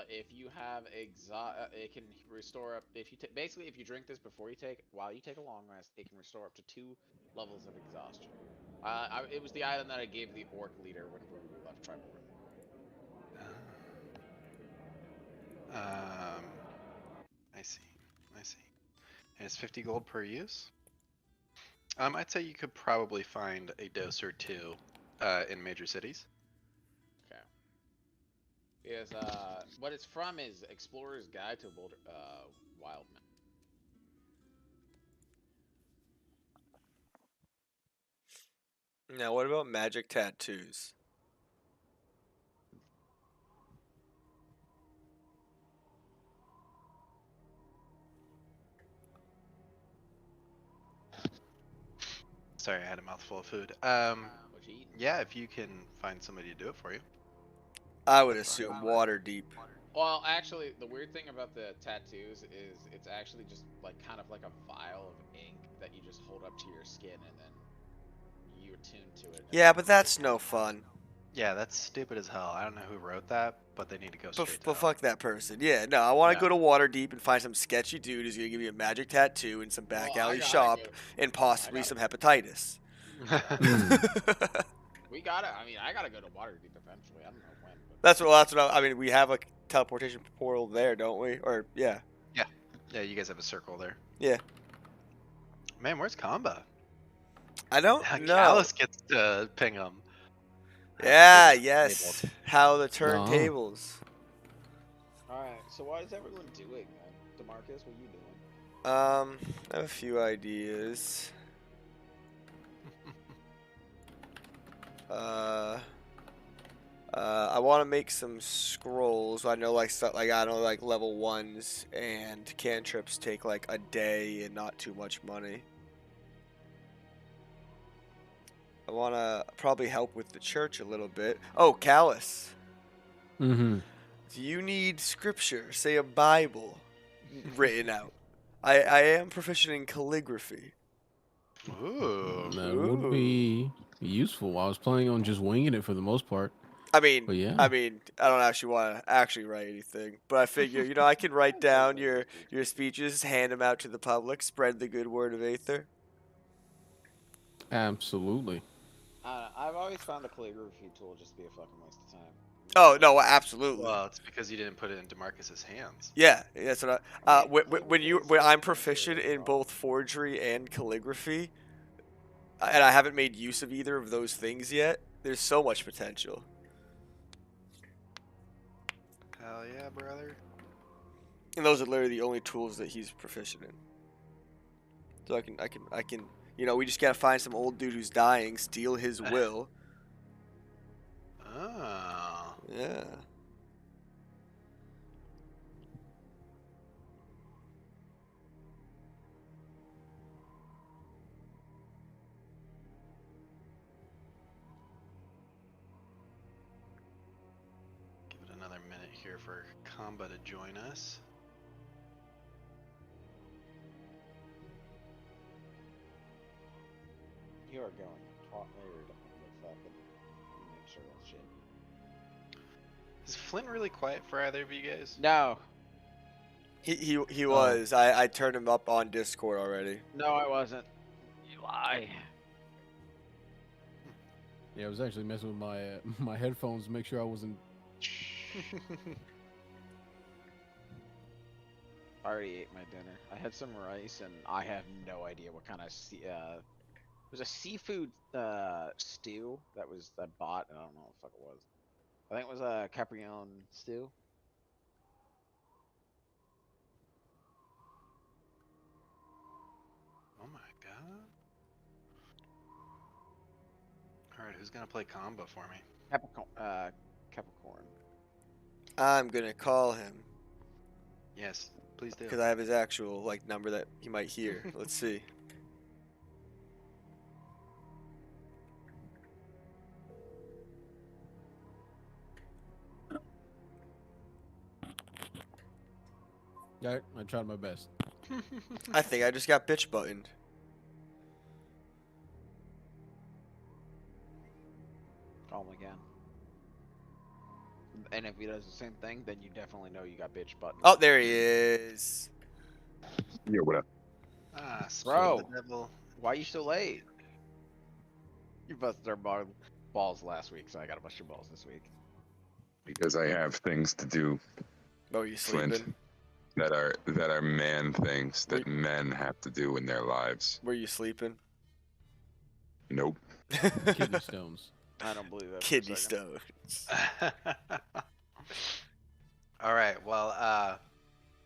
If you have it can restore up. If you basically if you drink this before you take while you take a long rest, it can restore up to 2 levels of exhaustion. It was the item that I gave the orc leader whenever we left Triborn. Um, I see. I see. And it's 50 gold per use. I'd say you could probably find a dose or two in major cities. Okay. Because what it's from is Explorer's Guide to Wildman. Now, what about magic tattoos? Sorry, I had a mouthful of food. What you eating? Yeah, if you can find somebody to do it for you. I would That's fine. assume water deep. Well, actually, the weird thing about the tattoos is it's actually just like kind of like a vial of ink that you just hold up to your skin and then you attune to it. And Yeah, but that's no fun. Yeah, that's stupid as hell. I don't know who wrote that, but they need to go But, straight to but hell. fuck that person. Yeah, no, I want to Yeah. go to Waterdeep and find some sketchy dude who's gonna give me a magic tattoo in some Well, back I alley gotta shop go. and I possibly gotta. some hepatitis. We gotta. I mean, I gotta go to Waterdeep eventually. I don't know when, but I mean, we have a teleportation portal there, don't we? Or yeah, Yeah. Yeah, you guys have a circle there. yeah. Man, where's Kamba? I don't know. Callus gets to ping him. Yeah, Table. yes. How the Oh. turntables. all right. So what is everyone doing, man? Demarcus, what are you doing? I have a few ideas. Uh, I want to make some scrolls. I know like stuff like I know like level ones and cantrips take like a day and not too much money. I want to probably help with the church a little bit. Oh, Callus, Mm-hmm. do you need scripture, say a Bible, written out? I am proficient in calligraphy. Ooh. That would be useful. I was planning on just winging it for the most part. I mean, But yeah. I mean, I don't actually want to actually write anything, but I figure, I can write down your speeches, hand them out to the public, spread the good word of Aether. Absolutely. I've always found the calligraphy tool just to be a fucking waste of time. Oh no, absolutely. Well, it's because you didn't put it in Demarcus's hands. Yeah, that's what I. I mean, When I'm proficient in both forgery and calligraphy, and I haven't made use of either of those things yet, there's so much potential. Hell yeah, brother. And those are literally the only tools that he's proficient in. So I can. We just gotta find some old dude who's dying, steal his will. Oh. Yeah. Give it another minute here for Kamba to join us. You are going hot nerd on the fucking natural shit. Is Flint really quiet for either of you guys? No, He was. I turned him up on Discord already. no, I wasn't. You lie. Yeah, I was actually messing with my my headphones to make sure I wasn't. I already ate my dinner. I had some rice, and I have no idea what kind of it was a seafood stew that I bought. And I don't know what the fuck it was. I think it was a caprione stew. Oh my god. Alright, who's gonna play Kamba for me? Capricorn. I'm gonna call him Yes, please do. because I have his actual number that he might hear. Let's see. I tried my best. I think I just got bitch buttoned. Call him again. And if he does the same thing, then you definitely know you got bitch buttons. Oh, there he is. Yo, what up? Ah, Bro. the devil. Why are you so late? You busted our balls last week, so I gotta bust your balls this week. Because I have things to do, Oh, you Flint, sleeping? that are man things that Wait. men have to do in their lives. Were you sleeping? Nope. Kidney stones. I don't believe that. Kidney stones. All right. Well,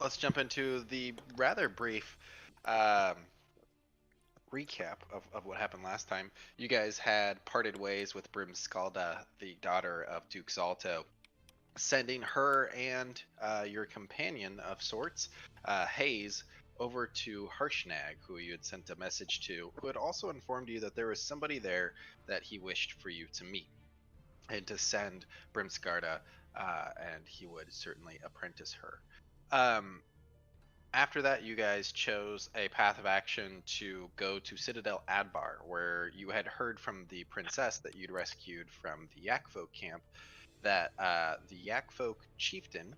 let's jump into the rather brief recap of what happened last time. You guys had parted ways with Brimskalda, the daughter of Duke Zalto, sending her and your companion of sorts, Hayes, over to Harshnag, who you had sent a message to, who had also informed you that there was somebody there that he wished for you to meet and to send Brimskarda, and he would certainly apprentice her. After that, you guys chose a path of action to go to Citadel Adbar, where you had heard from the princess that you'd rescued from the Yakfolk camp that the Yakfolk chieftain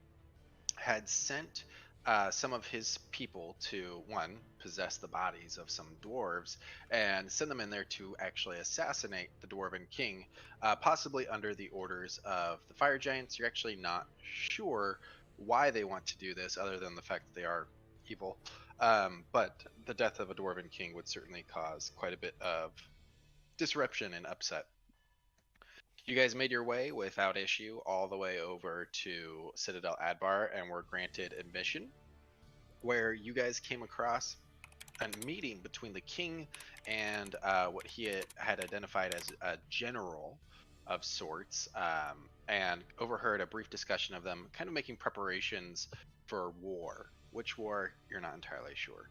had sent some of his people to, one, possess the bodies of some dwarves and send them in there to actually assassinate the dwarven king, possibly under the orders of the fire giants. You're actually not sure why they want to do this, other than the fact that they are evil. But the death of a dwarven king would certainly cause quite a bit of disruption and upset. You guys made your way without issue all the way over to Citadel Adbar and were granted admission, where you guys came across a meeting between the king and what he had identified as a general of sorts, and overheard a brief discussion of them kind of making preparations for war. Which war, you're not entirely sure.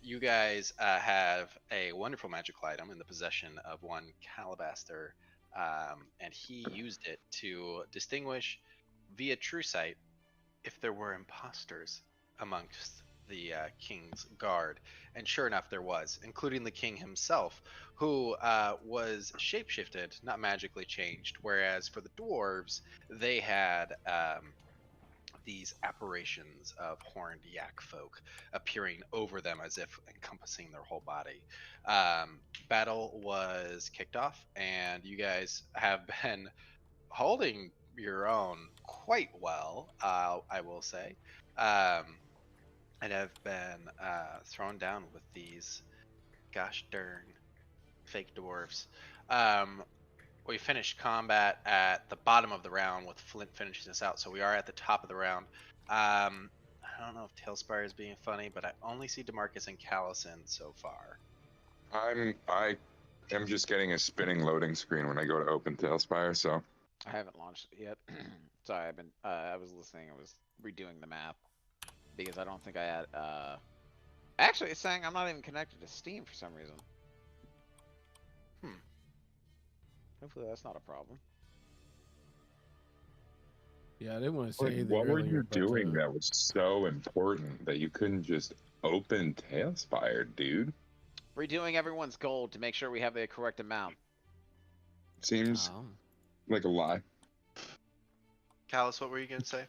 You guys have a wonderful magical item in the possession of one Calabaster, and he used it to distinguish via true sight if there were imposters amongst the king's guard. And sure enough, there was, including the king himself, who was shapeshifted, not magically changed, whereas for the dwarves, they had these apparitions of horned yak folk appearing over them as if encompassing their whole body. Battle was kicked off, and you guys have been holding your own quite well, I will say, and have been thrown down with these gosh darn fake dwarves. We finished combat at the bottom of the round with Flint finishing us out, so we are at the top of the round. I don't know if Tailspire is being funny, but I only see Demarcus and Callison so far. I am just getting a spinning loading screen when I go to open Tailspire, so I haven't launched it yet. Sorry, I was listening. I was redoing the map because I don't think I had. Actually, it's saying I'm not even connected to Steam for some reason. Hopefully that's not a problem. Yeah, I didn't want to say like, anything what were earlier, you but, doing that was so important that you couldn't just open Tailspire, dude? Redoing everyone's gold to make sure we have the correct amount. Seems Oh. like a lie. Callus, what were you going to say?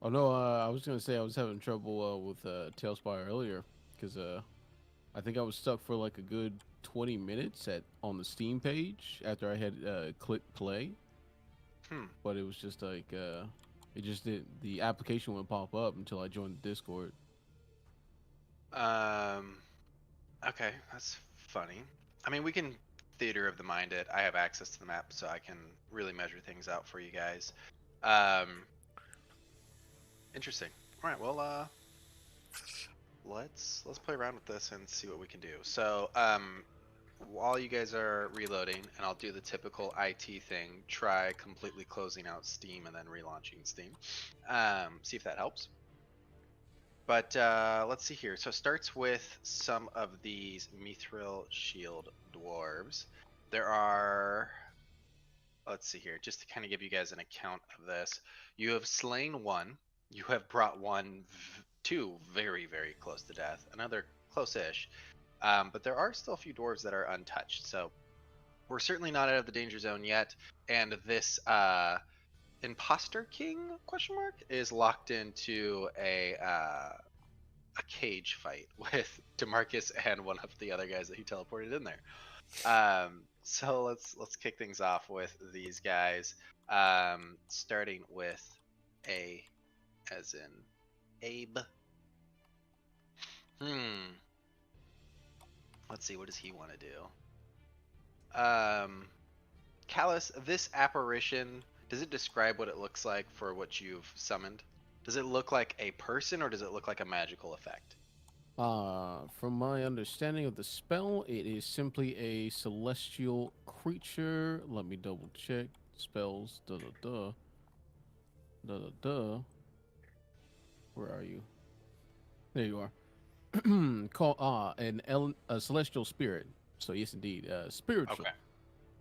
Oh no, I was gonna say I was having trouble with Tailspire earlier because I think I was stuck for like a good 20 minutes on the Steam page after I had clicked play. But it was just like it just did. The application wouldn't pop up until I joined the Discord. Okay, that's funny. I mean, we can theater of the mind it. I have access to the map, so I can really measure things out for you guys. Interesting. All right, well, let's play around with this and see what we can do. So, while you guys are reloading, and I'll do the typical IT thing, try completely closing out Steam and then relaunching Steam. See if that helps. But let's see here. So it starts with some of these Mithril Shield Dwarves. There are, let's see here, just to kind of give you guys an account of this. You have slain one. You have brought two very, very close to death. Another close-ish. But there are still a few dwarves that are untouched. So we're certainly not out of the danger zone yet. And this Imposter King is locked into a cage fight with Demarcus and one of the other guys that he teleported in there. So let's kick things off with these guys. Starting with A, as in Abe. Let's see, what does he want to do? Callus, this apparition, does it describe what it looks like for what you've summoned? Does it look like a person or does it look like a magical effect? From my understanding of the spell, it is simply a celestial creature. Let me double check. Spells. Where are you? There you are. Call a celestial spirit. So yes, indeed, spiritual. Okay.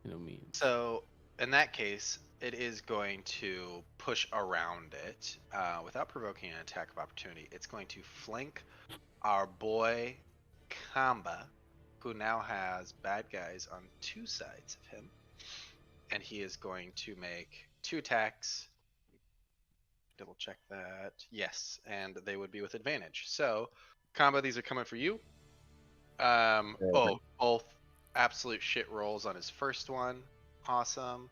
You know what I mean? So in that case, it is going to push around it without provoking an attack of opportunity. It's going to flank our boy Kamba, who now has bad guys on two sides of him, and he is going to make 2 attacks. Double check that. Yes, and they would be with advantage. So, Kamba, these are coming for you. Both absolute shit rolls on his first one. Awesome.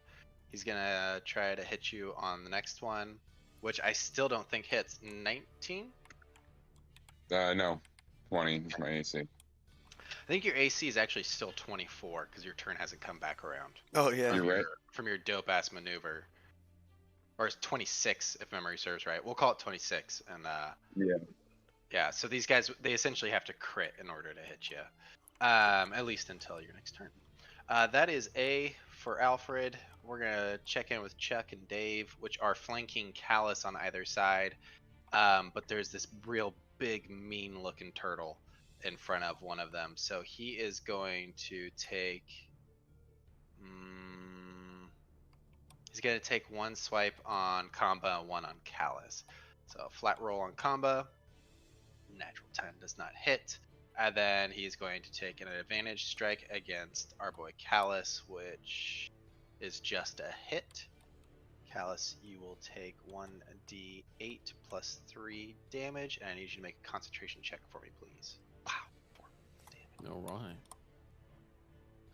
He's gonna try to hit you on the next one, which I still don't think hits. 19? No. 20 is my AC. I think your AC is actually still 24 because your turn hasn't come back around. Oh yeah. You're right. From your dope ass maneuver. Or it's 26 if memory serves right. We'll call it 26. And Yeah. yeah, so these guys, they essentially have to crit in order to hit you. At least until your next turn. That is A for Alfred. We're gonna check in with Chuck and Dave, which are flanking Callus on either side. But there's this real big, mean-looking turtle in front of one of them. So he is going to take. He's going to take 1 swipe on Kamba and 1 on Callus. So flat roll on Kamba. Natural 10 does not hit. And then he's going to take an advantage strike against our boy Callus, which is just a hit. Callus, you will take 1d8 plus 3 damage, and I need you to make a concentration check for me, please. Wow, 4 damage. All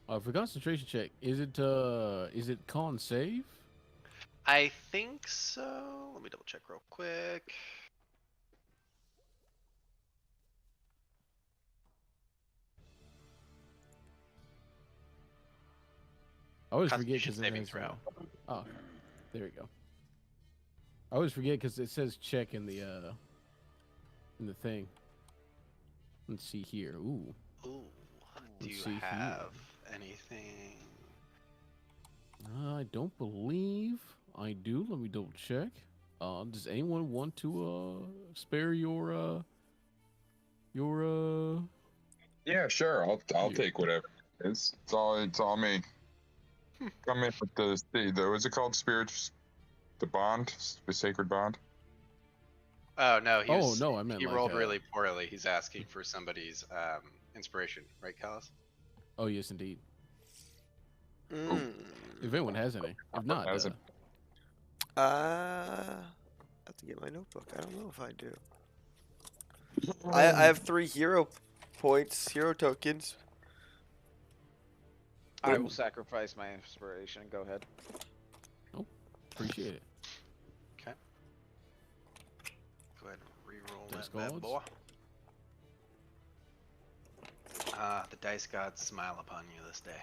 right. For concentration check, is it con save? I think so. Let me double check real quick. I always forget Constitution because saving throw. Oh, there we go. I always forget because it says check in the thing. Let's see here. Ooh. Ooh. Do Let's you see here. have anything? I don't believe I do. Let me double check. Does anyone want to spare your Yeah, sure. I'll take whatever. It's all me. Come in with the what's it called? Spirits, the bond, the sacred bond. Oh no, no, I meant he like, rolled really poorly. He's asking for somebody's inspiration, right, Callus? Oh yes, indeed. Mm. If anyone has any, if not, Has it. I have to get my notebook. I don't know if I do. I have 3 hero points, hero tokens. I will sacrifice my inspiration. Go ahead. appreciate it. Okay. Go ahead and re-roll Dice that bad gods. boy. The dice gods smile upon you this day.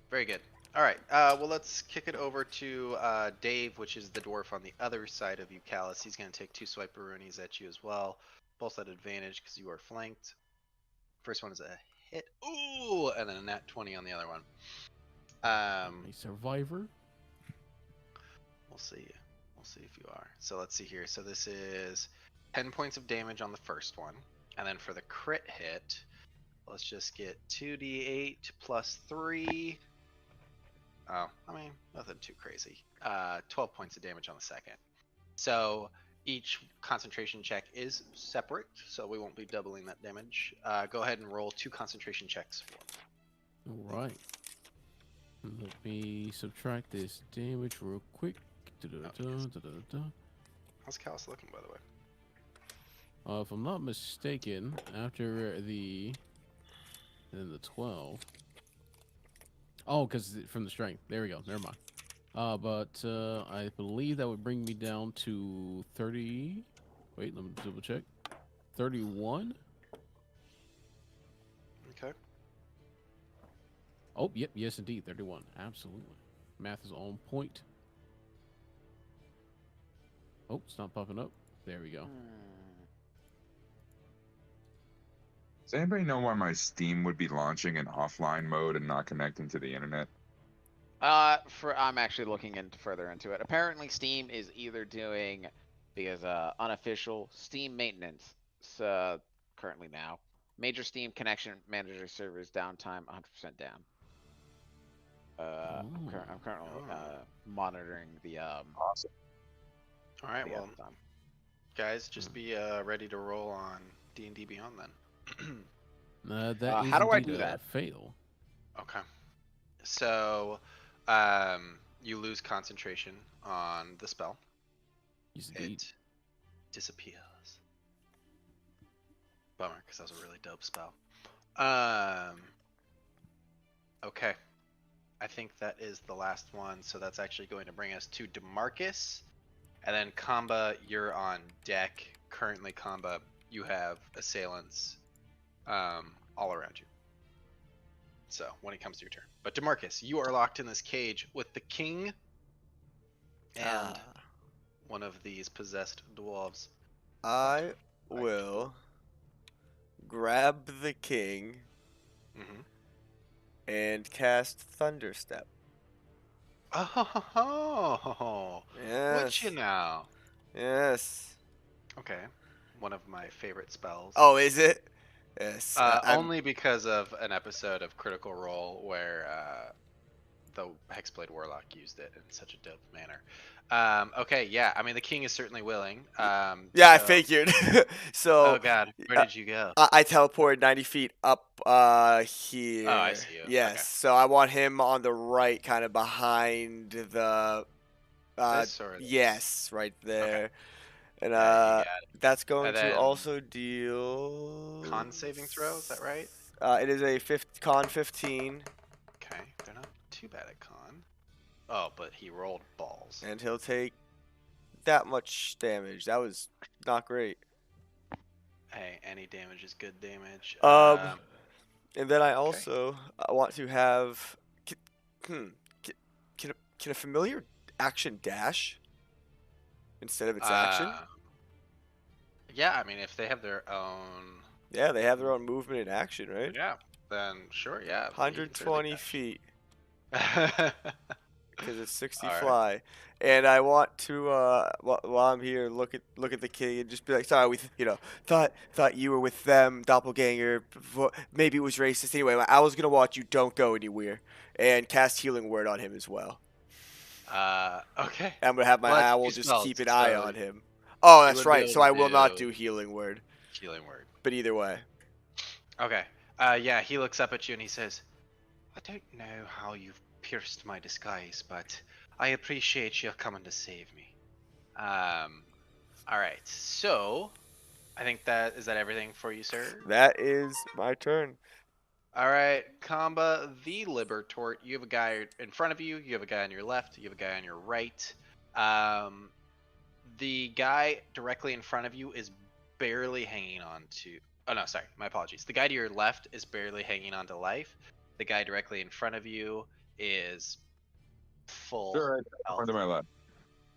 Very good. All right. Well, let's kick it over to Dave, which is the dwarf on the other side of you, Callus. He's going to take 2 swiperoonies at you as well. Both at advantage because you are flanked. First one is a hit. Ooh! And then a nat 20 on the other one. A survivor. We'll see. We'll see if you are. So let's see here. So this is 10 points of damage on the first one. And then for the crit hit, let's just get 2d8 plus 3. Oh, I mean, nothing too crazy. 12 points of damage on the second. So each concentration check is separate, so we won't be doubling that damage. Go ahead and roll 2 concentration checks for me. All right. Let me subtract this damage real quick. How's Callus looking, by the way? If I'm not mistaken, after the 12. Oh, because from the strength. There we go. Never mind. But I believe that would bring me down to 30. Wait, let me double check. 31. Okay. Oh, yep, yes, indeed, 31. Absolutely. Math is on point. Oh, it's not popping up. There we go. Does anybody know why my Steam would be launching in offline mode and not connecting to the internet? I'm actually looking into further into it. Apparently, Steam is either doing because unofficial Steam maintenance. Currently now, major Steam connection manager servers downtime 100% down. I'm currently monitoring the Awesome. All right, the well, uptime. guys, just be ready to roll on D&D Beyond then. That is how do I indeed do a that? fail. Okay. So, you lose concentration on the spell. Yes, indeed. It disappears. Bummer, because that was a really dope spell. Okay. I think that is the last one, so that's actually going to bring us to DeMarcus. And then Kamba, you're on deck. Currently, Kamba, you have assailants all around you. So, when it comes to your turn. But DeMarcus, you are locked in this cage with the king and one of these possessed dwarves. I will grab the king Mm-hmm. and cast Thunderstep. Oh, Yes. would you now? Yes. Okay, one of my favorite spells. Oh, is it? Yes. Only because of an episode of Critical Role where the Hexblade Warlock used it in such a dope manner. Okay, yeah, I mean the king is certainly willing. Yeah, so... I figured. So. Oh god, where did you go? I teleported 90 feet up here. Oh, I see you. Yes. Okay. So I want him on the right, kind of behind the. This or this? Yes, right there. Okay. And Yeah, you got it. that's going And to then also deal. Con saving throw, is that right? It is a con 15. Okay, they're not too bad at con. Oh, but he rolled balls. And he'll take that much damage. That was not great. Hey, any damage is good damage. And then I also want to have. Can a familiar action dash instead of its action? Yeah, I mean, if they have their own. Yeah, they have their own movement and action, right? Yeah, then sure, yeah. 120 feet. Because it's 60 All right. fly. And I want to, while I'm here, look at the king and just be like, sorry, we, thought you were with them, doppelganger. Maybe it was racist. Anyway, I was gonna watch you. Don't go anywhere, and cast healing word on him as well. Okay. I'm gonna have my Well, owl that's just two keep an spells, eye so on him. Oh, that's would be right. able So to I will not do- do healing word. Healing word. But either way. Okay. Yeah, he looks up at you and he says, I don't know how you've pierced my disguise, but I appreciate you coming to save me. Alright, so I think is that everything for you, sir? That is my turn. Alright, Kamba the Libertort. You have a guy in front of you, you have a guy on your left, you have a guy on your right. The guy directly in front of you is barely hanging on to... Oh no, sorry, my apologies. The guy to your left is barely hanging on to life. The guy directly in front of you is full Sure, health. right to my left.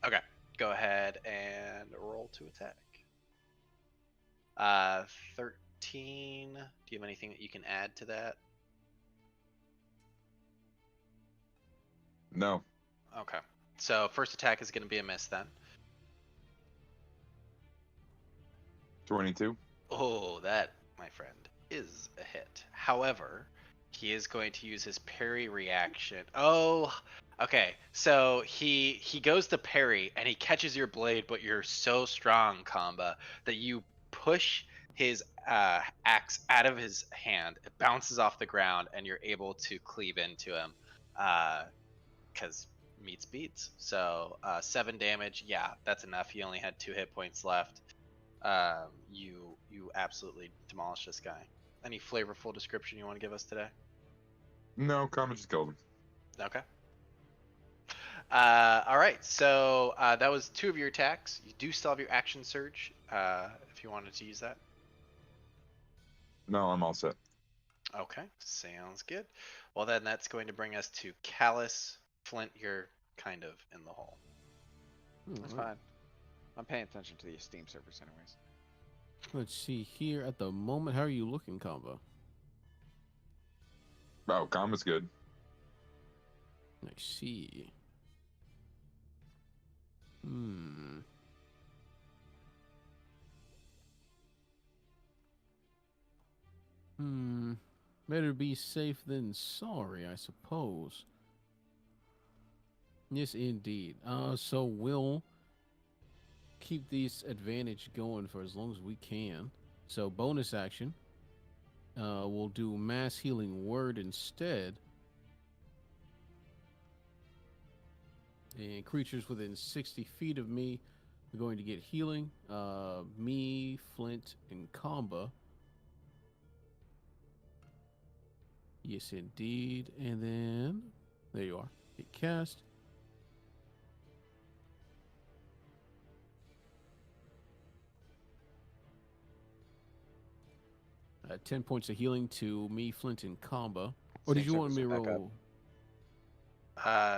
Okay, go ahead and roll to attack. 13. Do you have anything that you can add to that? No. Okay, so first attack is going to be a miss then. 22. Oh, that, my friend, is a hit. However, he is going to use his parry reaction. Oh, okay. So he goes to parry and he catches your blade, but you're so strong, Kamba, that you push his axe out of his hand. It bounces off the ground and you're able to cleave into him. Because meets beats. So 7 damage, yeah, that's enough. He only had 2 hit points left. You absolutely demolished this guy. Any flavorful description you want to give us today? No, Common just killed him. Okay. All right. So that was 2 of your attacks. You do still have your action surge if you wanted to use that. No, I'm all set. Okay, sounds good. Well, then that's going to bring us to Callus. Flint, you're kind of in the hole. That's fine. I'm paying attention to the Steam servers, anyways. Let's see here at the moment. How are you looking, Combo? Oh, Common's good. I see. Hmm. Better be safe than sorry, I suppose. Yes, indeed. So we'll keep this advantage going for as long as we can. So bonus action. We'll do mass healing word instead. And creatures within 60 feet of me are going to get healing. Me, Flint, and Kamba. Yes, indeed. And then, there you are. Hit cast. 10 points of healing to me, Flint, and Kamba. Or did Steam you want servers me to are back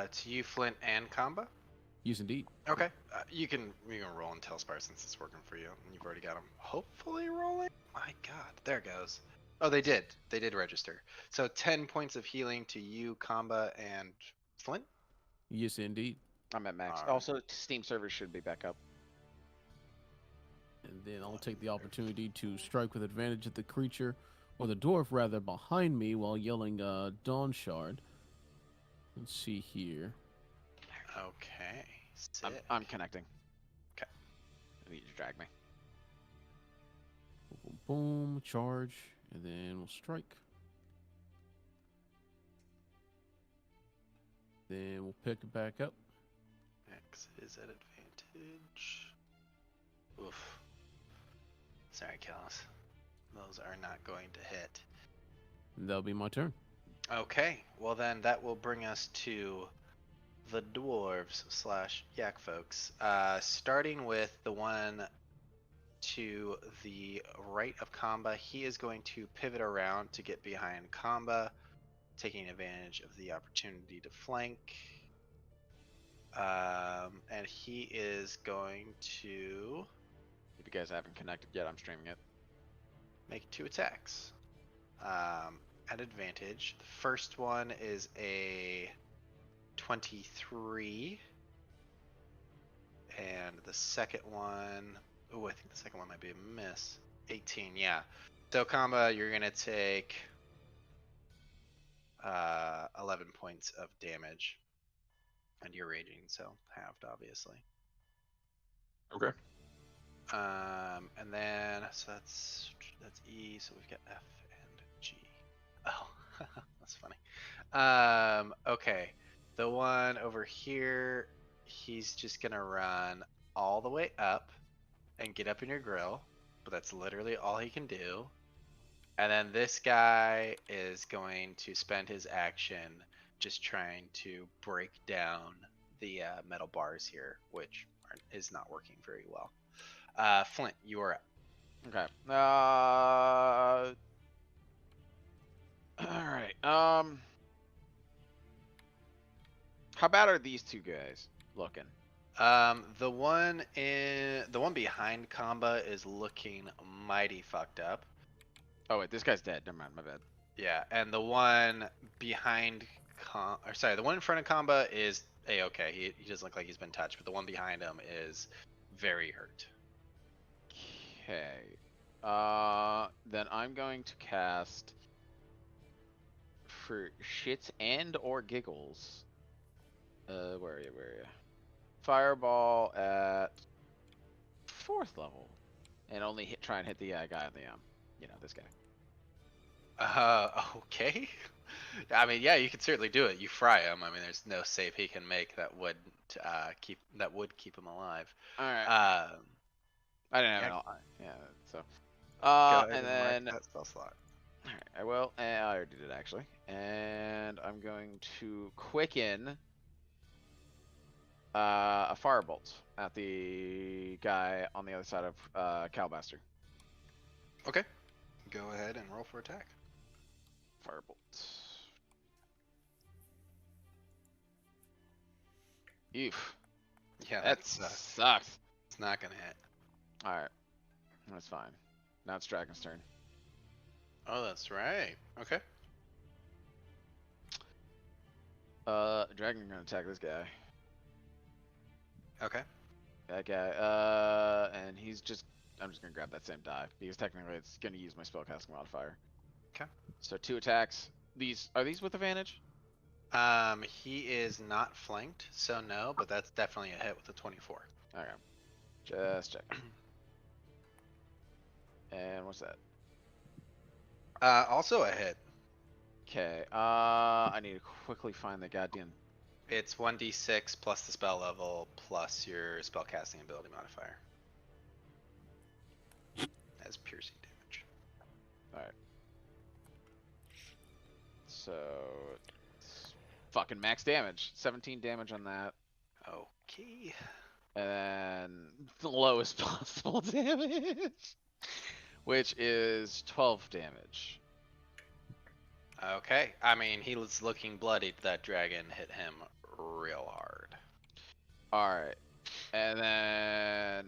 up. To you, Flint, and Comba? Yes, indeed. Okay. You can roll in Tailspire since it's working for you. And you've already got them hopefully rolling. My god. There it goes. Oh, they did. They did register. So 10 points of healing to you, Comba, and Flint? Yes, indeed. I'm at max. Alright. Also, Steam servers should be back up. And then I'll take the opportunity to strike with advantage at the creature, or the dwarf rather, behind me while yelling Dawn Shard. Let's see here. Okay. Sick. I'm connecting. 'Kay. I need you to drag me. Boom, boom, boom, charge, and then we'll strike. Then we'll pick it back up. X is at advantage. Oof. Sorry, Callus. Those are not going to hit. That'll be my turn. Okay, well then that will bring us to the dwarves / yak folks. Starting with the one to the right of Kamba, he is going to pivot around to get behind Kamba, taking advantage of the opportunity to flank. And he is going to If you guys haven't connected yet, I'm streaming it. make 2 attacks. At advantage. The first one is a 23. And the second one, oh, I think the second one might be a miss. 18, yeah. So, Kamba, you're going to take 11 points of damage. And you're raging, so halved, obviously. Okay. And then, so that's E, so we've got F and G. Oh, that's funny. Okay. The one over here, he's just gonna run all the way up and get up in your grill, but that's literally all he can do. And then this guy is going to spend his action just trying to break down the metal bars here, which is not working very well. Flint, you are up. Okay. All right. How bad are these 2 guys looking? The one behind Kamba is looking mighty fucked up. Oh wait, this guy's dead. Never mind, my bad. Yeah, and the one behind the one in front of Kamba is a-okay. He doesn't look like he's been touched, but the one behind him is very hurt. Okay. Then I'm going to cast for shits and or giggles. Where are you? Fireball at 4th level, and only try and hit the guy on the this guy. Okay. I mean, yeah, you could certainly do it. You fry him. I mean, there's no save he can make that would keep him alive. All right. Um, I didn't have yeah, an yeah. So, go ahead and and mark then that spell slot. all right, I will. And I already did it actually, and I'm going to quicken a firebolt at the guy on the other side of Calbaster. Okay. Go ahead and roll for attack. Firebolt. Oof. Yeah, That sucks. sucks. It's not gonna hit. All right, that's fine. Now it's Dragon's turn. Oh, that's right. Okay. Dragon gonna attack this guy. Okay. That guy. And he's just. I'm just gonna grab that same die because technically it's gonna use my spellcasting modifier. Okay. So 2 attacks. Are these with advantage? He is not flanked, so no, but that's definitely a hit with a 24. Okay. Just check. And what's that? Also a hit. Okay. I need to quickly find the goddamn. It's 1d6 plus the spell level plus your spellcasting ability modifier. As piercing damage. Alright. So. It's fucking max damage. 17 damage on that. Okay. And then the lowest possible damage. Which is 12 damage. Okay. I mean, he was looking bloodied. That dragon hit him real hard. Alright. And then.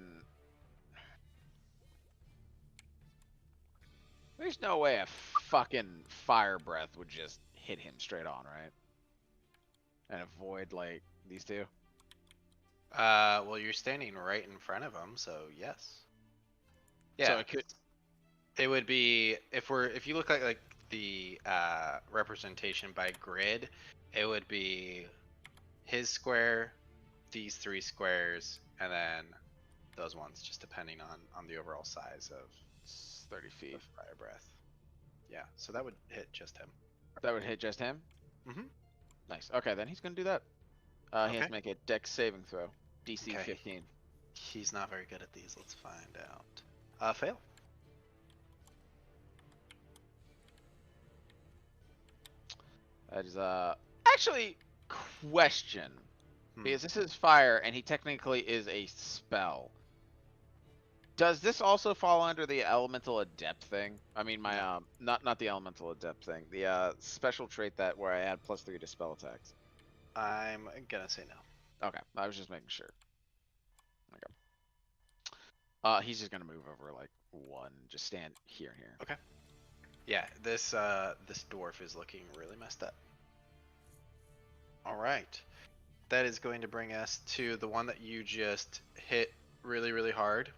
There's no way a fucking fire breath would just hit him straight on, right? And avoid, like, these two? Well, you're standing right in front of him, so yes. Yeah. So it could. It would be if you look like the representation by grid, it would be his square, these 3 squares, and then those ones, just depending on the overall size of 30 feet. the fire breath. Yeah, so that would hit just him. That would hit just him? Mhm. Nice. Okay, then he's gonna do that. He has Okay. to make a dex saving throw. DC Okay. 15. He's not very good at these. Let's find out. Fail. That is actually question. Because this is fire and he technically is a spell. Does this also fall under the elemental adept thing? I mean my not the elemental adept thing. The special trait that where I add +3 to spell attacks. I'm gonna say no. Okay, I was just making sure. Okay. He's just gonna move over like 1, just stand here and here. Okay. Yeah, this dwarf is looking really messed up. All right, that is going to bring us to the one that you just hit really, really hard.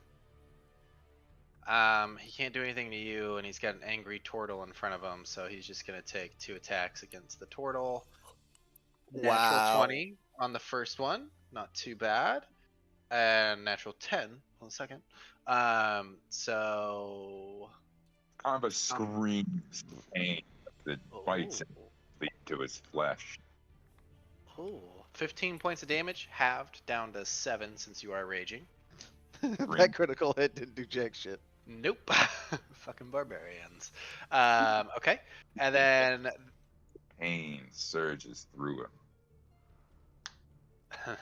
He can't do anything to you, and he's got an angry turtle in front of him, so he's just gonna take 2 attacks against the turtle. Natural Wow. 20 on the first one, not too bad, and natural 10 on the second. So Kind of a scream pain that bites into his flesh. Ooh, 15 points of damage, halved down to 7 since you are raging. That critical hit didn't do jack shit. Nope. Fucking barbarians. Okay. And then Pain surges through him.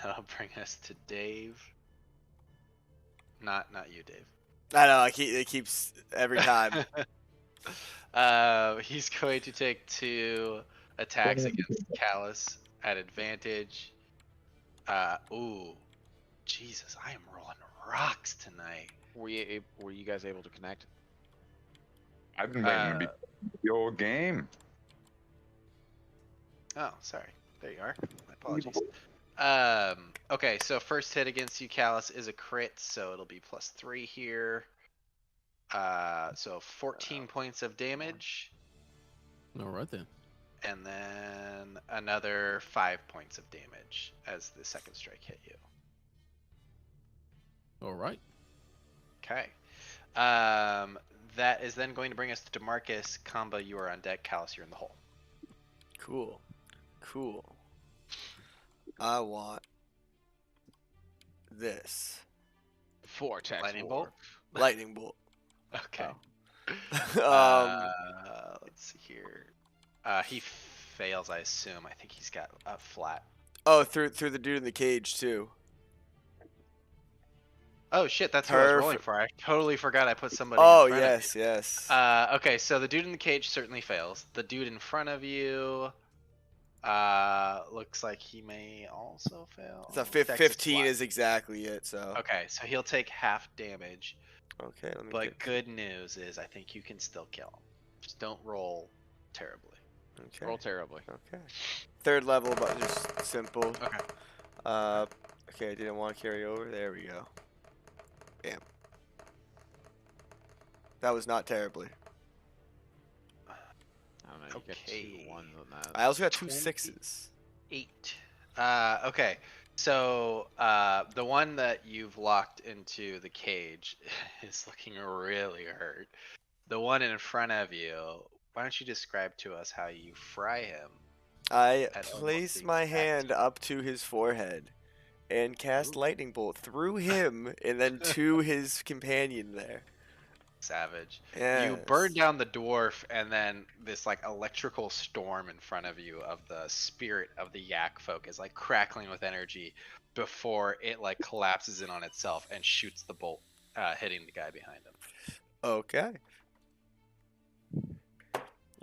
that'll bring us to Dave. Not you, Dave. I know. It keeps every time. He's going to take 2 attacks against Callus at advantage. Ooh. Jesus, I am rolling rocks tonight. Were you guys able to connect? I've been waiting to be the old game. Oh, sorry. There you are. My apologies. Okay, so first hit against you, Callus, is a crit, so it'll be +3 here. So 14 points of damage, All right then. and then another 5 points of damage as the second strike hit you. All right. Okay. That is then going to bring us to Demarcus. Kamba, you are on deck. Callus, you're in the hole. Cool. Cool. I want this. Vortex Lightning War. bolt? Lightning bolt. Okay. um, Let's see here. He fails, I assume. I think he's got a flat. oh, through the dude in the cage too. Oh shit, that's who I was rolling Perfect. for. I totally forgot I put somebody in Oh, front yes, of you. yes. Okay, so the dude in the cage certainly fails. The dude in front of you, looks like he may also fail. It's a Dex 15 flat. is exactly it, so. Okay, so he'll take half damage. Okay, let me But get. good news is I think you can still kill him. Just don't roll terribly. Okay. Roll terribly. Okay. Third level, but just simple. Okay. Okay, I didn't want to carry over. There we go. Bam. That was not terribly. I don't know. You got Okay. 2 ones on that. I also got 2 20. 6s. 8. Okay. So the one that you've locked into the cage is looking really hurt. The one in front of you, why don't you describe to us how you fry him? I At almost place the my exact hand up to his forehead and cast Ooh. lightning bolt through him and then to his companion there. Savage. Yes. You burn down the dwarf, and then this like electrical storm in front of you of the spirit of the yak folk is like crackling with energy before it like collapses in on itself and shoots the bolt, hitting the guy behind him. Okay.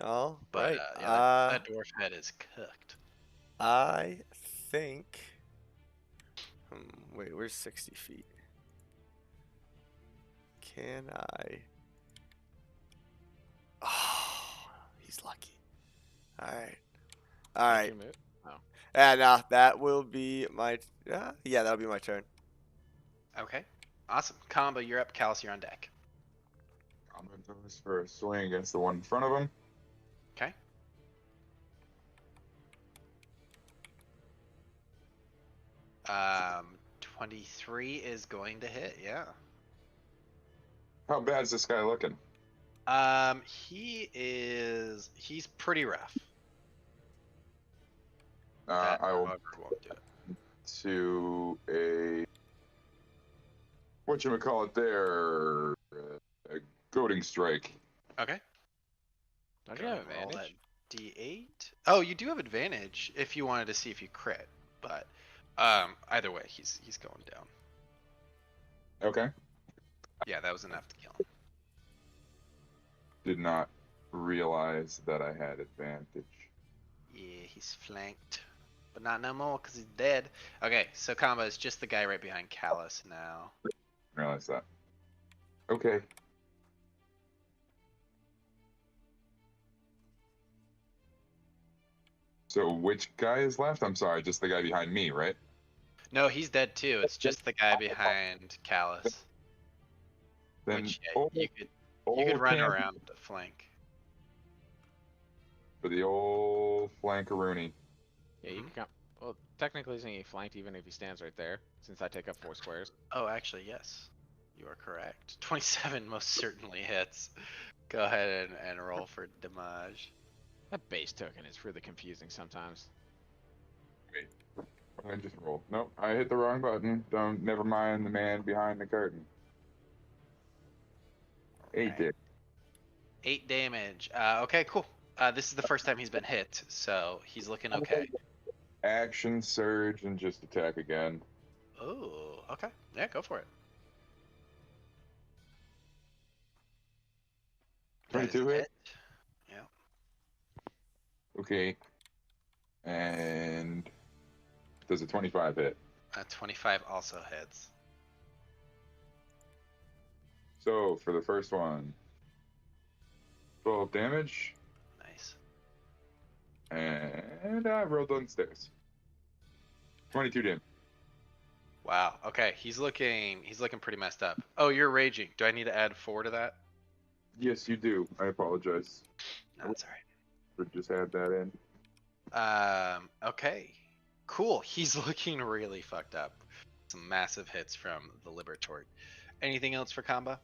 All But right. yeah, that dwarf head is cooked. I think. Wait, where's 60 feet? Can I? Oh, he's lucky. All right. All Make right. your move. Oh. And that will be my. Yeah, that'll be my turn. Okay, awesome. Combo, you're up. Callus, you're on deck. I'm gonna do this for a swing against the one in front of him. Okay. Um, 23 is going to hit. Yeah. How bad is this guy looking? He's pretty rough. I will However, won't do it. to a whatchamacallit there, a goading strike. Okay. Don't Go you have ahead and roll advantage? that D8. Oh, you do have advantage if you wanted to see if you crit, but either way, he's going down. Okay. Yeah, that was enough to kill him. Did not realize that I had advantage. Yeah, he's flanked, but not no more because he's dead. Okay, so combo is just the guy right behind Callus now. Realize that. Okay. So which guy is left? I'm sorry, just the guy behind me, right? No, he's dead too. It's just the guy behind Callus. Then Which yeah, old, you could old run camp around the flank. for the old flankaroonie. Yeah, you can come. Well, technically, isn't he flanked even if he stands right there? Since I take up 4 squares. Oh, actually, yes. You are correct. 27 most certainly hits. Go ahead and roll for damage. That base token is really confusing sometimes. I just rolled. Nope, I hit the wrong button. Don't. Never mind the man behind the curtain. 8 Alright. did. 8 damage. Okay, cool. This is the first time he's been hit, so he's looking okay. Action surge and just attack again. Oh, okay. Yeah, go for it. That is 22 a hit. Yeah. Okay. And does a 25 hit? 25 also hits. So for the first one, 12 damage, Nice. and I rolled downstairs. 22 damage. Wow. Okay, he's looking pretty messed up. Oh, you're raging. Do I need to add 4 to that? Yes, you do. I apologize. No, that's alright. Should just add that in. Okay. Cool. He's looking really fucked up. Some massive hits from the Libertort. Anything else for combo?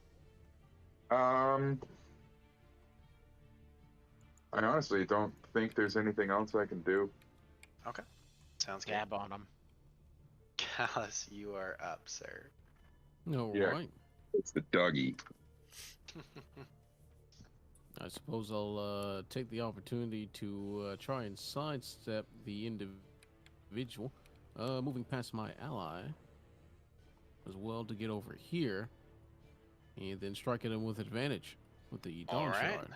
I honestly don't think there's anything else I can do. Sounds good. Gab on him. Callus, you are up, sir. All Yeah. right. It's the doggy. I suppose I'll take the opportunity to try and sidestep the individual, moving past my ally as well to get over here, and then strike at him with advantage with the All Dawn right. Shard.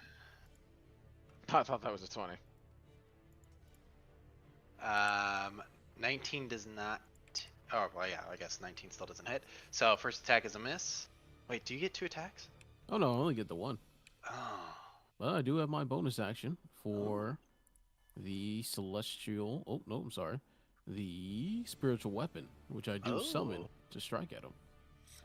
I thought that was a 20. 19 does not. Oh, well, yeah, I guess 19 still doesn't hit. So first attack is a miss. Wait, do you get 2 attacks? Oh no, I only get the one. Oh. Well, I do have my bonus action for the celestial. Oh no, I'm sorry, the spiritual weapon, which I do summon Oh. to strike at him.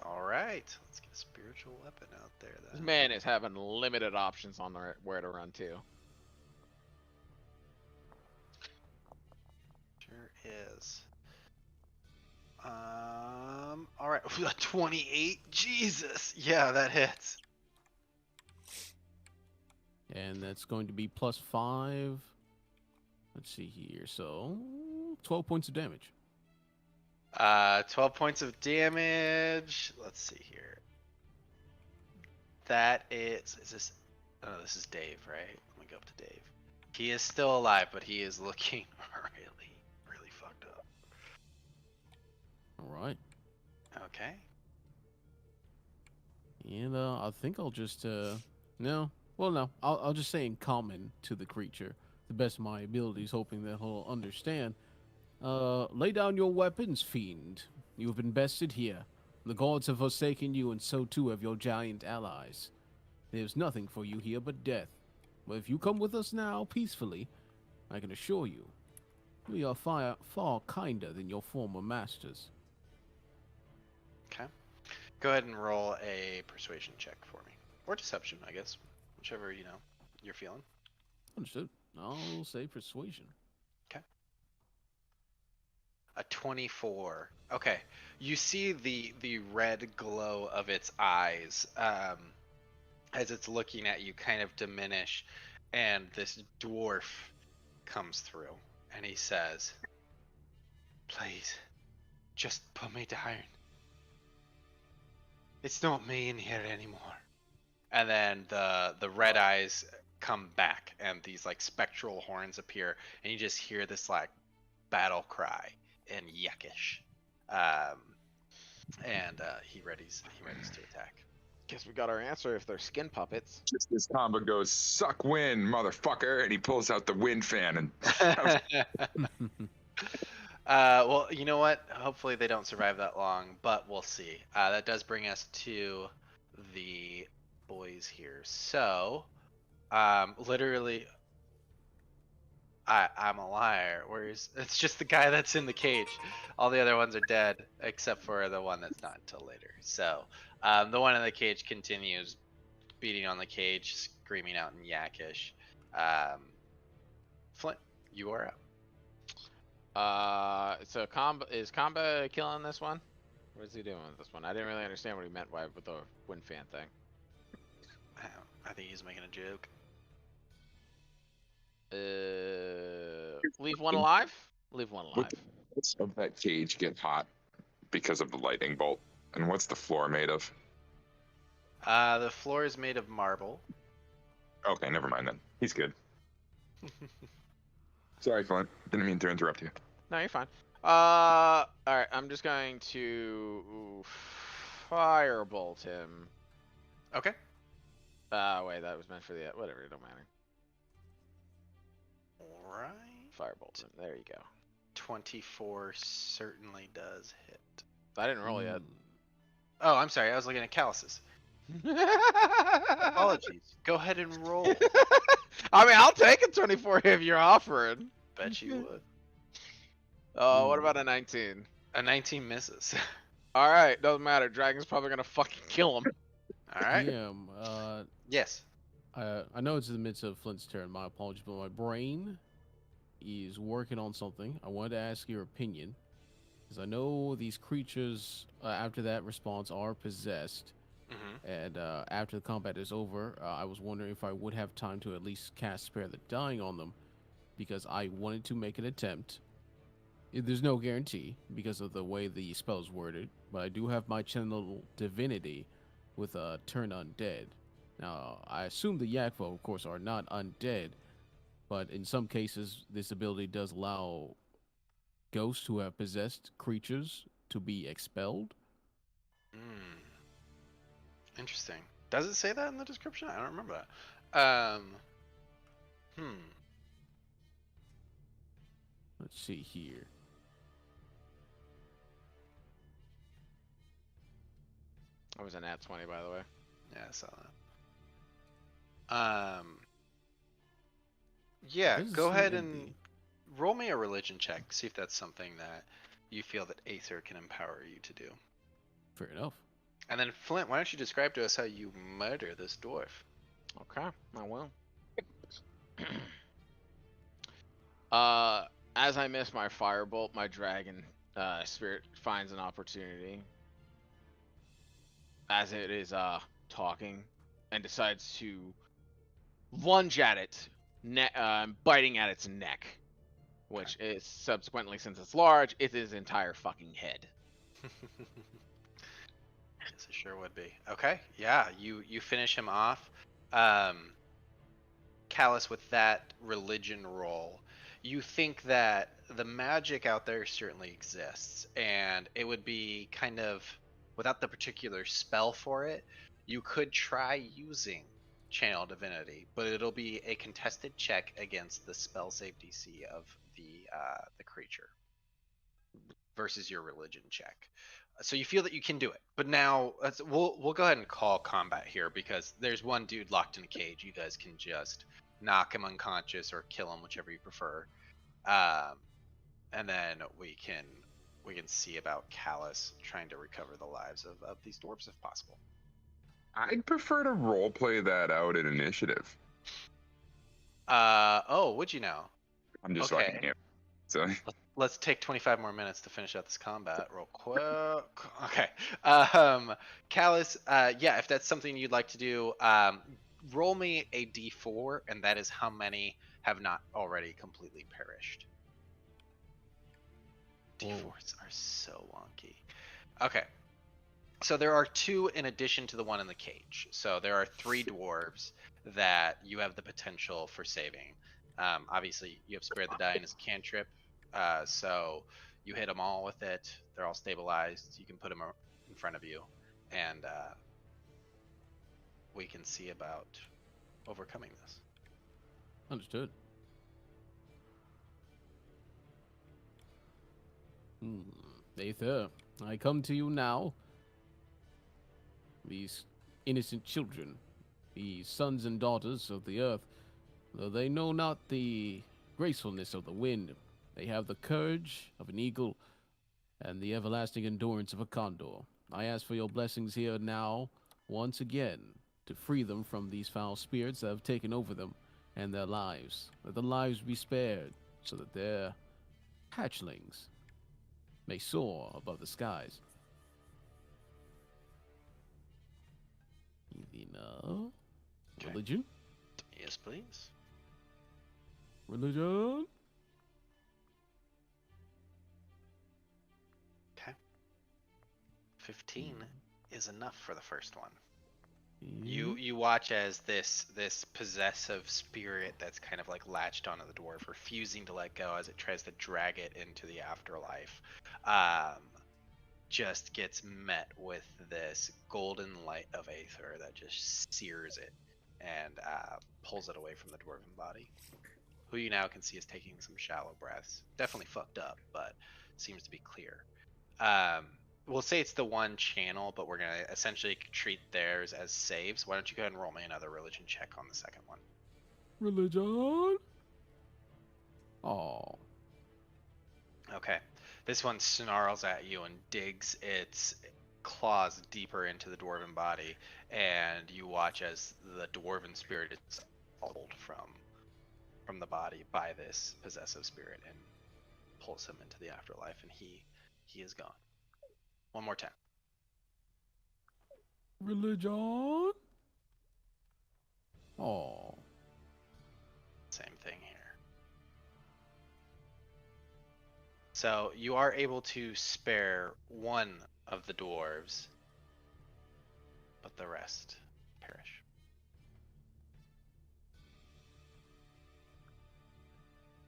All right. Let's get a spiritual weapon out there This then. man is having limited options on where to run to. Sure is. All right. 28. Jesus. Yeah, that hits. And that's going to be +5. Let's see here. So 12 points of damage. 12 points of damage. Let's see here. That is this? Oh, this is Dave, right? Let me go up to Dave. He is still alive, but he is looking really fucked up. All right. Okay. And I think I'll just no. Well, no. I'll just say in common to the creature, the best of my abilities, hoping that he'll understand. Lay down your weapons, fiend. You have been bested here. The gods have forsaken you, and so too have your giant allies. There's nothing for you here but death. But if you come with us now, peacefully, I can assure you, we are far kinder than your former masters. Okay. Go ahead and roll a persuasion check for me, or deception, I guess, whichever you're feeling. Understood. I'll say persuasion. A 24. Okay. You see the red glow of its eyes as it's looking at you kind of diminish, and this dwarf comes through, and he says, "Please, just put me down. It's not me in here anymore." And then the red eyes come back, and these like spectral horns appear, and you just hear this like battle cry in Yekish, and he readies to attack. Guess we got our answer if they're skin puppets. Just this combo goes, suck wind, motherfucker, and he pulls out the wind fan and Well, you know what? Hopefully they don't survive that long, but we'll see. That does bring us to the boys here. So, literally, I'm a liar. It's just the guy that's in the cage. All the other ones are dead, except for the one that's not until later. So, the one in the cage continues beating on the cage, screaming out in Yakish. Flint, you are up. So is Comba killing this one? What is he doing with this one? I didn't really understand what he meant with the wind fan thing. I think he's making a joke. Leave one alive? Leave one alive. what's of that cage get hot because of the lightning bolt? And what's the floor made of? The floor is made of marble. Okay, never mind then. He's good. Sorry, Flint. Didn't mean to interrupt you. No, you're fine. Alright, I'm just going to firebolt him. Okay. Wait, that was meant for the whatever, it don't matter. Alright. Firebolt him. There you go. 24 certainly does hit. I didn't roll yet. Oh, I'm sorry. I was looking at calluses. Apologies. Go ahead and roll. I mean, I'll take a 24 if you're offering. Bet you would. Oh, what about a 19? A 19 misses. Alright, doesn't matter. Dragon's probably gonna fucking kill him. Alright. Yeah. Yes. I know it's in the midst of Flint's turn. My apologies, but my brain is working on something. I wanted to ask your opinion, because I know these creatures after that response are possessed. Mm-hmm. And after the combat is over, I was wondering if I would have time to at least cast Spare the Dying on them, because I wanted to make an attempt. There's no guarantee because of the way the spell is worded, but I do have my Channel Divinity with a Turn Undead. Now, I assume the Yakvo, of course, are not undead, but in some cases, this ability does allow ghosts who have possessed creatures to be expelled. Hmm. Interesting. Does it say that in the description? I don't remember that. Hmm. Let's see here. I was an at 20, by the way. Yeah, I saw that. Yeah, Doesn't go say ahead in and roll me a religion check. See if that's something that you feel that Aether can empower you to do. Fair enough. And then Flint, why don't you describe to us how you murder this dwarf? Okay, I will. As I miss my firebolt, my dragon spirit finds an opportunity as it is talking and decides to lunge at it, biting at its neck, which is subsequently, since it's large, it's his entire fucking head. Yes, it sure would be. Okay, yeah, you finish him off. Callus, with that religion roll, you think that the magic out there certainly exists, and it would be kind of, without the particular spell for it, you could try using Channel Divinity, but it'll be a contested check against the spell save DC of the creature versus your religion check. So you feel that you can do it, but now we'll go ahead and call combat here because there's one dude locked in a cage. You guys can just knock him unconscious or kill him, whichever you prefer, and then we can see about Callus trying to recover the lives of these dwarves if possible. I'd prefer to roleplay that out in initiative. Oh, would you now? I'm just Okay. fucking him. So Let's take 25 more minutes to finish out this combat real quick. Okay. Callus, yeah, if that's something you'd like to do, roll me a d4, and that is how many have not already completely perished. D4s are so wonky. Okay. So there are 2 in addition to the one in the cage. So there are 3 dwarves that you have the potential for saving. Obviously, you have Spare the Dying as a cantrip. So you hit them all with it. They're all stabilized. You can put them in front of you, and we can see about overcoming this. Understood. Aether, I come to you now. These innocent children, these sons and daughters of the earth, though they know not the gracefulness of the wind, they have the courage of an eagle and the everlasting endurance of a condor. I ask for your blessings here now, once again, to free them from these foul spirits that have taken over them and their lives. Let the lives be spared, so that their hatchlings may soar above the skies. Easy enough. Okay. Religion? Yes, please. Religion? Okay. 15 is enough for the first one. Yeah. You watch as this possessive spirit that's kind of like latched onto the dwarf, refusing to let go as it tries to drag it into the afterlife, just gets met with this golden light of Aether that just sears it and pulls it away from the dwarven body, who you now can see is taking some shallow breaths. Definitely fucked up, but seems to be clear. We'll say it's the one channel, but we're going to essentially treat theirs as saves. Why don't you go ahead and roll me another religion check on the second one? Religion? Oh. Okay. This one snarls at you and digs its claws deeper into the dwarven body, and you watch as the dwarven spirit is pulled from the body by this possessive spirit and pulls him into the afterlife, and he is gone. One more time. Religion? Oh. Same thing here. So you are able to spare one of the dwarves, but the rest perish.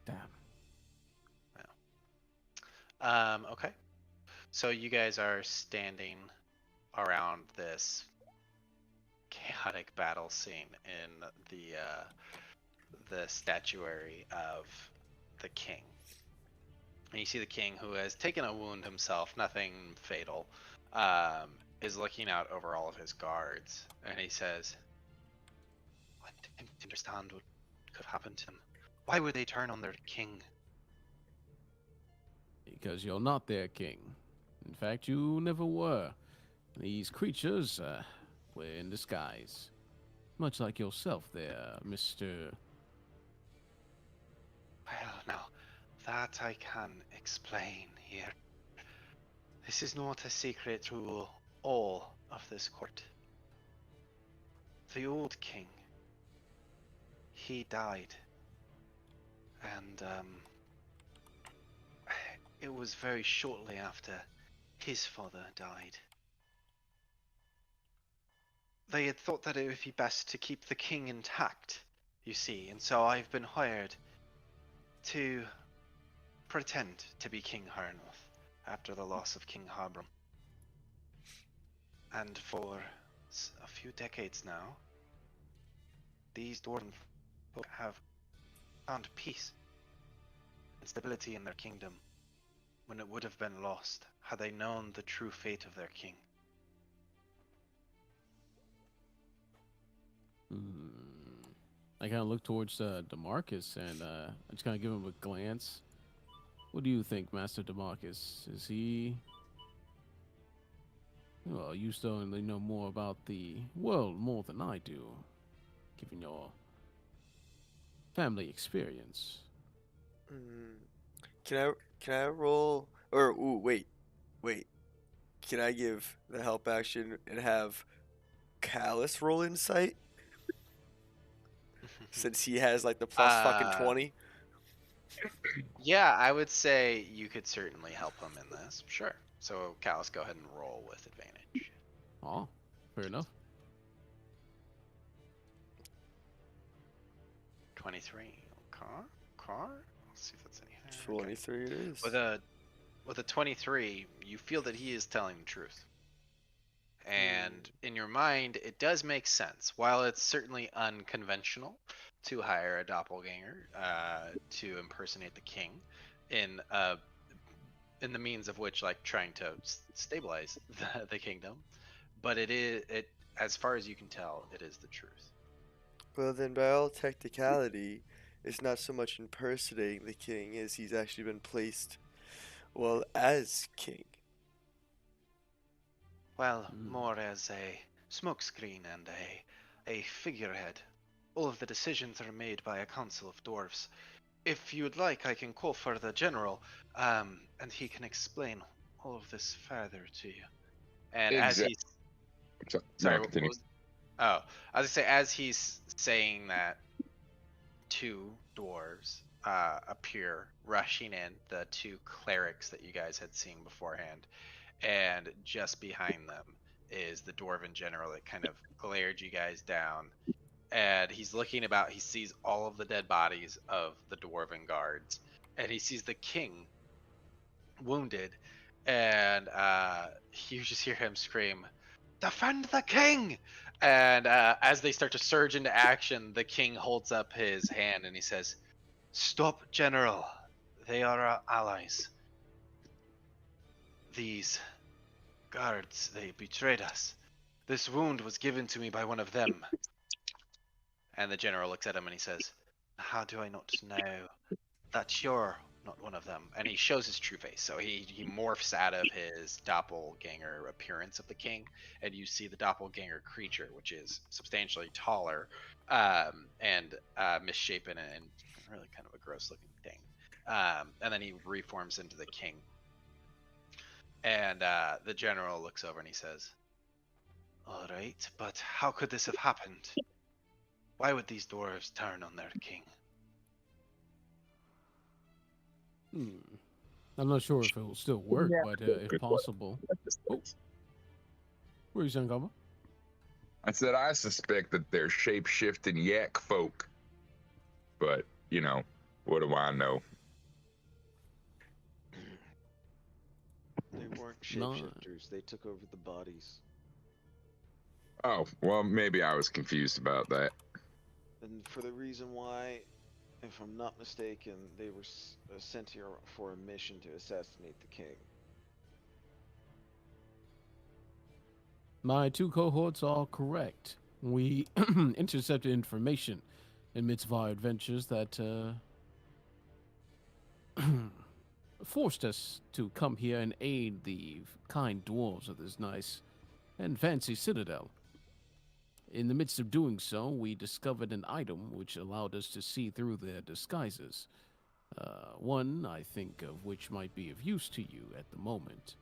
Damn. Okay. So you guys are standing around this chaotic battle scene in the statuary of the king. And you see the king, who has taken a wound himself, nothing fatal, is looking out over all of his guards, and he says, "I don't understand what could have happened to them. Why would they turn on their king?" Because you're not their king. In fact, you never were. These creatures were in disguise. Much like yourself there, Mr. Well, now, that I can explain here. This is not a secret to all of this court. The old king, he died. And, it was very shortly after his father died. They had thought that it would be best to keep the king intact, you see, and so I've been hired to pretend to be King Harnoth after the loss of King Habram. And for a few decades now, these dwarven folk have found peace and stability in their kingdom when it would have been lost had they known the true fate of their king. I kind of look towards Demarcus, and I just kind of give him a glance. What do you think, Master Demarcus? Is he... Well, you certainly know more about the world more than I do, given your family experience. Can I roll? Or ooh, wait. Can I give the help action and have Callus roll insight? Since he has like the plus fucking 20. Yeah, I would say you could certainly help him in this. Sure. So, Callus, go ahead and roll with advantage. Oh, fair enough. 23. Car? Let's see if that's any higher. 23 it is. With a 23, you feel that he is telling the truth. And in your mind, it does make sense. While it's certainly unconventional to hire a doppelganger to impersonate the king, in the means of which, like, trying to stabilize the kingdom, but it as far as you can tell, it is the truth. Well, then, by all technicality, it's not so much impersonating the king as he's actually been placed, well, as king. Well, more as a smokescreen and a figurehead. All of the decisions are made by a council of dwarves. If you would like, I can call for the general, and he can explain all of this further to you. And as he's... Sorry, what continue. was... Oh, I was going to say, as he's saying that, two dwarves appear, rushing in, the two clerics that you guys had seen beforehand. And just behind them is the dwarven general that kind of glared you guys down. And he's looking about, he sees all of the dead bodies of the dwarven guards. And he sees the king wounded. And you just hear him scream, "Defend the king!" And as they start to surge into action, the king holds up his hand and he says, "Stop, general. They are our allies. These guards, they betrayed us. This wound was given to me by one of them." And the general looks at him and he says, "How do I not know that you're not one of them?" And he shows his true face. So he morphs out of his doppelganger appearance of the king, and you see the doppelganger creature, which is substantially taller and misshapen and really kind of a gross looking thing. And then he reforms into the king. And the general looks over and he says, All right, but how could this have happened? Why would these dwarves turn on their king? I'm not sure if it will still work, Yeah. but if possible. Oh, where are you saying, Gumbo? I said I suspect that they're shape-shifting yak folk. But, you know, what do I know? They weren't No. shapeshifters. They took over the bodies. Oh, well, maybe I was confused about that. And for the reason why, if I'm not mistaken, they were sent here for a mission to assassinate the king. My two cohorts are correct. We intercepted information amidst our adventures that forced us to come here and aid the kind dwarves of this nice and fancy citadel. In the midst of doing so, we discovered an item which allowed us to see through their disguises. One, I think, of which might be of use to you at the moment,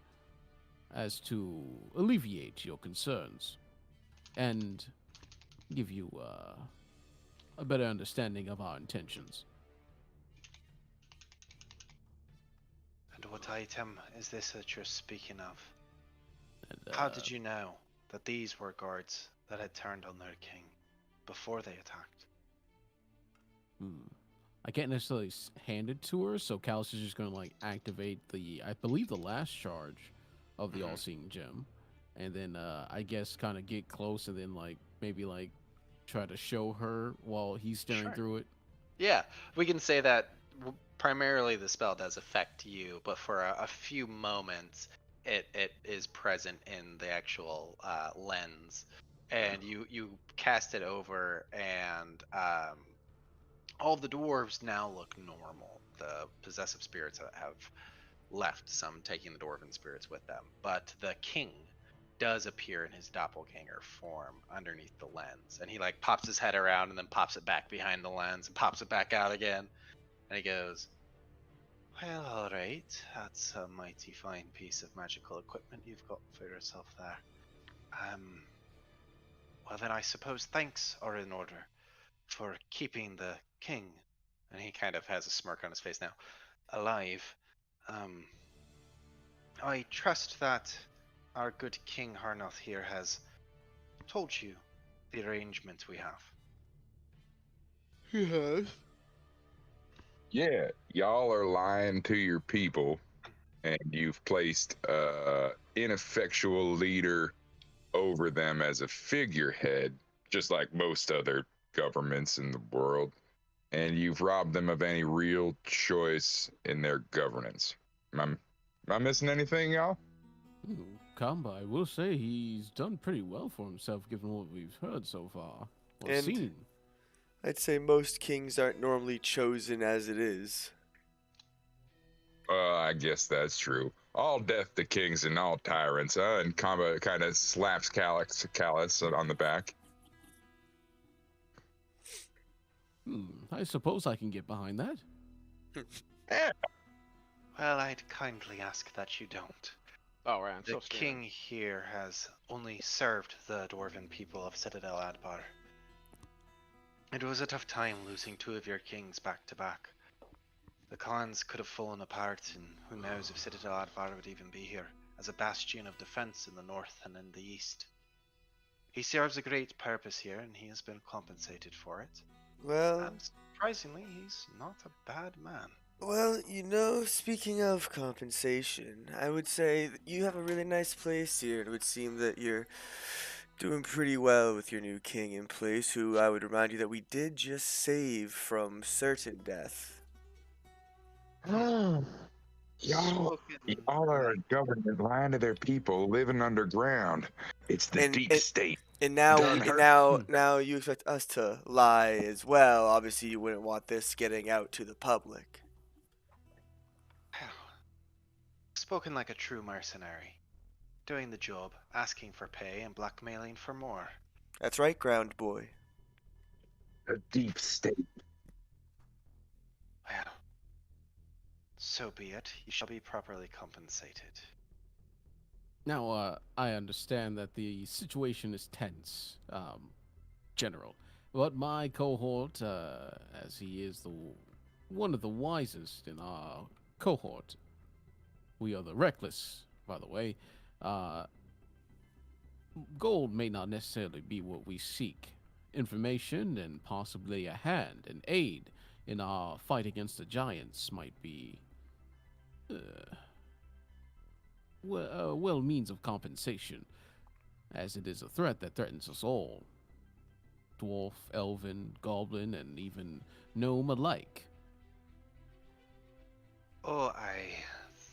as to alleviate your concerns and give you a better understanding of our intentions. And what item is this that you're speaking of? And, How did you know that these were guards that had turned on their king before they attacked? I can't necessarily hand it to her, so Callus is just going to like activate I believe, the last charge of the all-seeing gem, and then I guess kind of get close and then like maybe like try to show her while he's staring Sure. through it. Yeah, we can say that primarily the spell does affect you, but for a few moments it is present in the actual lens, and you cast it over, and all of the dwarves now look normal. The possessive spirits have left, some taking the dwarven spirits with them, but the king does appear in his doppelganger form underneath the lens, and he like pops his head around and then pops it back behind the lens and pops it back out again, and he goes, well, all right, that's a mighty fine piece of magical equipment you've got for yourself there. Well then I suppose thanks are in order for keeping the king, and he kind of has a smirk on his face now, alive. I trust that our good King Harnoth here has told you the arrangement we have. He has. Yeah, y'all are lying to your people, and you've placed ineffectual leader over them as a figurehead, just like most other governments in the world, and you've robbed them of any real choice in their governance. Am I missing anything, y'all? Kamba, I will say he's done pretty well for himself given what we've heard so far. Or And- seen. I'd say most kings aren't normally chosen as it is. I guess that's true. All death to kings and all tyrants, and Kamba kind of slaps Callus on the back. I suppose I can get behind that. Well, I'd kindly ask that you don't. Oh, right. I'm The so scared. king here has only served the dwarven people of Citadel Adbar. It was a tough time losing two of your kings back to back. The clans could have fallen apart, and who knows if Citadel Advar would even be here, as a bastion of defense in the north and in the east. He serves a great purpose here, and he has been compensated for it. Well, And surprisingly, he's not a bad man. well, you know, speaking of compensation, I would say that you have a really nice place here. It would seem that you're doing pretty well with your new king in place, who I would remind you that we did just save from certain death. Y'all Spoken are a like- government lying to their people, living underground. It's the And- deep and- state. And now, Done and hurt. now you expect us to lie as well. Obviously, you wouldn't want this getting out to the public. Spoken like a true mercenary. Doing the job, asking for pay, and blackmailing for more. That's right, ground boy. The deep state. Well, so be it. You shall be properly compensated. Now, I understand that the situation is tense, General. But my cohort, as he is one of the wisest in our cohort, we are the reckless, by the way. Uh, Gold may not necessarily be what we seek. Information and possibly a hand and aid in our fight against the giants might be, uh, well, means of compensation, as it is a threat that threatens us all. Dwarf, elven, goblin, and even gnome alike. Oh,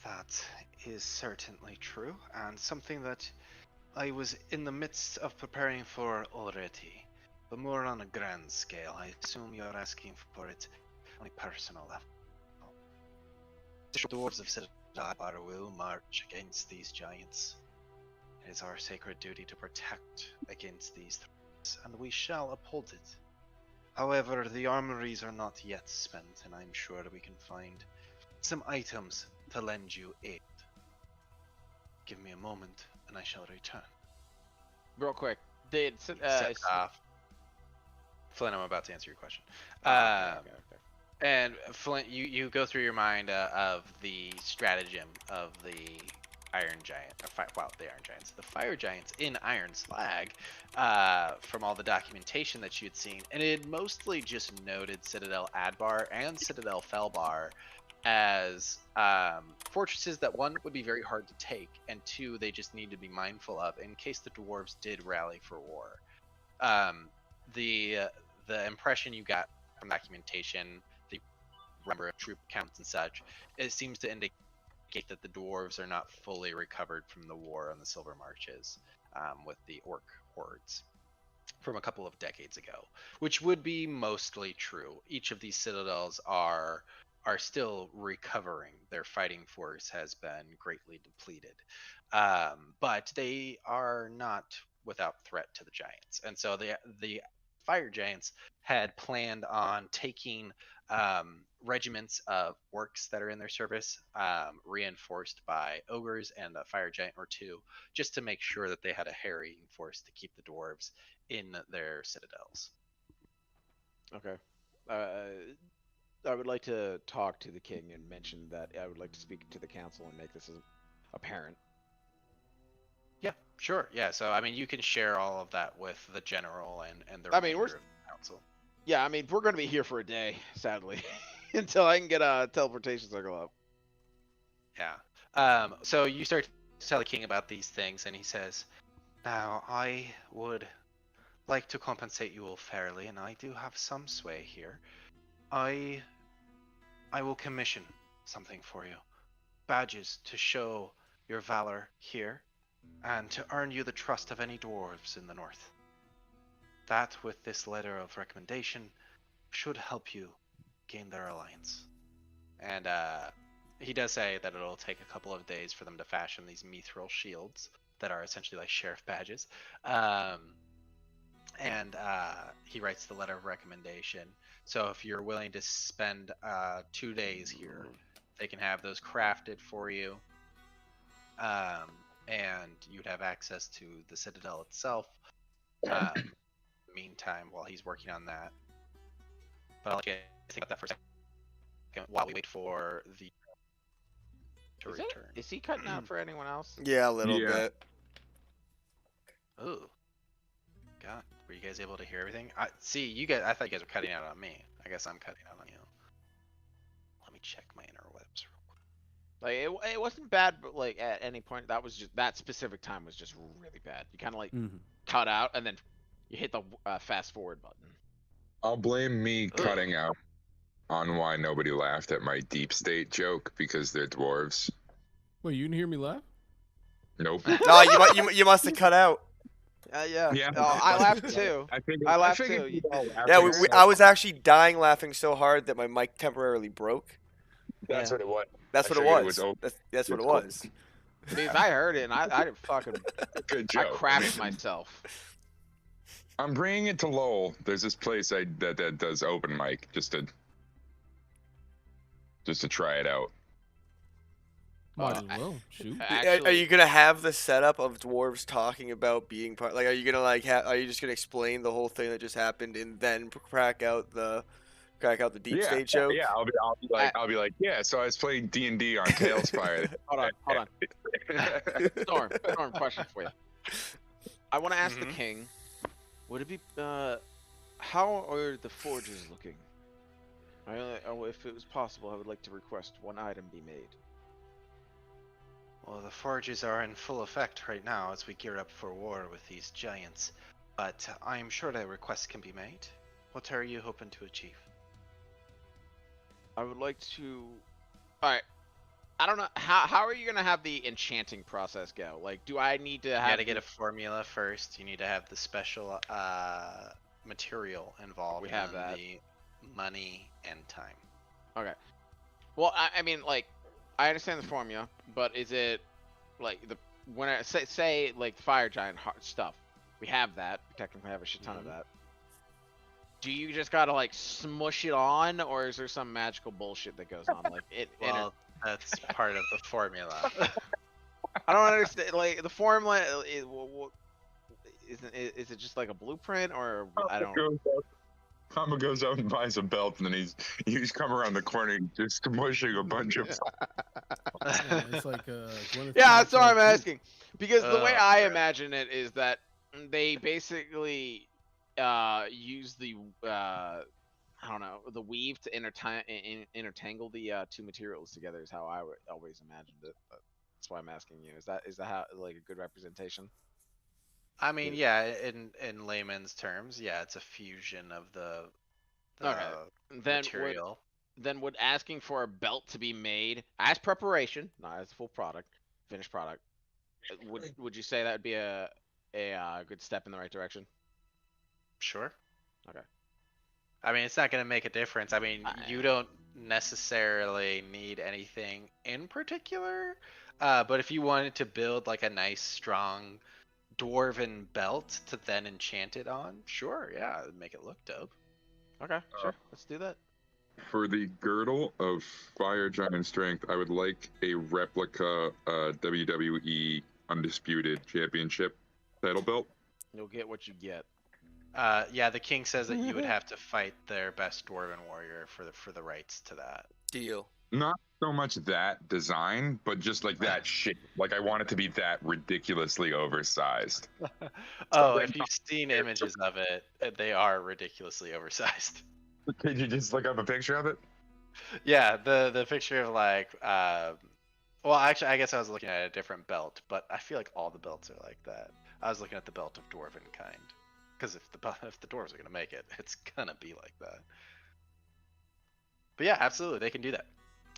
that is certainly true, and something that I was in the midst of preparing for already. But more on a grand scale, I assume you're asking for it on a personal level. The dwarves of Citadel will march against these giants. It is our sacred duty to protect against these threats, and we shall uphold it. However, the armories are not yet spent, and I'm sure we can find some items to lend you aid. Give me a moment, and I shall return. Real quick, did Set off. Flynn, I'm about to answer your question. okay. And Flint, you go through your mind of the stratagem of the Iron Giant, the Iron Giants, the Fire Giants in Iron Slag, from all the documentation that you'd seen, and it had mostly just noted Citadel Adbar and Citadel Felbar as fortresses that, one, would be very hard to take, and two, they just need to be mindful of in case the dwarves did rally for war. The impression you got from documentation, the number of troop counts and such, it seems to indicate that the dwarves are not fully recovered from the war on the Silver Marches with the orc hordes from a couple of decades ago, which would be mostly true. Each of these citadels are still recovering. Their fighting force has been greatly depleted, but they are not without threat to the giants. And so the fire giants had planned on taking regiments of orcs that are in their service, reinforced by ogres and a fire giant or two, just to make sure that they had a harrying force to keep the dwarves in their citadels. Okay. I would like to talk to the king and mention that I would like to speak to the council and make this apparent. Yeah, sure. Yeah, so I mean, you can share all of that with the general and the I mean, remainder of the council. Yeah, I mean, we're going to be here for a day, sadly, until I can get a teleportation circle up. Yeah. So you start to tell the king about these things, and he says, "Now, I would like to compensate you all fairly, and I do have some sway here. I will commission something for you. Badges to show your valor here, and to earn you the trust of any dwarves in the north. That, with this letter of recommendation, should help you gain their alliance." And he does say that it'll take a couple of days for them to fashion these mithril shields that are essentially like sheriff badges. And he writes the letter of recommendation. So if you're willing to spend 2 days here, they can have those crafted for you. And you'd have access to the Citadel itself. Meantime, while he's working on that. But I'll let you think about that for a second while we wait for the to return. Is he cutting out for anyone else? Yeah, a little Yeah. bit. Ooh. God, were you guys able to hear everything? See, you guys. I thought you guys were cutting out on me. I guess I'm cutting out on you. Let me check my interwebs real quick. Like, it wasn't bad, but like at any point, that specific time was just really bad. You kind of like cut out, and then you hit the fast forward button. I'll blame me cutting out on why nobody laughed at my deep state joke because they're dwarves. Wait, you didn't hear me laugh? Nope. No, you must have cut out. Yeah. Yeah. Oh, I laughed too. I laughed figured too. you all laughed Yeah, at I was actually dying laughing so hard that my mic temporarily broke. That's what it was. That's I what it figured it was. was over. That's what it It's was. Dude, I heard it, and I didn't fucking. Good I joke. crapped myself. I'm bringing it to Lowell. There's this place that does open mic just to try it out. Might as well. Shoot. Are Actually, you gonna have the setup of dwarves talking about being part? Like, are you gonna are you just gonna explain the whole thing that just happened and then crack out the deep Yeah, state joke? yeah. I'll be like, yeah. So I was playing D&D on Tailspire. hold on. Storm, question for you. I want to ask the Mhm. king, would it be, how are the forges looking? If it was possible, I would like to request one item be made. Well, the forges are in full effect right now as we gear up for war with these giants, but I'm sure that requests can be made. What are you hoping to achieve? I would like to. All right. I don't know how are you gonna have the enchanting process go? Like, do I need to You have? gotta get a formula first. You need to have the special material involved. We have and that. The money and time. Okay. Well, I mean, like, I understand the formula, but is it like when I say like the fire giant stuff? We have that. We technically have a shit ton of that. Do you just gotta like smush it on, or is there some magical bullshit that goes on? Like Well, that's part of the formula. I don't understand. Like the formula is it just like a blueprint, or I don't. Kama goes out and buys a belt, and then he's come around the corner just smushing a bunch of. Yeah, it's like Gwyneth Yeah, that's what Paltrow I'm too. asking. Because the way I crap. imagine it is that they basically use the I don't know, the weave to intertangle the two materials together is how I would always imagined it. But that's why I'm asking you. Is that how like a good representation? I mean, yeah, in layman's terms, yeah, it's a fusion of the Okay. Then material. would asking for a belt to be made as preparation, not as full product, finished product, would you say that would be a good step in the right direction? Sure. Okay. I mean, it's not going to make a difference. I mean, you I- don't necessarily need anything in particular, but if you wanted to build like a nice, strong dwarven belt to then enchant it on, sure, yeah, it'd make it look dope. Okay, sure. Let's do that. For the girdle of Fire Giant Strength, I would like a replica WWE Undisputed Championship title belt. You'll get what you get. Yeah, the king says that you would have to fight their best dwarven warrior for the rights to that. Deal. Not so much that design, but just like that shape. Like I want it to be that ridiculously oversized. Oh, if you've seen images of it, they are ridiculously oversized. Could you just look up a picture of it? Yeah, the picture of like, well, actually, I guess I was looking at a different belt, but I feel like all the belts are like that. I was looking at the belt of dwarven kind, because if the dwarves are gonna make it, it's gonna be like that. But yeah, absolutely, they can do that.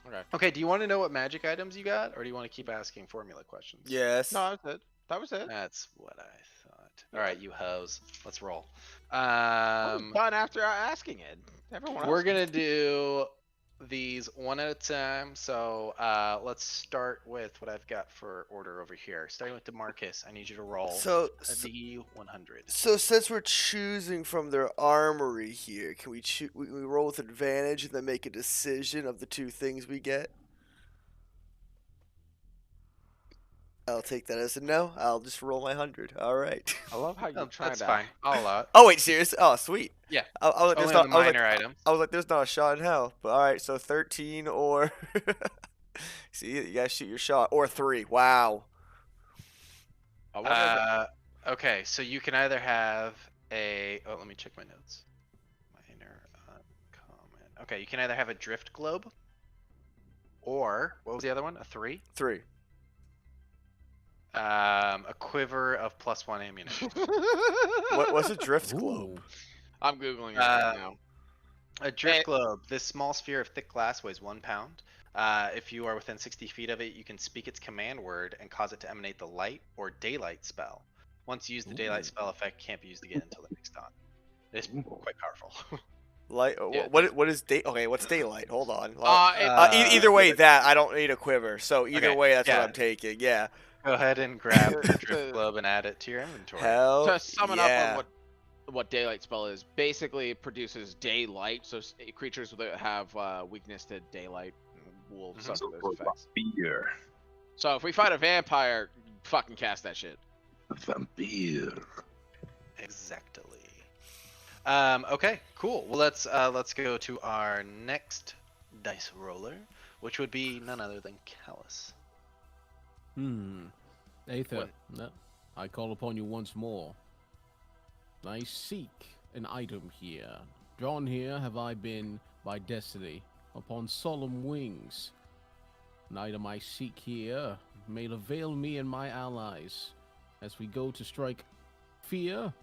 Okay. Okay, do you want to know what magic items you got, or do you want to keep asking formula questions? Yes. No, that was it. That was it. That's what I thought. All right, you hoes, let's roll. I was done after asking it. Everyone We're else gonna do these one at a time. So let's start with what I've got for order over here. Starting with DeMarcus, I need you to roll So, a D100. so since we're choosing from their armory here, can we we roll with advantage and then make a decision of the two things we get? I'll take that as a no. I'll just roll my 100. All right. I love how you try That's to. fine. I'll allow it. Oh wait, serious? Oh sweet. Yeah. I was like, Only there's on not. the minor items. I was like, there's not a shot in hell. But all right, so 13 or. See, you gotta shoot your shot or 3. Wow. I wonder Okay, so you can either have a. Oh, let me check my notes. Minor uncommon. Okay, you can either have a drift globe, or what was the other one? A 3. 3. A quiver of +1 ammunition. What's a drift globe? Ooh. I'm googling it right now. A drift globe. This small sphere of thick glass weighs 1 pound. If you are within 60 feet of it, you can speak its command word and cause it to emanate the light or daylight spell. Once used, the daylight spell effect can't be used again until the next dawn. It's quite powerful. Light. Yeah. What is day? Okay, what's daylight? Hold on. Either way, that I don't need a quiver. So either Okay, way, that's yeah. what I'm taking. Yeah. Go ahead and grab the drift globe and add it to your inventory. Hell. To sum it yeah. up on what daylight spell is, basically it produces daylight, so creatures that have weakness to daylight will suffer those effects. Fear. So if we fight a vampire, fucking cast that shit. Vampire. Exactly. Okay, cool. Well, let's go to our next dice roller, which would be none other than Callus. Aether, What? no, I call upon you once more. I seek an item here. Drawn here have I been by destiny, upon solemn wings. An item I seek here may avail me and my allies as we go to strike fear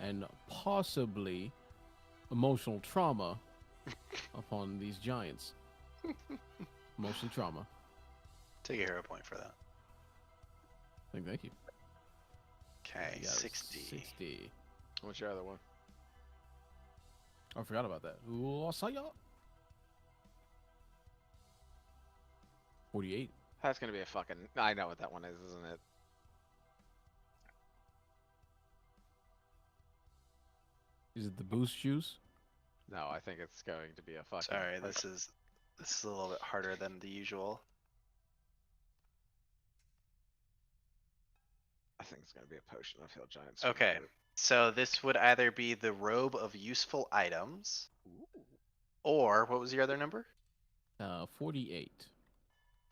and possibly emotional trauma upon these giants. Mostly trauma. Take a hero point for that. Thank you. Okay, You got a 60. 60. What's your other one? I forgot about that. Ooh, I saw y'all. 48. That's gonna be a fucking. I know what that one is, isn't it? Is it the boost juice? No, I think it's going to be a fucking. Sorry, this is a little bit harder than the usual. I think it's gonna be a potion of Hill Giants. Okay, so this would either be the robe of useful items, or what was your other number? 48.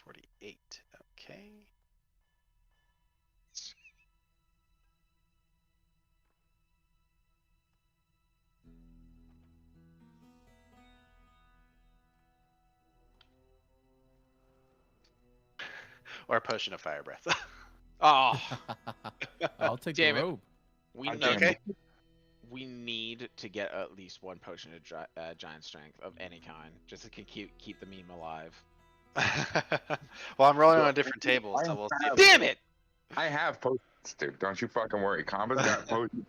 48. Okay. Or a potion of fire breath. Oh, I'll take Damn the it. robe. we need. Okay. We need to get at least one potion of giant strength of any kind, just to keep the meme alive. Well, I'm rolling on a different table, so we'll see. Damn it! I have potions, dude. Don't you fucking worry. Comba's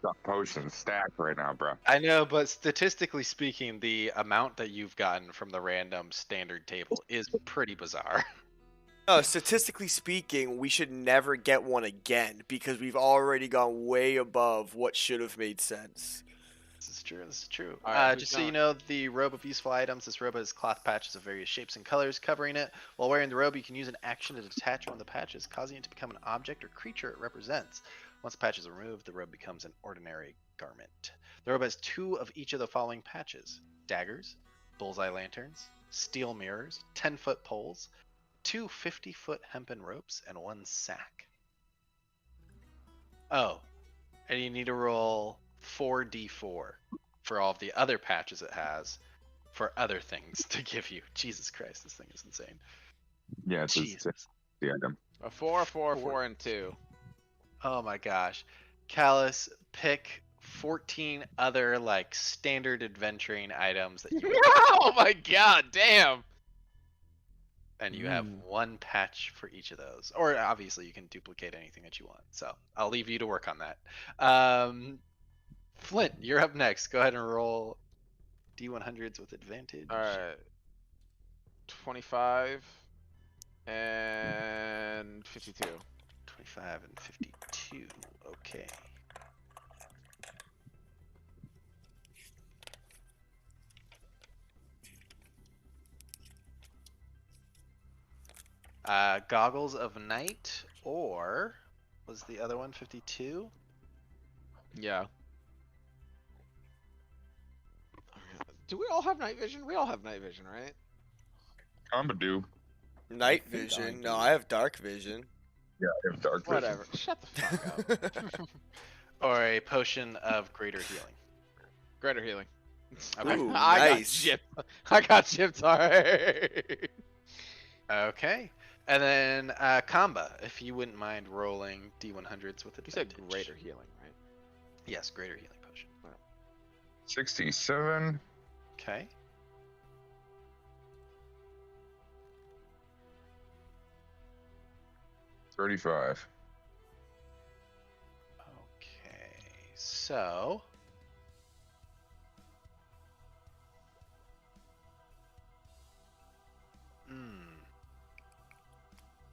got potions stacked right now, bro. I know, but statistically speaking, the amount that you've gotten from the random standard table is pretty bizarre. Statistically speaking, we should never get one again because we've already gone way above what should have made sense. This is true. This is true. All right, Just so you know, the robe of useful items. This robe has cloth patches of various shapes and colors covering it. While wearing the robe, you can use an action to detach one of the patches, causing it to become an object or creature it represents. Once the patch is removed, the robe becomes an ordinary garment. The robe has 2 of each of the following patches: daggers, bullseye lanterns, steel mirrors, 10-foot poles, 2 50-foot hempen ropes, and 1 sack. Oh, and you need to roll 4d4 for all of the other patches it has for other things to give you. Jesus Christ, this thing is insane. Yeah, it's Jesus. the item. A 4, 4, 4, and 2. Oh my gosh. Callus, pick 14 other like standard adventuring items that you Oh my god, damn! and you have 1 patch for each of those. Or obviously you can duplicate anything that you want. So I'll leave you to work on that. Flint, you're up next. Go ahead and roll D100s with advantage. Alright. 25 and 52. 25 and 52. Okay. Goggles of Night, or was the other one 52? Yeah. Do we all have night vision? We all have night vision, right? Comba do. Night I think I vision? do. No, I have dark vision. Yeah, I have dark vision. Whatever. Shut the fuck up. Or a potion of greater healing. Greater healing. Okay. Ooh, I nice. I got gypped hard. Okay. And then Kamba, if you wouldn't mind rolling D100s with You advantage. said greater healing, right? Yes, greater healing potion. 67. Okay. $35. Okay. So.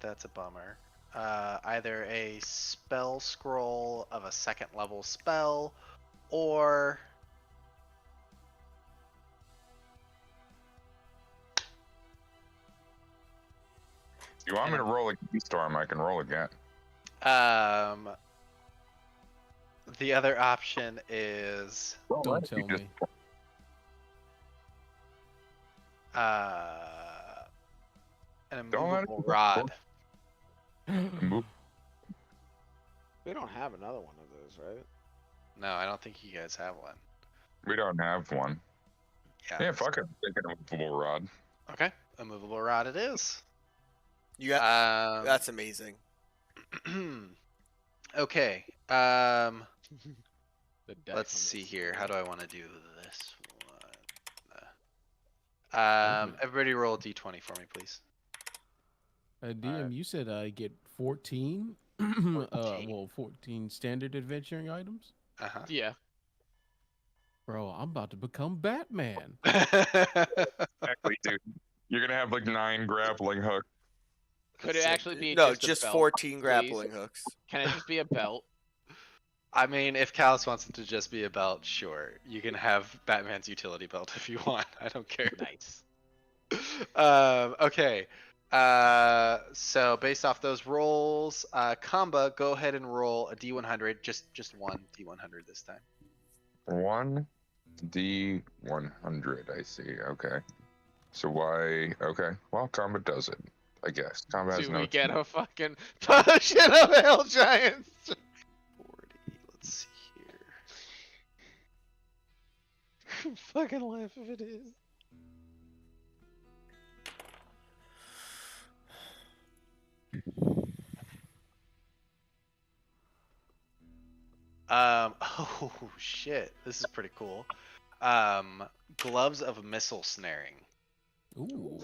That's a bummer. Either a spell scroll of a 2nd level spell, or You want me to roll against Storm? I can roll again. The other option is Don't tell me. an Don't let it immovable go. rod. Move. We don't have another one of those, right? No, I don't think you guys have one. We don't have one. Yeah. Yeah, fuck it. Take an immovable rod. Okay, a movable rod it is. You got that's amazing. Okay. The dice Let's on see this here. thing. How do I want to do this one? Everybody roll a d20 for me, please. DM, you said I get 14. 14 standard adventuring items. Yeah. Bro, I'm about to become Batman. Exactly, dude. You're gonna have like 9 grappling hooks. Could it actually be no, just a just belt, 14 please? grappling hooks. Can it just be a belt? I mean, if Callus wants it to just be a belt, sure. You can have Batman's utility belt if you want. I don't care. Nice. Okay. So based off those rolls, Kamba, go ahead and roll a d100. Just one d100 this time. 1 D100, I see. Okay. So why? Okay. Well, combat does it, I guess. Combat has Do no. we get a fucking potion of hell giants? 40. Let's see here. Fucking laugh if it is. Oh shit, this is pretty cool. Gloves of missile snaring. Ooh.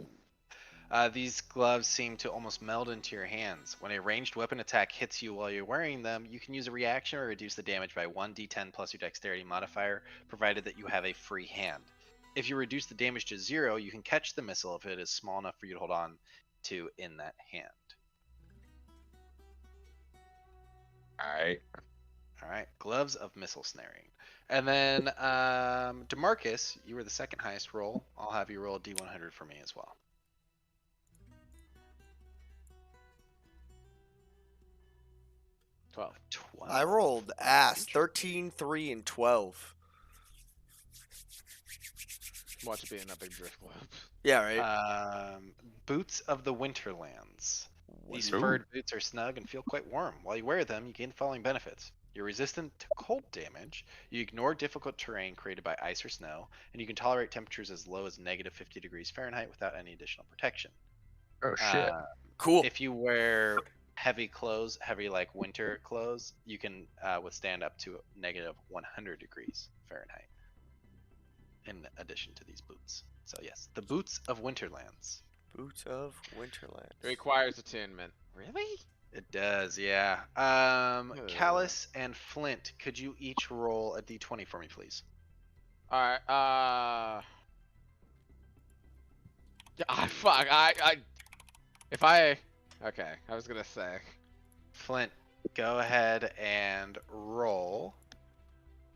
These gloves seem to almost meld into your hands. When a ranged weapon attack hits you while you're wearing them, you can use a reaction or reduce the damage by 1d10 plus your dexterity modifier, provided that you have a free hand. If you reduce the damage to 0, you can catch the missile if it is small enough for you to hold on to in that hand. Alright, gloves of missile snaring. And then, DeMarcus, you were the second highest roll. I'll have you roll a d100 for me as well. 12. I rolled ass. 13, 3, and 12. Watch it be an epic drift club. Yeah, right. Boots of the Winterlands. These Ooh. furred boots are snug and feel quite warm. While you wear them, you gain the following benefits. You're resistant to cold damage, you ignore difficult terrain created by ice or snow, and you can tolerate temperatures as low as negative 50 degrees Fahrenheit without any additional protection. Oh shit. Cool. If you wear heavy clothes, heavy like winter clothes, you can withstand up to negative 100 degrees Fahrenheit in addition to these boots. So yes, the Boots of Winterlands. Boots of Winterland. It requires attunement. Really? It does, yeah. Callus and Flint, could you each roll a d20 for me, please? Alright, fuck, okay, I was gonna say. Flint, go ahead and roll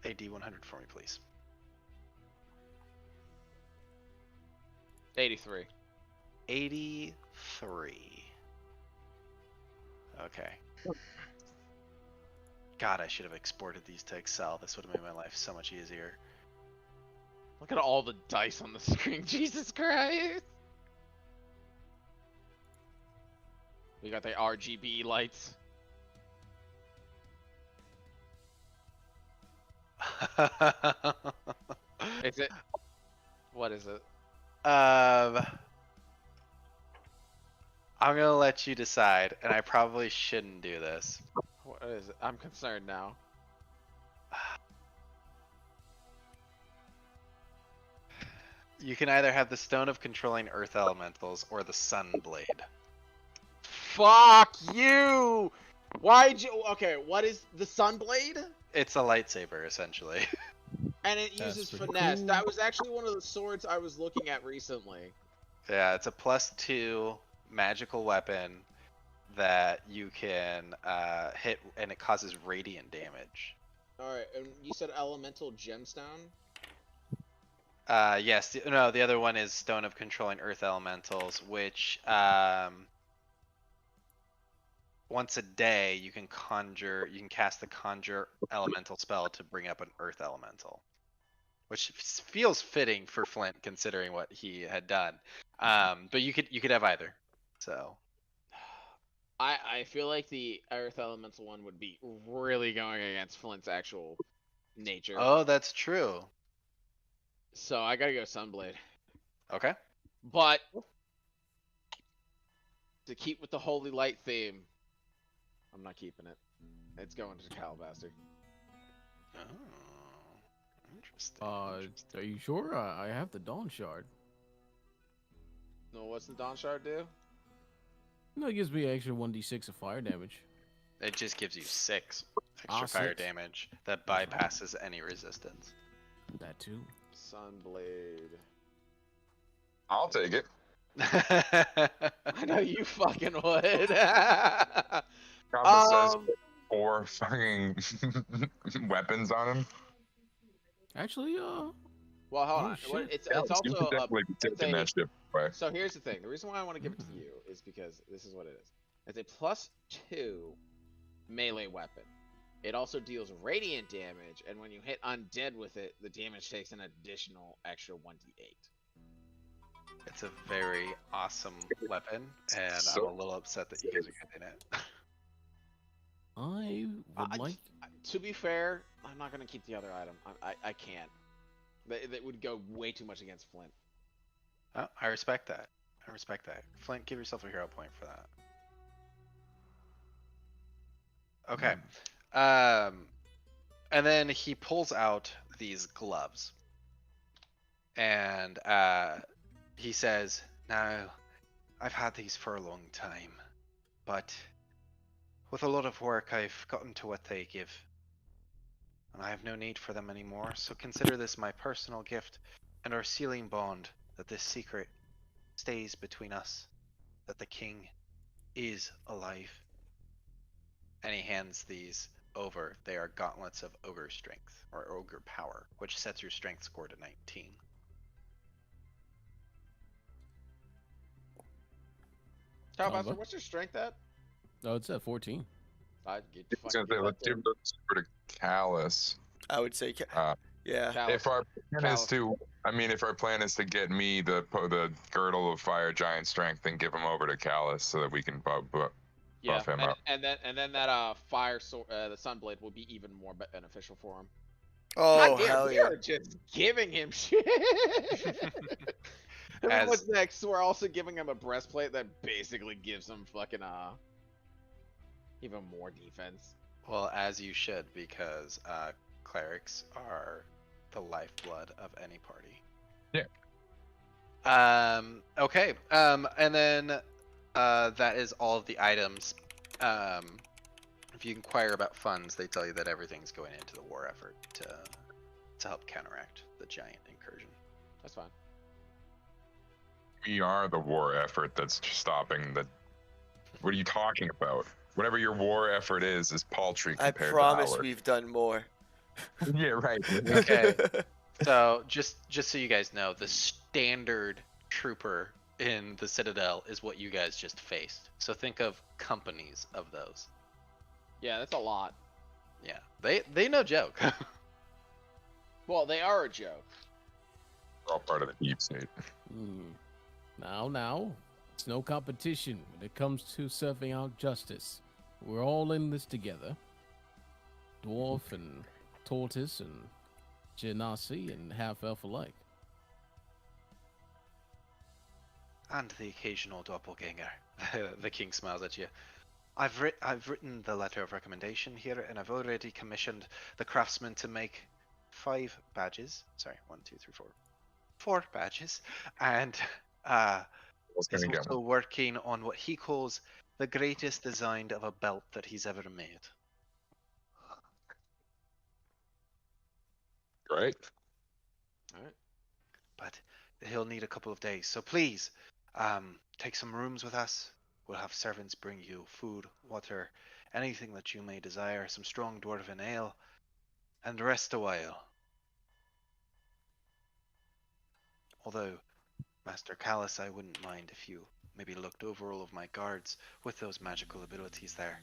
a d100 for me, please. 83. 83. Okay. God, I should have exported these to Excel. This would have made my life so much easier. Look at all the dice on the screen, Jesus Christ! We got the RGB lights. Is it? What is it? I'm gonna let you decide, and I probably shouldn't do this. What is it? I'm concerned now. You can either have the Stone of Controlling Earth Elementals or the Sun Blade. Fuck you! Why'd you? Okay, what is the Sunblade? It's a lightsaber, essentially. And it That's uses pretty finesse. cool. That was actually one of the swords I was looking at recently. Yeah, it's a +2 magical weapon that you can hit, and it causes radiant damage. Alright, and you said elemental gemstone? Yes, no, the other one is Stone of Controlling Earth Elementals, which once a day you can cast the conjure elemental spell to bring up an earth elemental, which feels fitting for Flint considering what he had done. But you could have either. So I feel like the Earth Elemental one would be really going against Flint's actual nature. oh, that's true. So I gotta go Sunblade. Okay. But to keep with the Holy Light theme, I'm not keeping it. It's going to Calabaster. Oh, interesting. Are you sure? I have the Dawn Shard. No, what's the Dawn Shard do? No, it gives me extra 1d6 of fire damage. It just gives you 6 extra fire 6. damage that bypasses any resistance. That too. Sunblade. I'll take it. I know you fucking would. Compass says 4 fucking weapons on him. Actually, well, hold Oh, on. shit. It's You also should definitely be it's taking a- that shit away. So here's the thing. The reason why I want to give it to you is because this is what it is. It's a +2 melee weapon. It also deals radiant damage, and when you hit undead with it, the damage takes an additional extra 1d8. It's a very awesome weapon, and So- I'm a little upset that you guys are getting it. I would like. To be fair, I'm not gonna keep the other item. I can't. That would go way too much against Flint. Oh, I respect that. I respect that. Flint, give yourself a hero point for that. Okay. And then he pulls out these gloves. And he says, "Now, I've had these for a long time, but with a lot of work, I've gotten to what they give. And I have no need for them anymore, so consider this my personal gift and our sealing bond that this secret stays between us, that the king is alive." And he hands these over. They are gauntlets of ogre strength, or ogre power, which sets your strength score to 19. Calabaster, Combo. what's your strength at? Oh, it's at 14. I'd get I was gonna say, let's give those over to Callus. I would say, yeah. If our plan Callus. is to, I mean, if our plan is to get me the girdle of fire giant strength, then give him over to Callus so that we can buff him up. and then that fire sword, the Sunblade will be even more beneficial for him. Oh, God damn, hell we yeah. are just giving him shit. And then what's next? We're also giving him a breastplate that basically gives him fucking even more defense. Well, as you should, because clerics are the lifeblood of any party. Yeah. Okay. And then that is all of the items. If you inquire about funds, they tell you that everything's going into the war effort to help counteract the giant incursion. That's fine. We are the war effort that's stopping the. What are you talking about? Whatever your war effort is paltry I compared promise to ours. we've done more. Yeah, right. Okay. So just so you guys know, the standard trooper in the Citadel is what you guys just faced. So think of companies of those. Yeah, that's a lot. Yeah, they no joke. Well, they are a joke. We're all part of the deep state. Now, it's no competition when it comes to serving out justice. We're all in this together. Dwarf and tortoise and genasi and half-elf alike. And the occasional doppelganger. The king smiles at you. I've written the letter of recommendation here, and I've already commissioned the craftsman to make 5 badges. Sorry, 1, 2, 3, 4. 4 badges. And What's he's gonna get also working on what he calls the greatest design of a belt that he's ever made. Right? Alright. But he'll need a couple of days. So please, take some rooms with us. We'll have servants bring you food, water, anything that you may desire, some strong dwarven ale, and rest a while. Although, Master Callus, I wouldn't mind if you maybe looked over all of my guards with those magical abilities there.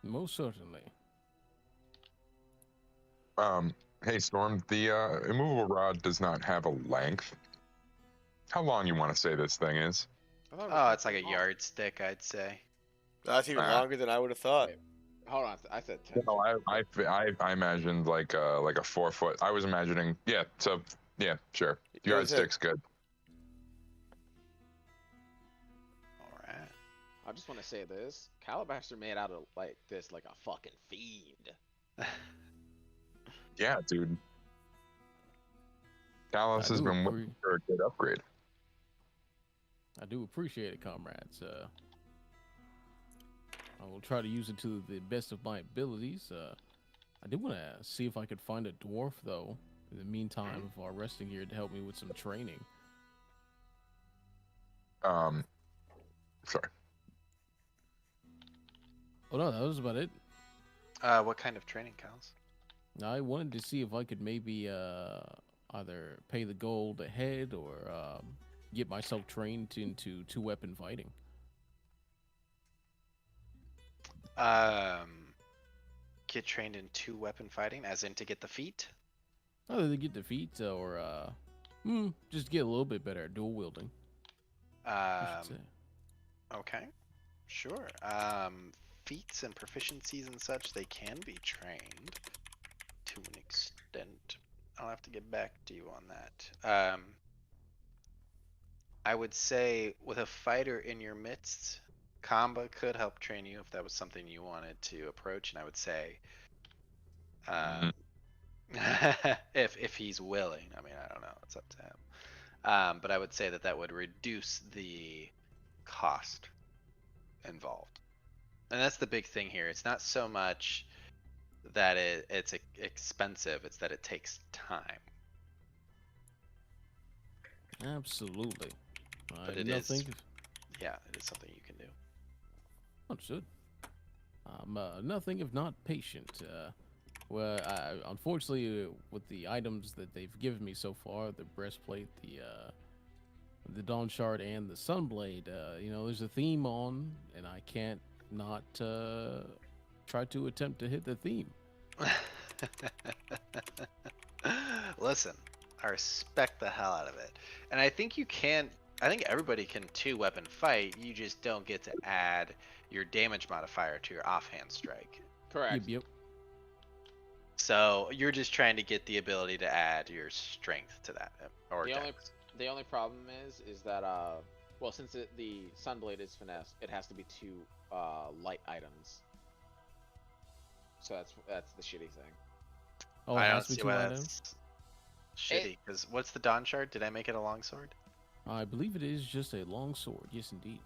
Most certainly. Hey Storm, the immovable rod does not have a length. How long you want to say this thing is? I thought it was Oh, kinda it's like a small. yardstick, I'd say. That's even Ah. longer than I would have thought. Wait, hold on. I said 10. No, I imagined like a 4 foot. I was imagining, yeah. So yeah, sure. Go ahead. Yardstick's good. All right. I just want to say this. Calabash are made out of like this, like a fucking fiend. Yeah, dude. Callus I has do been waiting for a good upgrade. I do appreciate it, comrades. I will try to use it to the best of my abilities. I did want to see if I could find a dwarf, though, in the meantime of our resting here to help me with some training. Sorry. Oh, no, that was about it. What kind of training, Kals? I wanted to see if I could maybe either pay the gold ahead or get myself trained into two-weapon fighting. Get trained in 2-weapon fighting, as in to get the feat? Either to get defeat or just get a little bit better at dual wielding, I should say. Okay, sure. Feats and proficiencies and such, they can be trained to an extent. I'll have to get back to you on that. I would say with a fighter in your midst, Kamba could help train you if that was something you wanted to approach, and I would say, if he's willing. I mean, I don't know. It's up to him. But I would say that would reduce the cost involved, and that's the big thing here. It's not so much that it's expensive; it's that it takes time. Absolutely. But I'm it not is- thinking- Yeah, it is something you can do. Understood. I'm nothing if not patient. Well, unfortunately, with the items that they've given me so far, the breastplate, the Dawn Shard, and the Sunblade, there's a theme on, and I can't not try to attempt to hit the theme. Listen, I respect the hell out of it, and I think you can. I think everybody can 2-weapon fight. You just don't get to add your damage modifier to your offhand strike. Correct. Yep. So you're just trying to get the ability to add your strength to that, or The only problem is that well, since the Sunblade is finesse, it has to be 2 light items. So that's the shitty thing. Oh, it I don't has to be see two why items? that's shitty. Because what's the Dawn Shard? Did I make it a longsword? I believe it is just a long sword. Yes, indeed.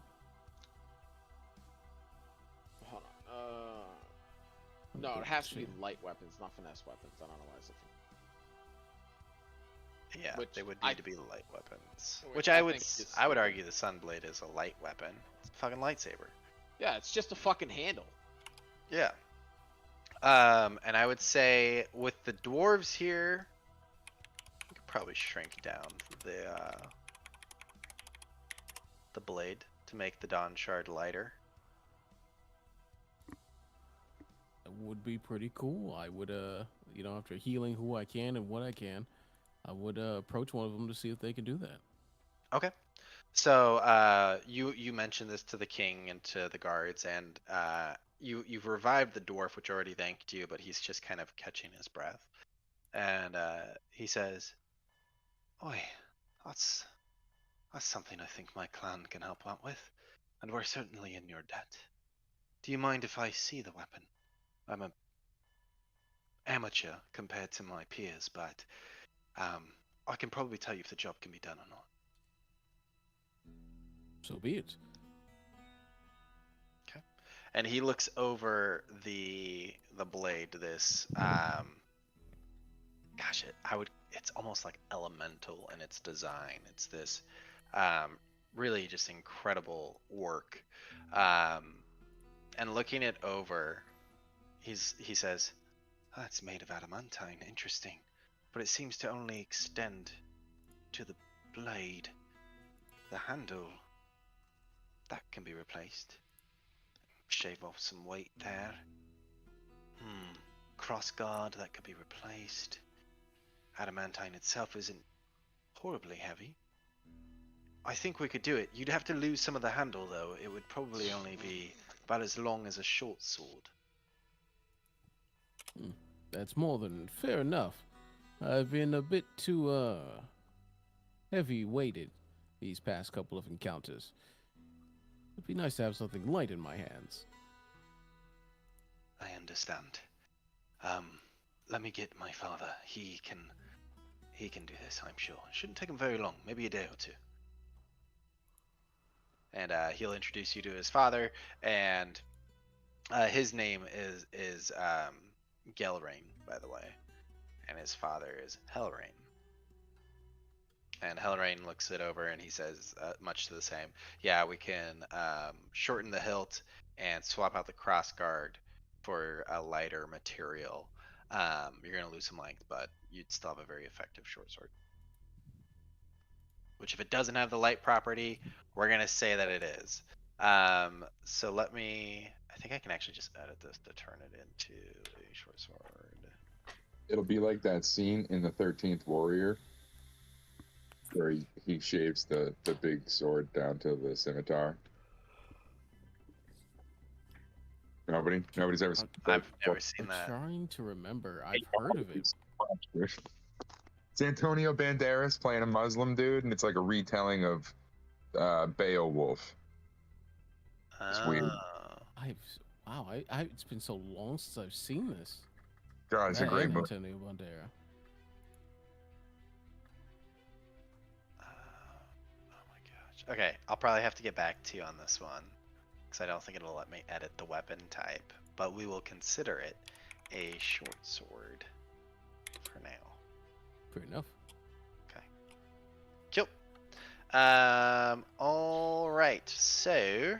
Hold on. No, it has to be light weapons, not finesse weapons. I don't know why it's different. Yeah, Which they would I- need to be light weapons. Which Which I I would think is I would stupid. argue the Sunblade is a light weapon. It's a fucking lightsaber. Yeah, it's just a fucking handle. Yeah. And I would say with the dwarves here, you could probably shrink down the blade to make the Dawn Shard lighter. That would be pretty cool. I would, after healing who I can and what I can, I would approach one of them to see if they can do that. Okay. So you mentioned this to the king and to the guards, and you've revived the dwarf, which already thanked you, but he's just kind of catching his breath, and he says, "Oi, that's something I think my clan can help out with, and we're certainly in your debt. Do you mind if I see the weapon? I'm a amateur compared to my peers, but I can probably tell you if the job can be done or not." So be it. And he looks over the blade. This it's almost like elemental in its design. It's this really just incredible work. And looking it over, he says, "Oh, it's made of adamantine. Interesting, but it seems to only extend to the blade. The handle That can be replaced. Shave off some weight there. Crossguard, that could be replaced. Adamantine itself isn't horribly heavy. I think we could do it. You'd have to lose some of the handle, though. It would probably only be about as long as a short sword. That's more than fair enough. I've been a bit too, heavy-weighted these past couple of encounters. It'd be nice to have something light in my hands. I understand. Let me get my father. He can do this, I'm sure. It shouldn't take him very long, maybe a day or two. And he'll introduce you to his father, and his name is Gelrain, by the way, and his father is Helrain. And Helrain looks it over and he says, much to the same, yeah, we can shorten the hilt and swap out the crossguard for a lighter material. You're going to lose some length, but you'd still have a very effective short sword. Which, if it doesn't have the light property, we're going to say that it is. So let me... I think I can actually just edit this to turn it into a short sword. It'll be like that scene in the 13th Warrior where he shaves the big sword down to the scimitar. Nobody's ever seen that. I've never seen I'm that. trying to remember. I've heard of it. It's Antonio Banderas playing a Muslim dude, and it's like a retelling of Beowulf. It's weird. Wow, it's been so long since I've seen this. God, it's a great movie. Antonio Banderas. Oh my gosh. Okay, I'll probably have to get back to you on this one, because I don't think it'll let me edit the weapon type, but we will consider it a short sword for now. Fair enough. Okay. Cool. All right. So,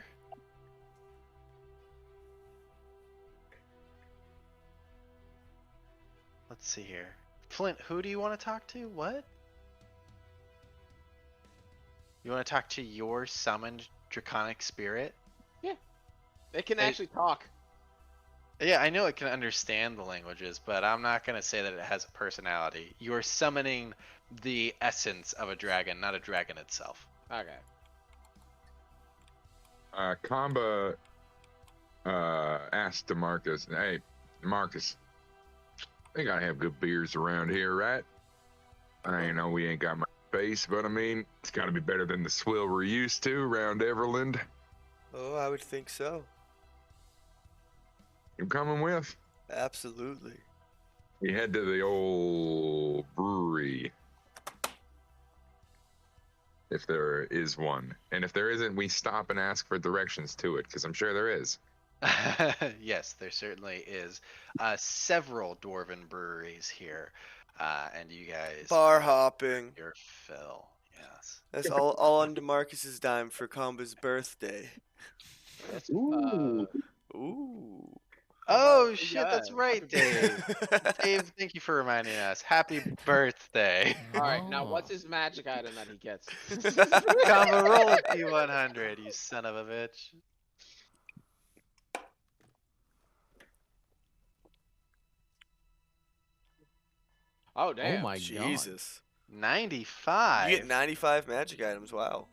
let's see here. Flint, who do you want to talk to? What? You want to talk to your summoned draconic spirit? It can Hey. actually talk. Yeah, I know it can understand the languages, but I'm not going to say that it has a personality. You are summoning the essence of a dragon, not a dragon itself. Okay. Kamba asked DeMarcus, hey, Marcus, they gotta have good beers around here, right? I know we ain't got much space, but I mean, it's gotta be better than the swill we're used to around Everland. Oh, I would think so. You coming with? Absolutely. We head to the old brewery. If there is one. And if there isn't, we stop and ask for directions to it, because I'm sure there is. Yes, there certainly is. Several dwarven breweries here, and you guys Bar hopping. your fill. Yes. That's all on DeMarcus's dime for Comba's birthday. Ooh. Ooh. Oh shit, yeah. that's right, Dave. Dave, thank you for reminding us. Happy birthday. All right, now Oh. what's his magic item that he gets? Combo, roll a P100, you son of a bitch. Oh damn! Oh my god. Jesus. 95. You get 95 magic items. Wow.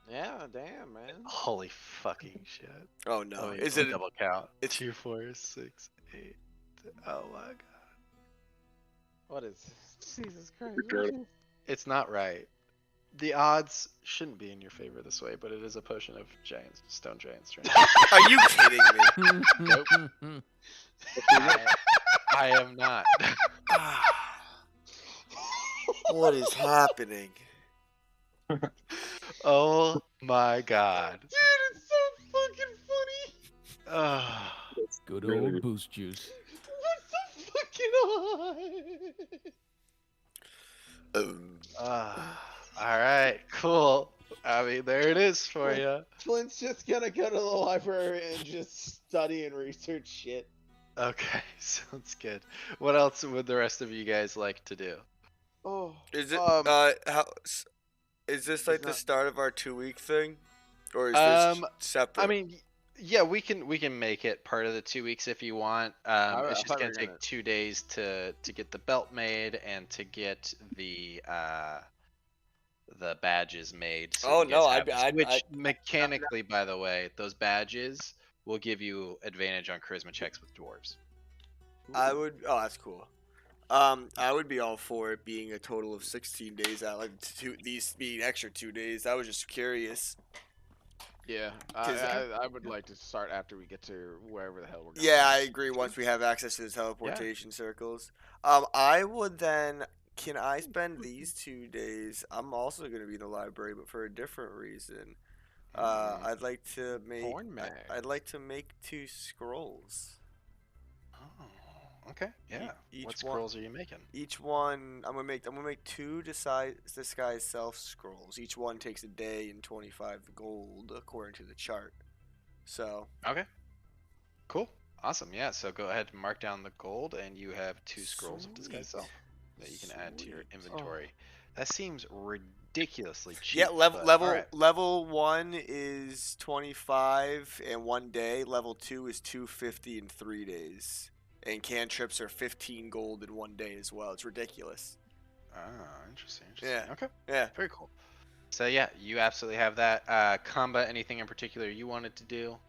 Yeah, damn man. Holy fucking shit. Oh no. Oh, Is you it? double count? it's- 2, 4, 6, 8. Oh my god. What is? Jesus Christ! Return. what is- It's not right. The odds shouldn't be in your favor this way, but it is a potion of stone giant strength. Are you kidding me? I am not. What is happening? Oh my god. Dude, it's so fucking funny. Ugh. Good Really? old boost juice. What's the fucking Alright, cool. I mean, there it is for you. Flint's just gonna go to the library and just study and research shit. Okay, sounds good. What else would the rest of you guys like to do? Oh. Is it? Um, Is this like the not- start of our 2-week thing, or is this I separate? mean, yeah, we can make it part of the 2 weeks if you want. I It's just thought we gonna were take gonna. 2 days to get the belt made and to get the badges made, so Oh you guys no, have this. I'd Which mechanically, by the way, those badges will give you advantage on charisma checks with dwarves. I would. Oh, that's cool. I would be all for it being a total of 16 days out, like these being extra 2 days. I was just curious. Yeah, 'Cause, I would like to start after we get to wherever the hell we're going. Yeah, I agree. Once we have access to the Yeah. teleportation circles, I would then. Can I spend these 2 days? I'm also going to be in the library, but for a different reason. I'd like to make. Porn mag. I'd like to make 2 scrolls. Oh, okay, yeah. Each What one- scrolls are you making? Each one, I'm gonna make 2 disguise self scrolls. Each one takes a day and 25 gold according to the chart. So Okay. Cool. Awesome. Yeah. So go ahead and mark down the gold, and you have 2 scrolls of disguise Sweet. self that you can add to your Sweet. inventory. That seems ridiculously cheap. yeah, but alright. level 1 is 25 in 1 day. Level 2 is 250 in 3 days. And cantrips are 15 gold in 1 day as well. It's ridiculous. Ah, interesting. Yeah. Okay. Yeah. Very cool. So yeah, you absolutely have that. Kamba, anything in particular you wanted to do?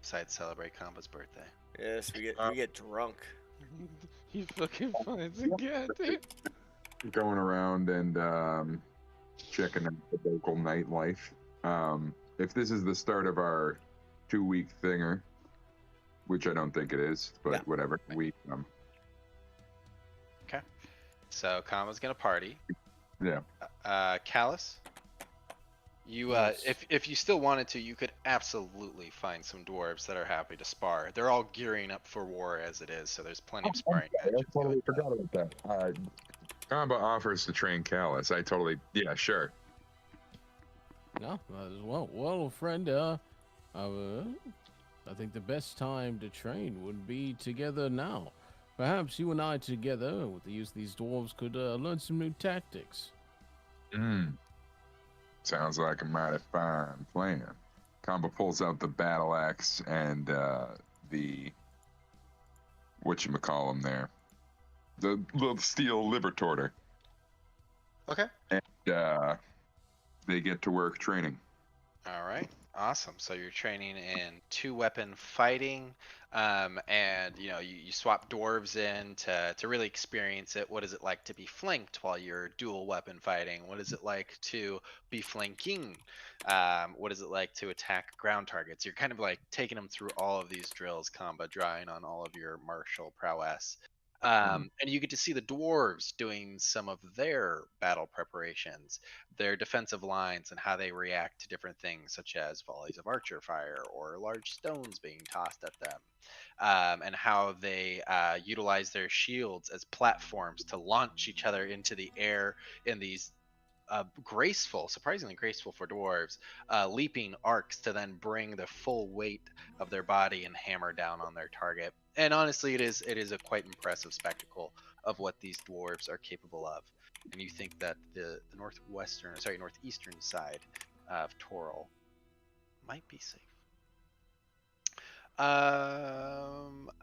Besides celebrate Kamba's birthday. Yes, we get drunk. He fucking finds again, dude. Going around and checking out the local nightlife. If this is the start of our 2-week thinger, which I don't think it is, but Yeah. whatever. So Kamba's gonna party. Yeah. Callus, you Yes. if you still wanted to, you could absolutely find some dwarves that are happy to spar. They're all gearing up for war as it is, so there's plenty of sparring I matches totally going forgot about that. Kamba offers to train Callus. Yeah, sure. No, well, friend. I think the best time to train would be together now. Perhaps you and I together, with the use of these dwarves, could learn some new tactics. Sounds like a mighty fine plan. Kamba pulls out the battle axe and the whatchamacallem there. The little steel libertorter. Okay. And they get to work training. All right. Awesome. So you're training in 2-weapon fighting, and you swap dwarves in to really experience it. What is it like to be flanked while you're dual weapon fighting? What is it like to be flanking? What is it like to attack ground targets? You're kind of like taking them through all of these drills, combat, drawing on all of your martial prowess. And you get to see the dwarves doing some of their battle preparations, their defensive lines, and how they react to different things, such as volleys of archer fire or large stones being tossed at them, and how they utilize their shields as platforms to launch each other into the air in these surprisingly graceful for dwarves, leaping arcs to then bring the full weight of their body and hammer down on their target. And honestly, it is a quite impressive spectacle of what these dwarves are capable of. And you think that the northeastern side of Toril might be safe.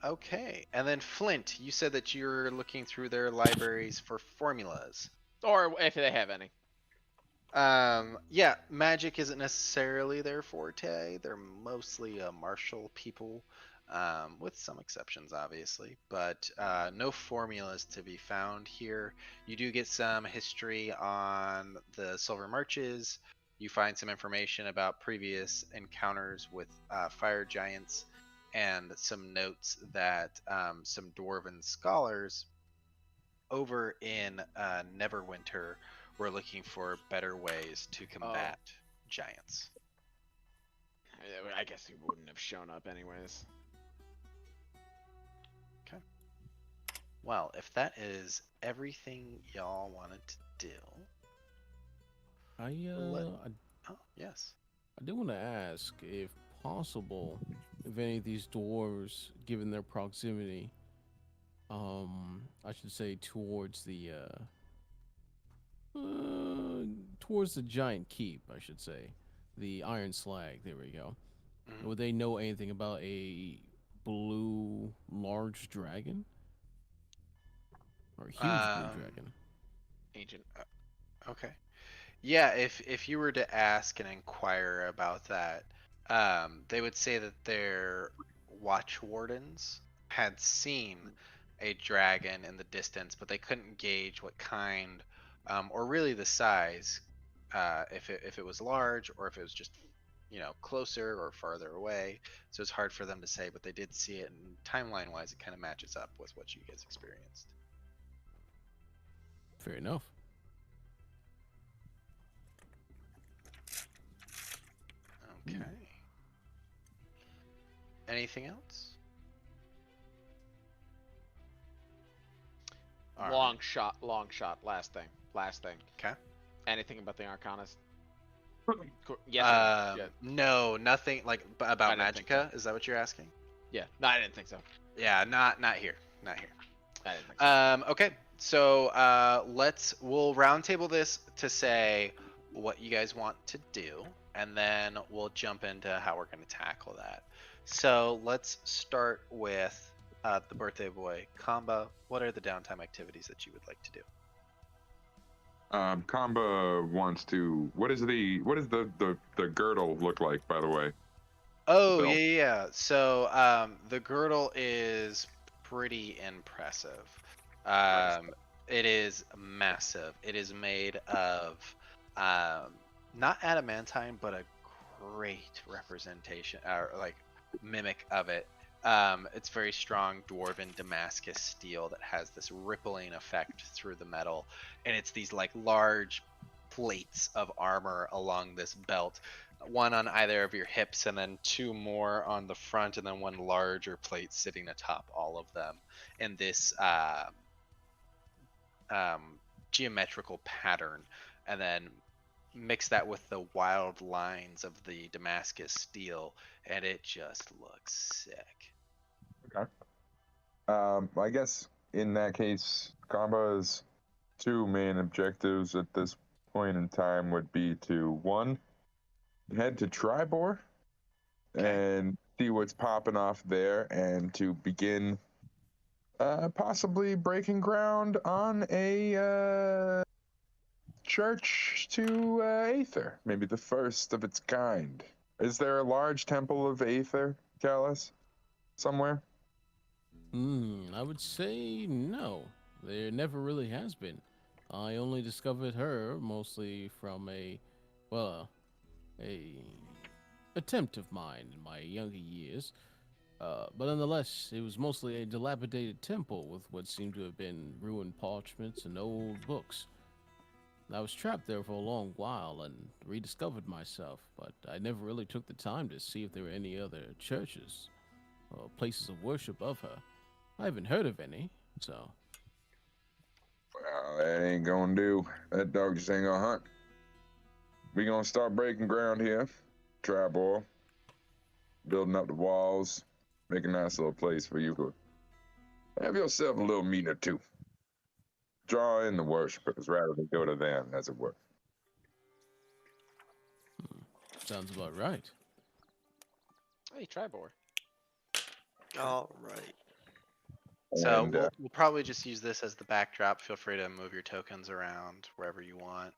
Okay. And then Flint, you said that you're looking through their libraries for formulas. Or if they have any. Yeah, magic isn't necessarily their forte. They're mostly martial people, with some exceptions, obviously. But no formulas to be found here. You do get some history on the Silver Marches. You find some information about previous encounters with fire giants, and some notes that some dwarven scholars over in Neverwinter were looking for better ways to combat giants. I guess he wouldn't have shown up anyways. Okay. Well, if that is everything y'all wanted to do, oh yes, I do want to ask, if possible, if any of these dwarves, given their proximity, I should say towards the giant keep, I should say, the Iron Slag. There we go. Mhm. Would they know anything about a blue large dragon or a huge blue Um, dragon? Ancient. okay. Yeah, if you were to ask and inquire about that, they would say that their watch wardens had seen a dragon in the distance, but they couldn't gauge what kind, or really the size, if it was large or if it was just, closer or farther away. So it's hard for them to say, but they did see it, and timeline wise, it kind of matches up with what you guys experienced. Fair enough. Okay. Anything else? All Long right. shot. Long shot. Last thing. Okay. Anything about the Arcanas? Yes or no? Yeah. No, nothing like I about didn't think Magicka. Is that what you're asking? Yeah. No, I didn't think so. Yeah, not here. Not here. I didn't think so. Okay, so we'll roundtable this to say what you guys want to do, and then we'll jump into how we're going to tackle that. So let's start with the birthday boy Kamba. What are the downtime activities that you would like to do? Kamba wants to. What is the girdle look like, by the way? Oh, Belt. yeah. So the girdle is pretty impressive. It is massive. It is made of not adamantine, but a great representation or like mimic of it. It's very strong dwarven Damascus steel that has this rippling effect through the metal, and it's these like large plates of armor along this belt, one on either of your hips and then two more on the front, and then one larger plate sitting atop all of them in this geometrical pattern, and then mix that with the wild lines of the Damascus steel, and it just looks sick. Okay. I guess in that case, Kamba's two main objectives at this point in time would be to, one, head to Tribor and see what's popping off there, and to begin possibly breaking ground on a church to Aether, maybe the first of its kind. Is there a large temple of Aether, Callus, somewhere? I would say no. There never really has been. I only discovered her mostly from a attempt of mine in my younger years. But nonetheless, it was mostly a dilapidated temple with what seemed to have been ruined parchments and old books. I was trapped there for a long while and rediscovered myself, but I never really took the time to see if there were any other churches or places of worship of her. I haven't heard of any, so. Well, that ain't gonna do. That dog just ain't gonna hunt. We gonna start breaking ground here. Tribor. Building up the walls. Make a nice little place for you to have yourself a little meeting or two. Draw in the worshippers rather than go to them, as it were. Sounds about right. Hey, Tribor. All right. So And, we'll probably just use this as the backdrop. Feel free to move your tokens around wherever you want.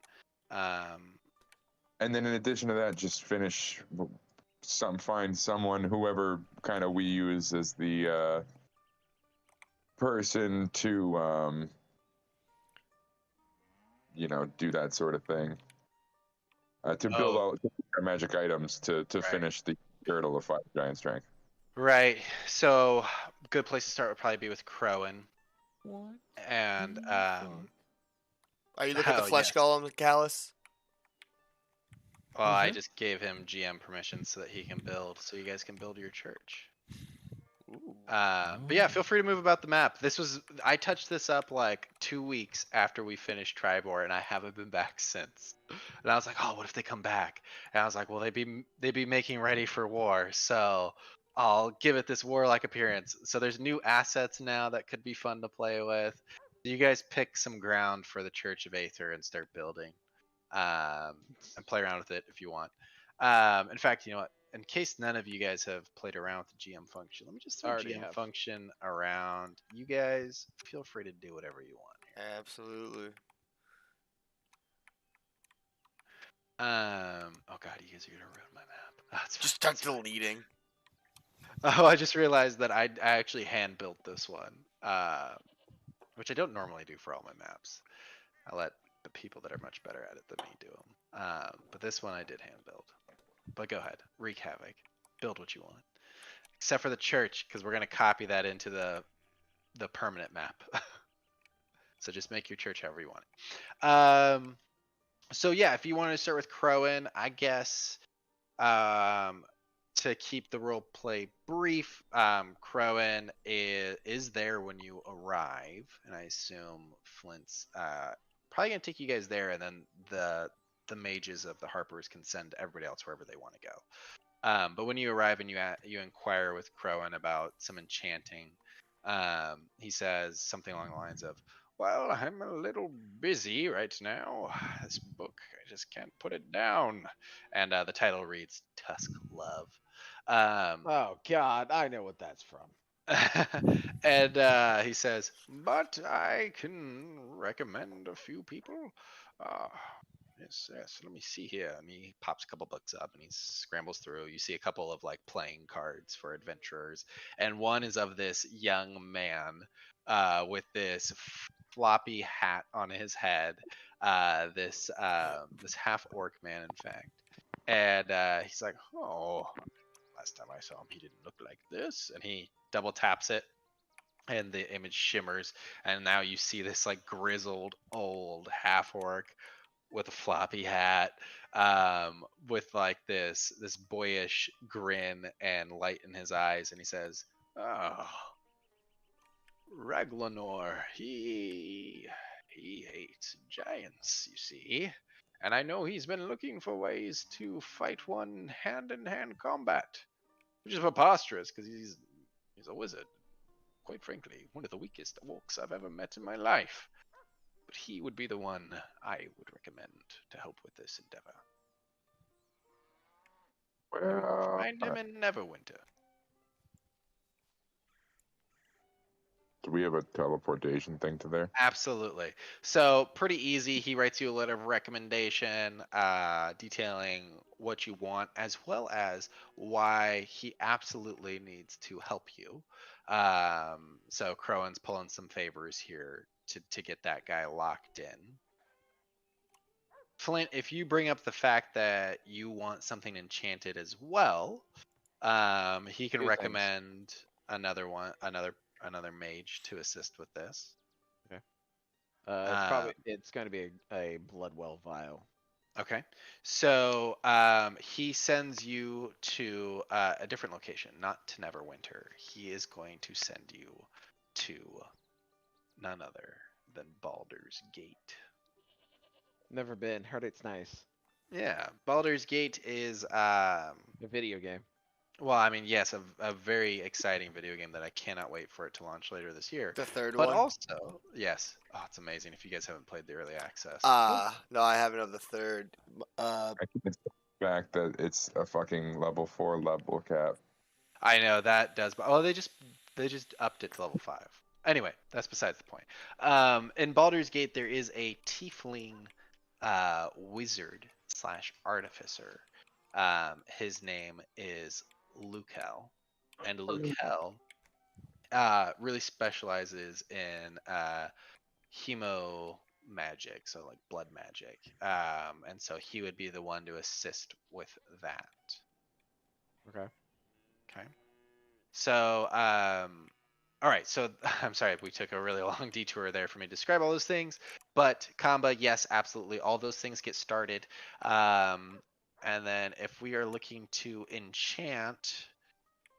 and then in addition to that, just find someone, whoever kind of we use as the person to do that sort of thing. To build all magic items to Right. finish the girdle of 5 giant strength. Right. So good place to start would probably be with Crowan. What? And Are you looking at the Oh, flesh yes. golem, Callus? well, I Mhm. just gave him GM permission so that he can build, so you guys can build your church. Ooh. But yeah, feel free to move about the map. I touched this up like 2 weeks after we finished Tribor, and I haven't been back since. And I was like, oh, what if they come back? And I was like, well, they'd be making ready for war, so I'll give it this warlike appearance. So there's new assets now that could be fun to play with. You guys pick some ground for the Church of Aether and start building, and play around with it if you want. In fact, you know what? In case none of you guys have played around with the GM function, let me just throw Already GM have. function around. You guys feel free to do whatever you want. Absolutely. Oh god, you guys are gonna ruin my map. That's Just fine, start that's fine. deleting. Oh, I just realized that I actually hand built this one, which I don't normally do for all my maps. I let the people that are much better at it than me do them. But this one I did hand build. But go ahead, wreak havoc, build what you want, except for the church, because we're gonna copy that into the permanent map. So just make your church however you want it. So yeah, if you want to start with Crowan, I guess to keep the role play brief, Crowan is there when you arrive, and I assume Flint's probably gonna take you guys there, and then the mages of the Harpers can send everybody else wherever they want to go. But when you arrive and you inquire with Crowan about some enchanting, he says something along the lines of, "Well, I'm a little busy right now. This book, I just can't put it down." And the title reads Tusk Love. Oh God, I know what that's from. And he says, "But I can recommend a few people. Uh, yes. Let me see here." And he pops a couple books up and he scrambles through. You see a couple of like playing cards for adventurers, and one is of this young man with this floppy hat on his head. This half orc man, in fact. And he's like, "Oh, last time I saw him, he didn't look like this." And he double taps it, and the image shimmers, and now you see this like grizzled old half orc with a floppy hat, with like this boyish grin and light in his eyes, and he says, "Oh, Raglanor, he hates giants, you see. And I know he's been looking for ways to fight one hand-in-hand combat, which is preposterous because he's a wizard. Quite frankly, one of the weakest orcs I've ever met in my life. But he would be the one I would recommend to help with this endeavor. You Well, find him in Neverwinter." do we have a teleportation thing to there? Absolutely. So pretty easy. He writes you a letter of recommendation, detailing what you want, as well as why he absolutely needs to help you. So Crowan's pulling some favors here to get that guy locked in. Flint, if you bring up the fact that you want something enchanted as well, he can Two things. recommend another mage to assist with this. It's going to be a Bloodwell vial. Okay, so he sends you to a different location, not to Neverwinter. He is going to send you to none other than Baldur's Gate. Never been. Heard it's nice. Yeah, Baldur's Gate is A video game. well, I mean, yes, a very exciting video game that I cannot wait for it to launch later this year. The third But one. also, yes, oh, it's amazing if you guys haven't played the early access. No, I haven't of the third. I think it's the fact that it's a fucking level 4 level cap. I know that does, but oh, they just upped it to level 5. Anyway, that's besides the point. In Baldur's Gate, there is a tiefling wizard slash artificer. His name is Lukel, and Lukel really specializes in hemo magic, so like blood magic. And so he would be the one to assist with that. Okay. Okay. So, all right. So I'm sorry we took a really long detour there for me to describe all those things, but Kamba, yes, absolutely, all those things get started. And then if we are looking to enchant,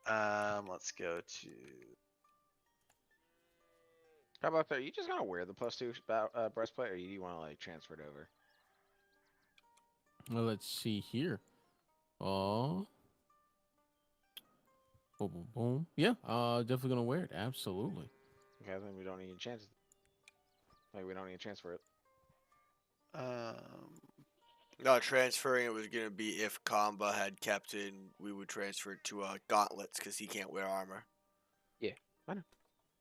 let's go to. How about that? Are you just gonna wear the +2 breastplate, or you want to like transfer it over? Well, let's see here. Oh. Boom, boom, boom. Yeah, definitely gonna wear it. Absolutely. Okay, then we don't need to chance. Like we don't need to transfer it. Um, No, transferring it was gonna be if Kamba had kept in, we would transfer it to gauntlets because he can't wear armor. Yeah, I know.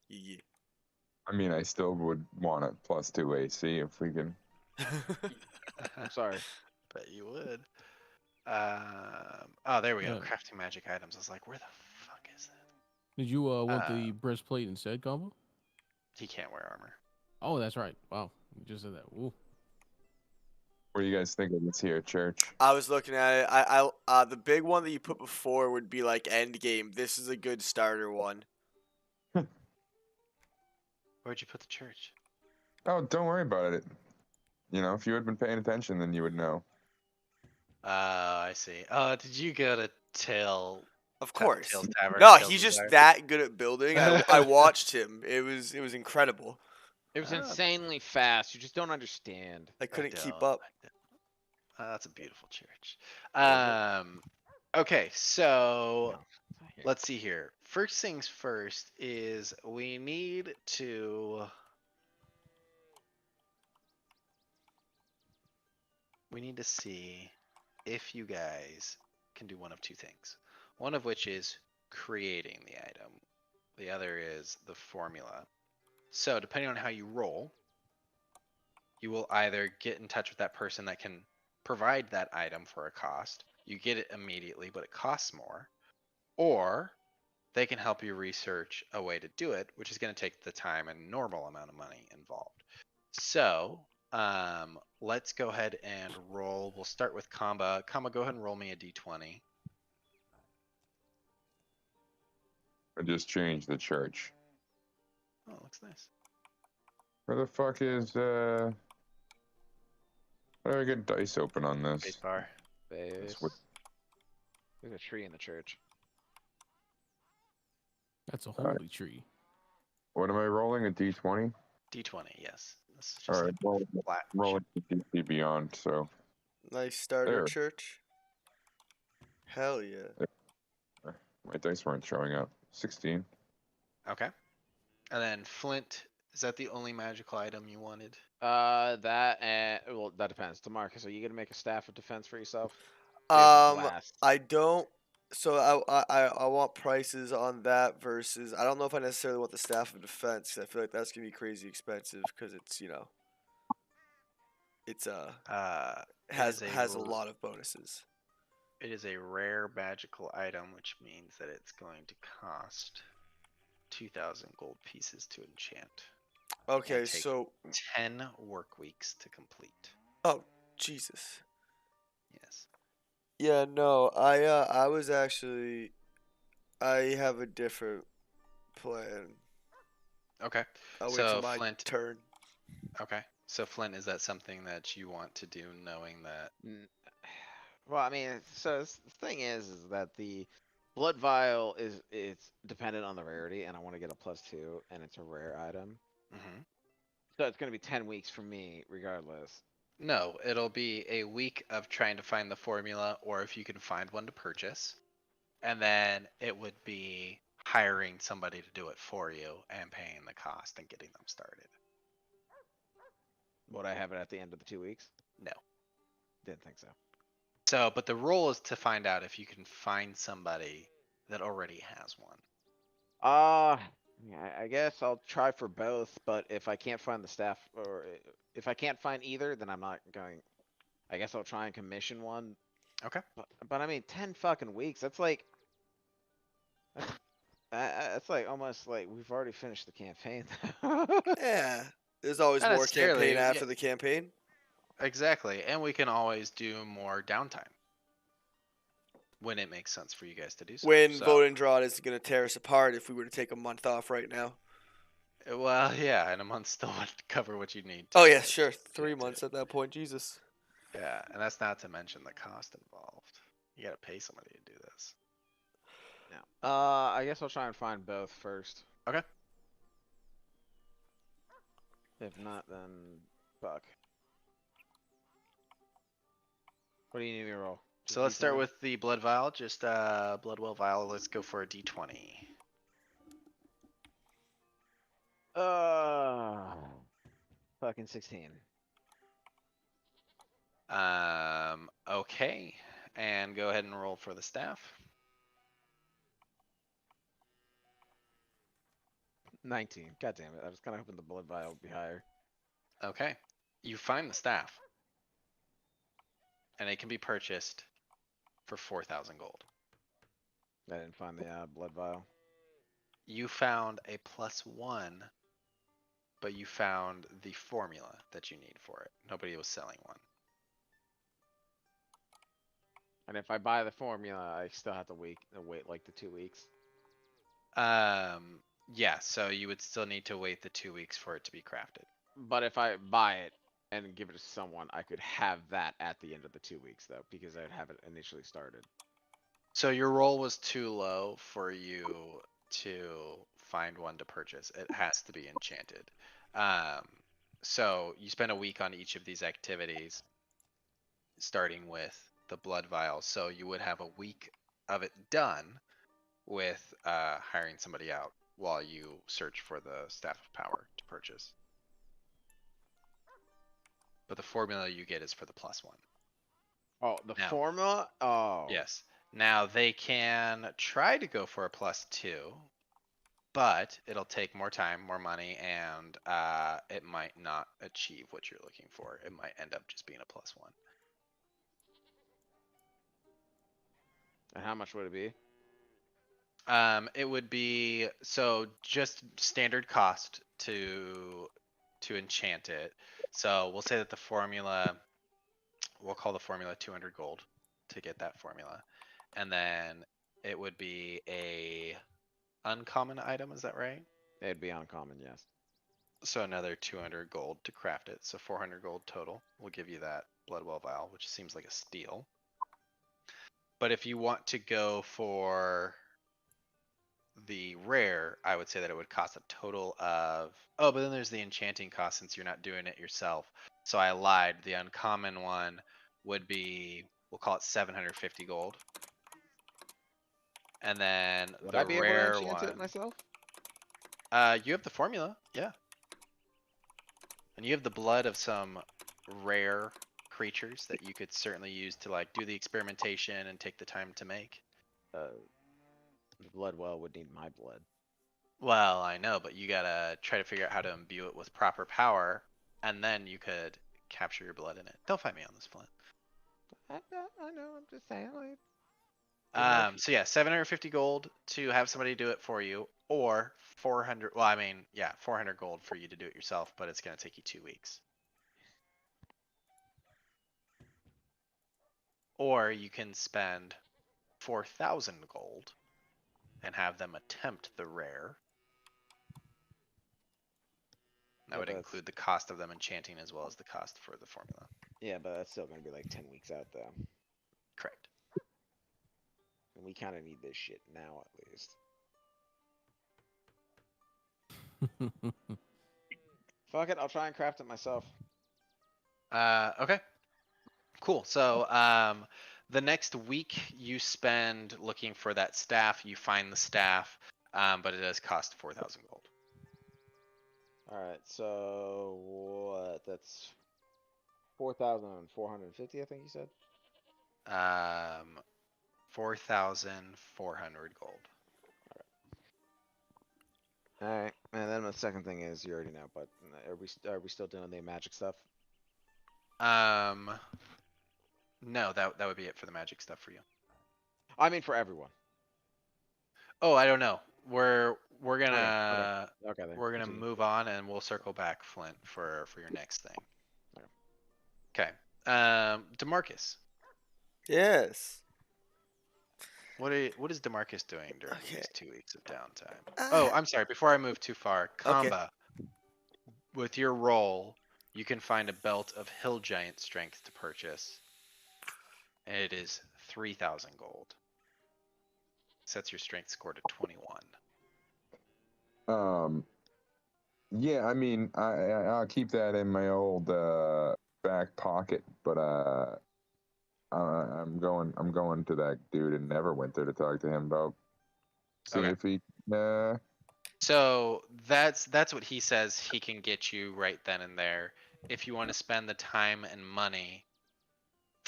Yeah. I mean, I still would want it +2 AC if we can. I'm sorry. Bet you would. Oh, there we go. Yeah. Crafting magic items. I was like, where the fuck is that? Did you want the breastplate instead, combo? He can't wear armor. Oh, that's right. Wow, you just said that. Ooh. What do you guys think of this here, church? I was looking at it. The big one that you put before would be like end game. This is a good starter one. Where'd you put the church? Oh, don't worry about it. You know, if you had been paying attention, then you would know. I see. Did you go to Tail? Of course. Tail's Tavern? No, Tail's he's just Bazaar? that good at building. I watched him. It was incredible. It was Ah. insanely fast. You just don't understand. I couldn't keep don't. up. That's a beautiful church. Yeah, Okay, so No, it's not here. let's see here. First things first is we need to see if you guys can do one of two things. One of which is creating the item. The other is the formula. So depending on how you roll, you will either get in touch with that person that can provide that item for a cost. You get it immediately, but it costs more. Or they can help you research a way to do it, which is going to take the time and normal amount of money involved. So let's go ahead and roll. We'll start with Kamba. Kamba, go ahead and roll me a d20. I just changed the church. Oh, looks nice. Where the fuck is how do I get dice open on this? Space bar. Base. what- There's a tree in the church. That's a holy tree. What am I rolling? A D20? D20, yes. This is just All right, like roll, flat. rolling the DC Beyond. So nice starter There. church. Hell yeah. my dice weren't showing up. 16. Okay. And then Flint, is that the only magical item you wanted? That and well, that depends. DeMarcus, are you gonna make a staff of defense for yourself? You have a blast. I don't. So I want prices on that versus. I don't know if I necessarily want the staff of defense. 'Cause I feel like that's gonna be crazy expensive because it's it's has a lot of bonuses. It is a rare magical item, which means that it's going to cost 2,000 gold pieces to enchant. Okay, take- so 10 work weeks to complete. oh Jesus. Yes. Yeah, no, I was actually I have a different plan. Okay. I'll wait So till my Flint. turn. Okay. So Flint, is that something that you want to do, knowing that? Well, I mean, so the thing is that the blood vial it's dependent on the rarity, and I want to get a +2, and it's a rare item, Mhm. so it's gonna be 10 weeks for me regardless. No, it'll be a week of trying to find the formula, or if you can find one to purchase. And then it would be hiring somebody to do it for you and paying the cost and getting them started. Would I have it at the end of the 2 weeks? No. Didn't think so. So, but the role is to find out if you can find somebody that already has one. Yeah, I guess I'll try for both, but if I can't find the staff, or if I can't find either, then I'm not going. I guess I'll try and commission one. Okay. But I mean, 10 fucking weeks. That's like, that's like almost like we've already finished the campaign. Yeah, there's always Not more necessarily, campaign yeah. after the campaign. Exactly. And we can always do more downtime when it makes sense for you guys to do so. When So- Vote and Draw is going to tear us apart if we were to take a month off right now. Well, yeah, and a month still would cover what you need. Oh to- yeah, sure. 3 to- months at that point, Jesus. Yeah, and that's not to mention the cost involved. You gotta pay somebody to do this. I guess I'll try and find both first. Okay. If not, then fuck. What do you need me to roll? Just So let's start D20? with the blood vial. Just bloodwell vial. Let's go for a d20. Uh, fucking 16. Okay. And go ahead and roll for the staff. 19. God damn it. I was kind of hoping the blood vial would be higher. Okay. You find the staff. And it can be purchased for 4,000 gold. I didn't find the blood vial. You found a +1, but you found the formula that you need for it. Nobody was selling one. And if I buy the formula, I still have to wait like the 2 weeks. Yeah, so you would still need to wait the 2 weeks for it to be crafted. But if I buy it and give it to someone, I could have that at the end of the 2 weeks, though, because I'd have it initially started. So your roll was too low for you to find one to purchase. It has to be enchanted. So you spend a week on each of these activities, starting with the blood vial. So you would have a week of it done with hiring somebody out while you search for the Staff of Power to purchase. But the formula you get is for the +1. Oh, the Now- formula? Oh. Yes. Now they can try to go for a +2, but it'll take more time, more money, and it might not achieve what you're looking for. It might end up just being a +1. And how much would it be? It would be so just standard cost to enchant it. So we'll say that the formula, we'll call the formula 200 gold to get that formula, and then it would be a uncommon item. Is that right? It'd be uncommon, yes. So another 200 gold to craft it. So 400 gold total will give you that Bloodwell vial, which seems like a steal. But if you want to go for the rare, I would say that it would cost a total of, oh, but then there's the enchanting cost since you're not doing it yourself. So I lied. The uncommon one would be, we'll call it 750 gold. And then Would the I be able to rare enchant one, it myself? you have the formula, yeah. And you have the blood of some rare creatures that you could certainly use to like do the experimentation and take the time to make. The blood well would need my blood. Well, I know, but you gotta try to figure out how to imbue it with proper power, and then you could capture your blood in it. Don't fight me on this, Flint. I know, I'm just saying. Like, So yeah, 750 gold to have somebody do it for you, or 400. Well, I mean, yeah, 400 gold for you to do it yourself, but it's gonna take you 2 weeks. Or you can spend 4,000 gold and have them attempt the rare. That Yeah, would but include the cost of them enchanting as well as the cost for the formula. yeah, but that's still gonna be like 10 weeks out, though. Correct. And we kind of need this shit now, at least. Fuck it, I'll try and craft it myself. Okay. Cool. So the next week you spend looking for that staff. You find the staff, but it does cost 4,000 gold. Alright, so what? That's 4,450, I think you said? 4,400 gold. Alright, and then the second thing is, you already know, but are we still doing the magic stuff? No, that would be it for the magic stuff for you. I mean, for everyone. Oh, I don't know. We're gonna Okay, then. we're gonna continue. move on and we'll circle back, Flint, for your next thing. Okay. Okay. DeMarcus, Yes. what is DeMarcus doing during Okay. these 2 weeks of downtime? Oh, I'm sorry. Before I move too far, Kamba, with your roll, you can find a belt of hill giant strength to purchase, and it is 3,000 gold. Sets your strength score to 21. Yeah, I mean, I'll keep that in my old back pocket, but I'm going to that dude in Neverwinter to talk to him about see Okay. if he So that's what he says he can get you right then and there. If you want to spend the time and money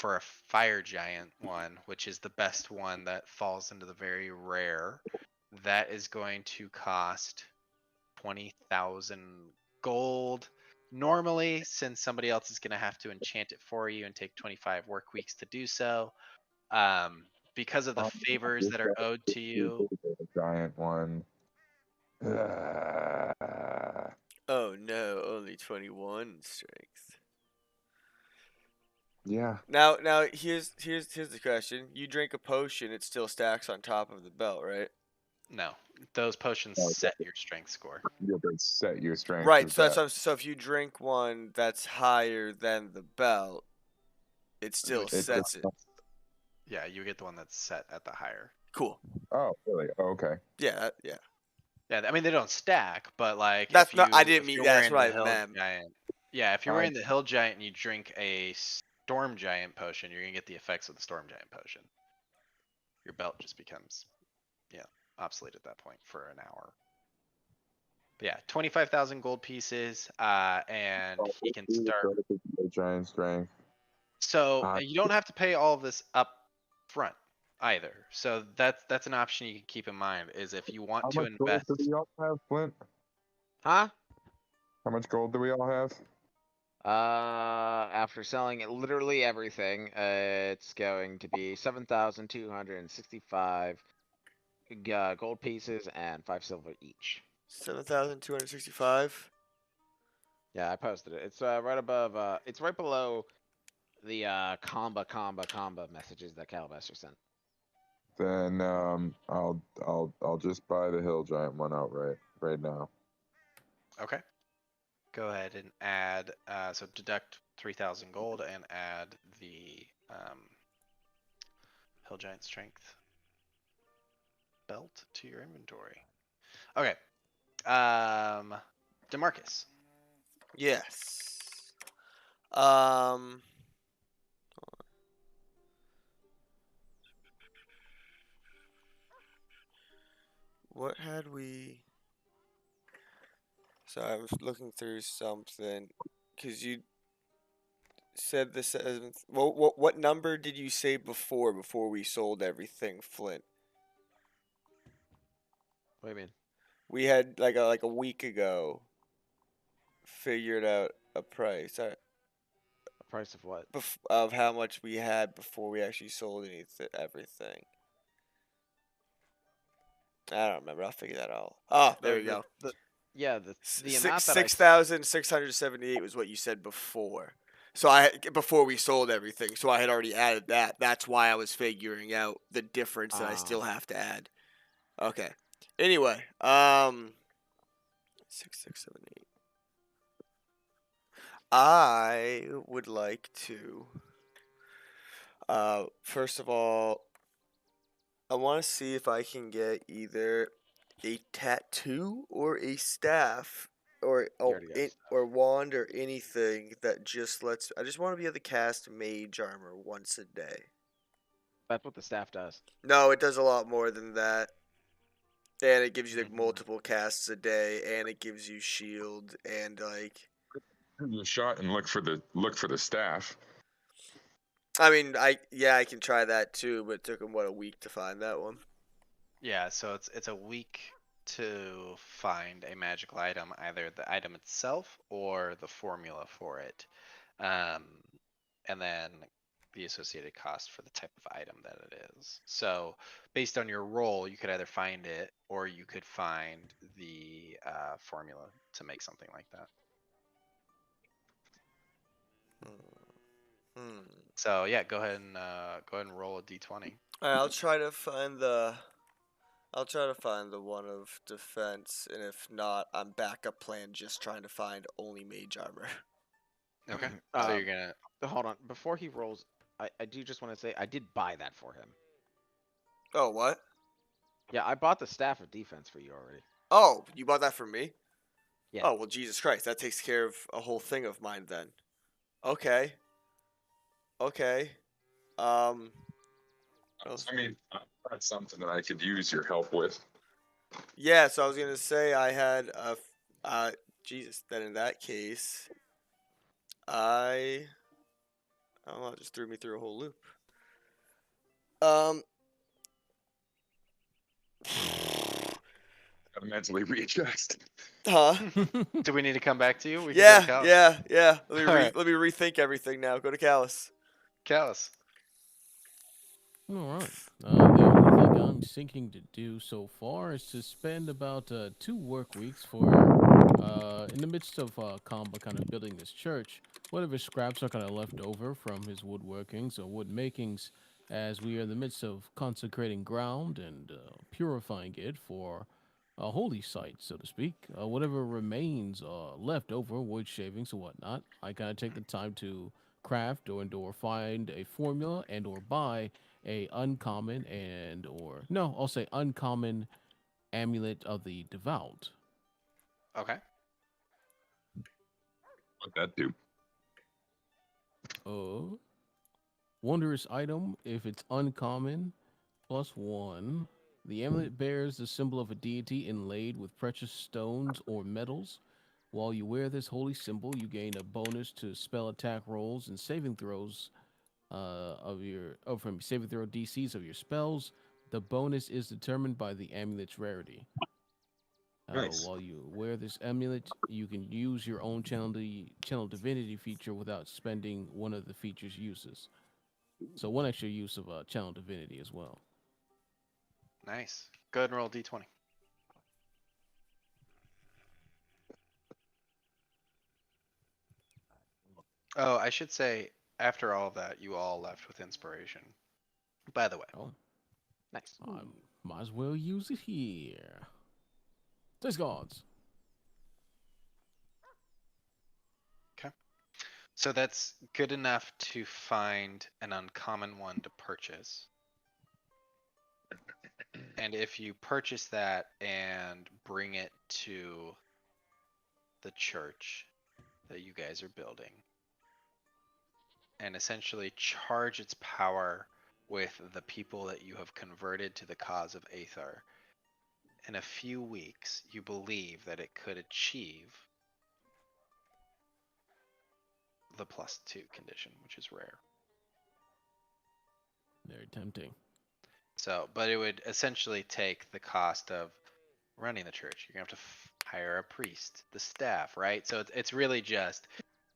for a fire giant one, which is the best one that falls into the very rare, that is going to cost 20,000 gold. Normally, since somebody else is going to have to enchant it for you and take 25 work weeks to do so, because of the favors that are owed to you. Giant one. Oh no, only 21 strength. Yeah. Now here's the question. You drink a potion, it still stacks on top of the belt, right? No, those potions Okay. set your strength score. You have to set your strength. Right, with so that. so if you drink one that's higher than the belt, it still Which is sets it. Yeah, you get the one that's set at the higher. Cool. Oh, really? Oh, okay. Yeah, yeah. Yeah, I mean they don't stack, but like That's if not. you I didn't if mean you're that's wearing what the I hill meant. giant, yeah, if you're wearing the hill giant and you drink a storm giant potion, you're gonna get the effects of the storm giant potion. Your belt just becomes, obsolete at that point for an hour. But yeah, 25,000 gold pieces, and he can start. Giant strength. So you don't have to pay all of this up front either. So that's an option you can keep in mind is if you want How to much gold invest. do we all have, Flint? Huh? How much gold do we all have? After selling literally everything, it's going to be 7,265 gold pieces and 5 silver each. 7,265. Yeah, I posted it. It's right above. It's right below the comba messages that Calabaster sent. Then I'll just buy the hill giant one outright right now. Okay. Go ahead and add, so deduct 3,000 gold and add the Hill Giant Strength belt to your inventory. Okay. DeMarcus. Yes. What had we? Sorry, I was looking through something because you said the seventh. What number did you say before we sold everything, Flint? What do you mean? We had like a week ago figured out a price The price of what? of how much we had before we actually sold everything. I don't remember. I'll figure that out. Oh, there we go. Yeah, the amount that 6,678 was what you said before. So before we sold everything, so I had already added that. That's why I was figuring out the difference that I still have to add. Okay. Anyway, 6,678. I would like to. First of all, I want to see if I can get either a tattoo or a staff or wand or anything that just lets. I just want to be able to cast mage armor once a day. That's what the staff does. No, it does a lot more than that. And it gives you like multiple casts a day, and it gives you shield and like. You shot and look for the staff. I mean, I can try that too, but it took him a week to find that one. Yeah, so it's a week to find a magical item, either the item itself or the formula for it, and then the associated cost for the type of item that it is. So based on your roll, you could either find it or you could find the formula to make something like that. So yeah, go ahead and roll a d20. All right, I'll try to find the one of defense, and if not, I'm backup plan just trying to find only mage armor. Okay. So you're gonna hold on before he rolls. I do just want to say I did buy that for him. Oh, what? Yeah, I bought the staff of defense for you already. Oh, you bought that for me? Yeah. Oh, well, Jesus Christ, that takes care of a whole thing of mine then. Okay. I mean, that's something that I could use your help with. Yeah, so I was gonna say I had Jesus. Then in that case, I I don't know. It just threw me through a whole loop. Um. Gotta mentally readjust. Huh? Do we need to come back to you? We can go Yeah, to Callus. yeah. Let me Alright. let me rethink everything now. Go to Callus. Callus. All right. The only thing I'm thinking to do so far is to spend about 2 work weeks in the midst of Kamba kind of building this church, whatever scraps are kind of left over from his woodworkings or wood makings, as we are in the midst of consecrating ground and purifying it for a holy site, so to speak. Whatever remains left over, wood shavings or whatnot, I kind of take the time to craft or find a formula and or buy a uncommon and or no, I'll say uncommon amulet of the devout. Okay. What that do? Uh, Wondrous item if it's uncommon, +1. The amulet bears the symbol of a deity inlaid with precious stones or metals. While you wear this holy symbol, you gain a bonus to spell attack rolls and saving throws from saving throw DCs of your spells. The bonus is determined by the amulet's rarity. Nice. While you wear this amulet, you can use your own channel divinity feature without spending one of the feature's uses. So one extra use of channel divinity as well. Nice. Go ahead and roll d20. Oh, I should say, after all of that, you all left with inspiration. By the way. Oh, Nice. I might as well use it here. Thanks, gods. So that's good enough to find an uncommon one to purchase. And if you purchase that and bring it to the church that you guys are building, and essentially charge its power with the people that you have converted to the cause of Aethar, in a few weeks, you believe that it could achieve the +2 condition, which is rare. Very tempting. So, but it would essentially take the cost of running the church. You're gonna have to hire a priest, the staff, right? So it's really just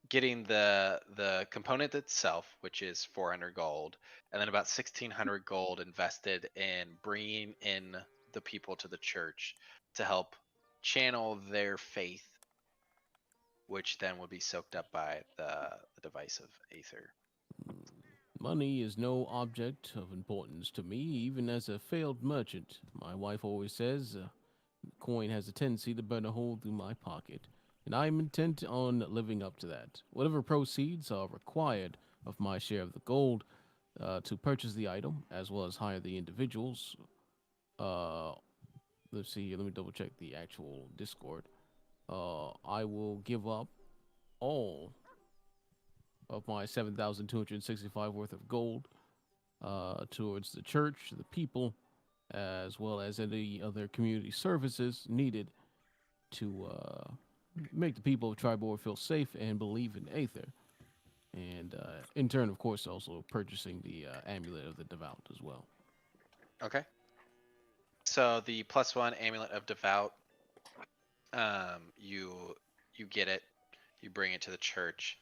getting the component itself, which is 400 gold, and then about 1600 gold invested in bringing in the people to the church to help channel their faith, which then would be soaked up by the device of Aether. Money is no object of importance to me, even as a failed merchant. My wife always says, coin has a tendency to burn a hole through my pocket, and I am intent on living up to that. Whatever proceeds are required of my share of the gold to purchase the item, as well as hire the individuals. Uh, let's see, let me double check the actual Discord. I will give up all of my 7,265 worth of gold towards the church, the people, as well as any other community services needed to make the people of Tribord feel safe and believe in Aether. And in turn, of course, also purchasing the amulet of the devout as well. Okay. So the +1 amulet of devout, you get it, you bring it to the church.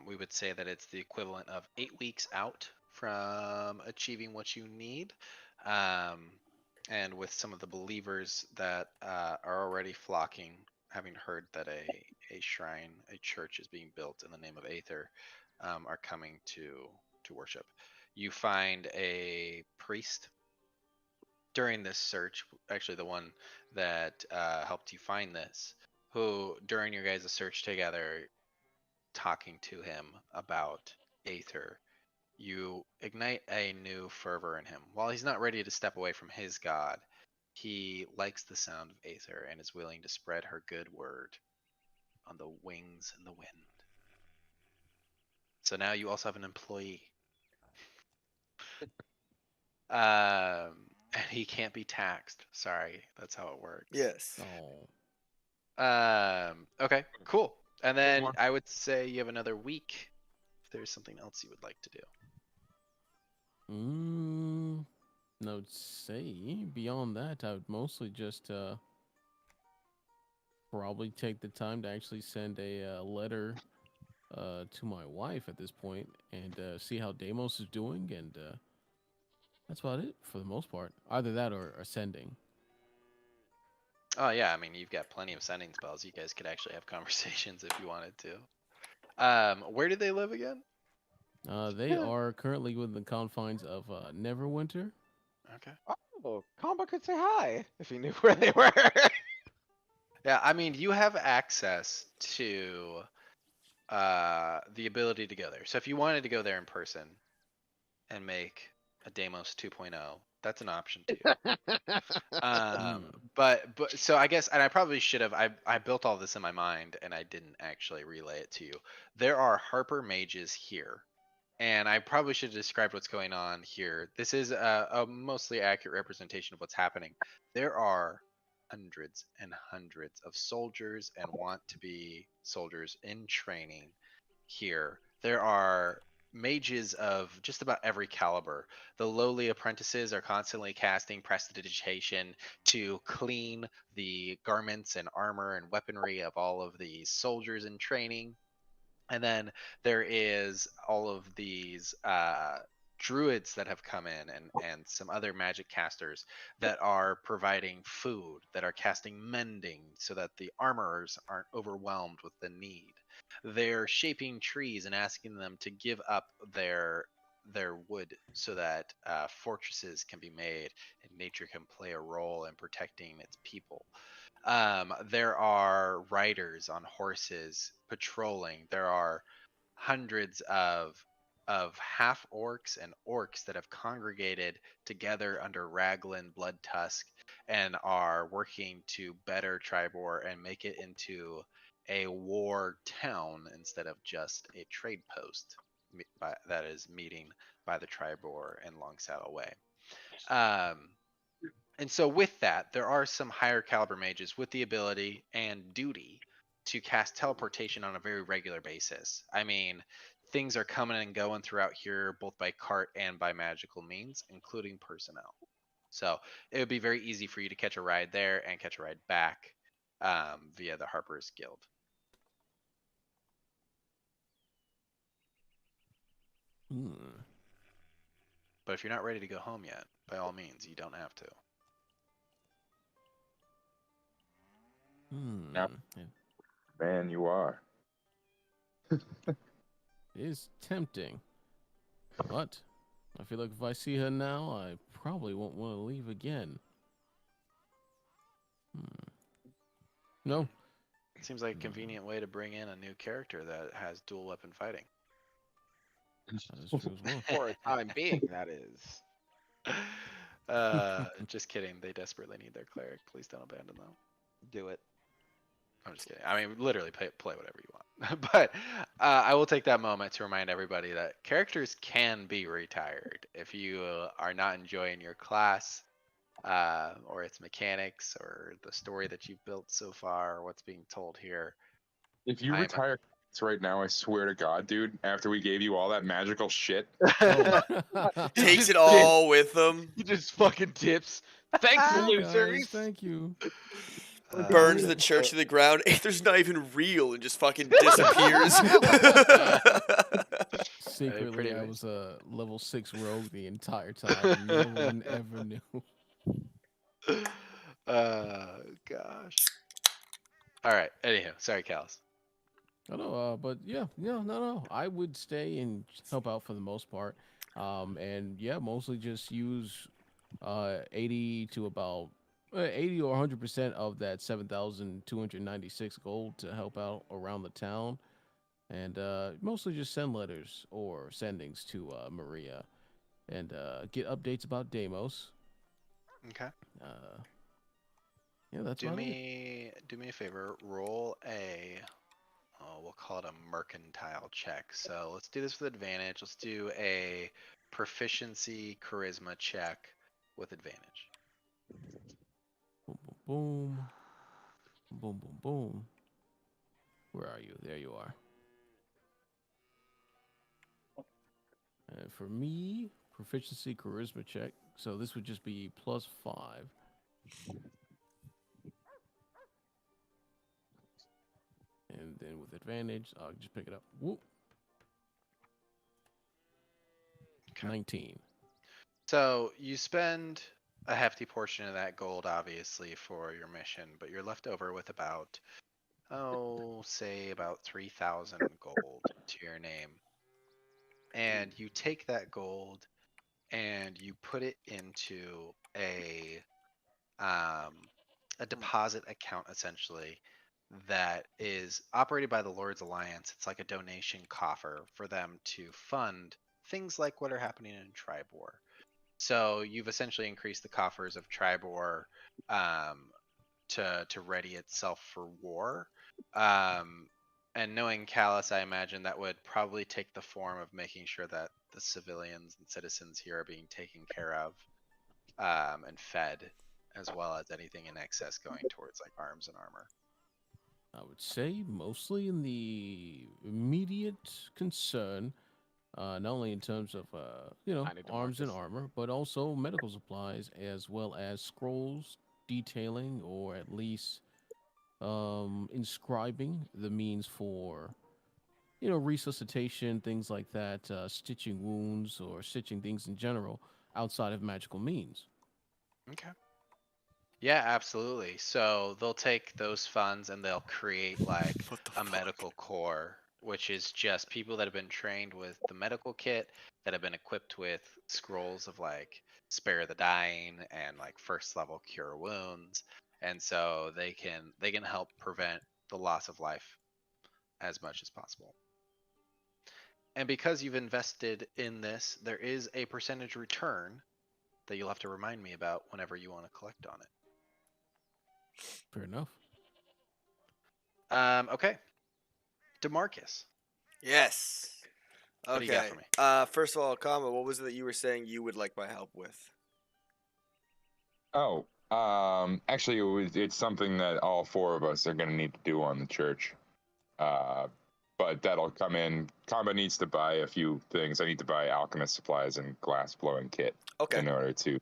We would say that it's the equivalent of 8 weeks out from achieving what you need. And with some of the believers that are already flocking, having heard that a shrine, a church is being built in the name of Aether, are coming to worship. You find a priest during this search, actually the one that helped you find this, who during your guys' search together, talking to him about Aether, you ignite a new fervor in him. While he's not ready to step away from his god, he likes the sound of Aether and is willing to spread her good word on the wings and the wind. So now you also have an employee. And he can't be taxed. Sorry, that's how it works. Yes. Oh, Okay, cool. And then I would say you have another week there's something else you would like to do. No, say beyond that, I would mostly just probably take the time to actually send a letter to my wife at this point and see how Deimos is doing, and that's about it for the most part. Either that or sending. Oh yeah, I mean you've got plenty of sending spells. You guys could actually have conversations if you wanted to. Where do they live again? They are currently within the confines of Neverwinter. Okay. Oh, Combo could say hi if he knew where they were. Yeah, I mean you have access to the ability to go there. So if you wanted to go there in person and make a Deimos 2.0, that's an option to you. But so I guess, and I probably should have. I built all this in my mind and I didn't actually relay it to you. There are Harper mages here, and I probably should have described what's going on here. This is a mostly accurate representation of what's happening. There are hundreds and hundreds of soldiers and want to be soldiers in training here. There are mages of just about every caliber. The lowly apprentices are constantly casting prestidigitation to clean the garments and armor and weaponry of all of these soldiers in training. And then there is all of these druids that have come in, and some other magic casters that are providing food, that are casting mending so that the armorers aren't overwhelmed with the need. They're shaping trees and asking them to give up their wood so that fortresses can be made and nature can play a role in protecting its people. There are riders on horses patrolling. There are hundreds of half orcs and orcs that have congregated together under Raglan Blood Tusk and are working to better Tribor and make it into a war town instead of just a trade post that is meeting by the Tribor and Long Saddle Way. And so with that, there are some higher caliber mages with the ability and duty to cast teleportation on a very regular basis. I mean, things are coming and going throughout here, both by cart and by magical means, including personnel. So it would be very easy for you to catch a ride there and catch a ride back via the Harper's Guild. But if you're not ready to go home yet, by all means, you don't have to. Yep. Yeah. Man, you are. It is tempting, but I feel like if I see her now, I probably won't want to leave again. No. Seems like a convenient way to bring in a new character that has dual weapon fighting. That is true as well. For a time being, that is. Just kidding. They desperately need their cleric. Please don't abandon them. Do it. I'm just kidding. I mean, literally play whatever you want. But I will take that moment to remind everybody that characters can be retired if you are not enjoying your class or its mechanics or the story that you've built so far or what's being told here. If you retire right now, I swear to God, dude, after we gave you all that magical shit, Oh. Takes it all with them. He just fucking dips. Thanks, Hey, losers. guys, thank you. Burns the church to the ground. Aether's not even real and just fucking disappears. Secretly, pretty I amazing. was a level 6 rogue the entire time. No one ever knew. Gosh. All right. Anyhow, sorry, Callus. I know, but yeah, no. I would stay and help out for the most part. And yeah, mostly just use 80 to about 80 or 100% of that 7,296 gold to help out around the town. And mostly just send letters or sendings to Maria and get updates about Deimos. Okay. Yeah, that's Do about it. me a favor. Roll a. Oh, we'll call it a mercantile check. So let's do this with advantage. Let's do a proficiency charisma check with advantage. Boom, boom, boom. Boom, boom, boom. Where are you? There you are. for me, proficiency charisma check. So this would just be +5. And then with advantage, I'll just pick it up. Whoop. Okay. 19. So you spend a hefty portion of that gold, obviously, for your mission, but you're left over with about, say about 3,000 gold to your name. And you take that gold and you put it into a deposit account, essentially, that is operated by the Lord's Alliance. It's like a donation coffer for them to fund things like what are happening in Tribor. So you've essentially increased the coffers of Tribor to ready itself for war. And knowing Callus, I imagine that would probably take the form of making sure that the civilians and citizens here are being taken care of and fed, as well as anything in excess going towards like arms and armor. I would say mostly in the immediate concern, not only in terms of Tiny arms and DeMarcus. armor, but also medical supplies as well as scrolls detailing or at least inscribing the means for resuscitation, things like that, stitching wounds or stitching things in general outside of magical means. Okay. Yeah, absolutely. So they'll take those funds and they'll create like What the a fuck? medical corps, which is just people that have been trained with the medical kit, that have been equipped with scrolls of like spare the dying and like first level cure wounds. And so they can help prevent the loss of life as much as possible. And because you've invested in this, there is a percentage return that you'll have to remind me about whenever you want to collect on it. Fair enough. Okay. DeMarcus, Yes. what do you got for me? First of all, Kama, what was it that you were saying you would like my help with? Oh, actually, it's something that all four of us are going to need to do on the church. But that'll come in. Kama needs to buy a few things. I need to buy alchemist supplies and glass blowing kit Okay. in order to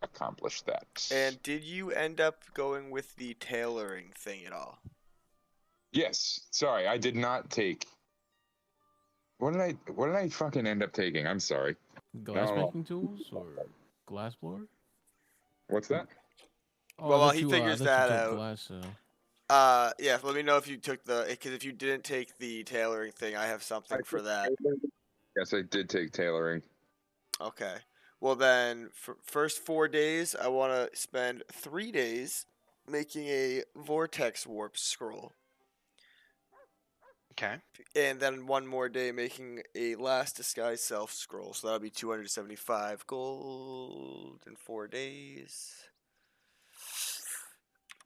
accomplish that. And did you end up going with the tailoring thing at all? Yes. Sorry, I did not take. What did I fucking end up taking? I'm sorry. Glass No. making tools or glass blower? What's that? Oh, Well, I while thought he you, figures I thought that you took out, glass. yeah, let me know if you took because if you didn't take the tailoring thing, I have something for that. Yes, I did take tailoring. Okay. Well, then, for first 4 days, I want to spend 3 days making a vortex warp scroll. Okay. And then 1 more day making a last disguise self scroll. So that'll be 275 gold in 4 days.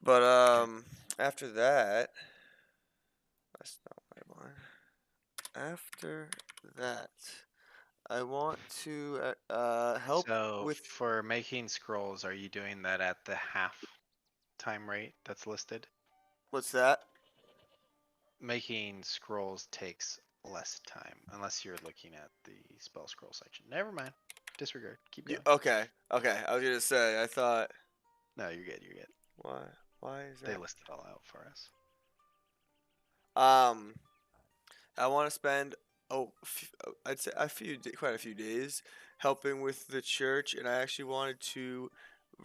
But after that, that's not what I want. After that, I want to help So with for making scrolls, are you doing that at the half time rate that's listed? what's that? Making scrolls takes less time, unless you're looking at the spell scroll section. Never mind. Disregard. Keep going. Okay. Okay. I was gonna say. I thought. No, you're good. You're good. Why? Why is They that? list it all out for us. I want to spend I'd say quite a few days helping with the church, and I actually wanted to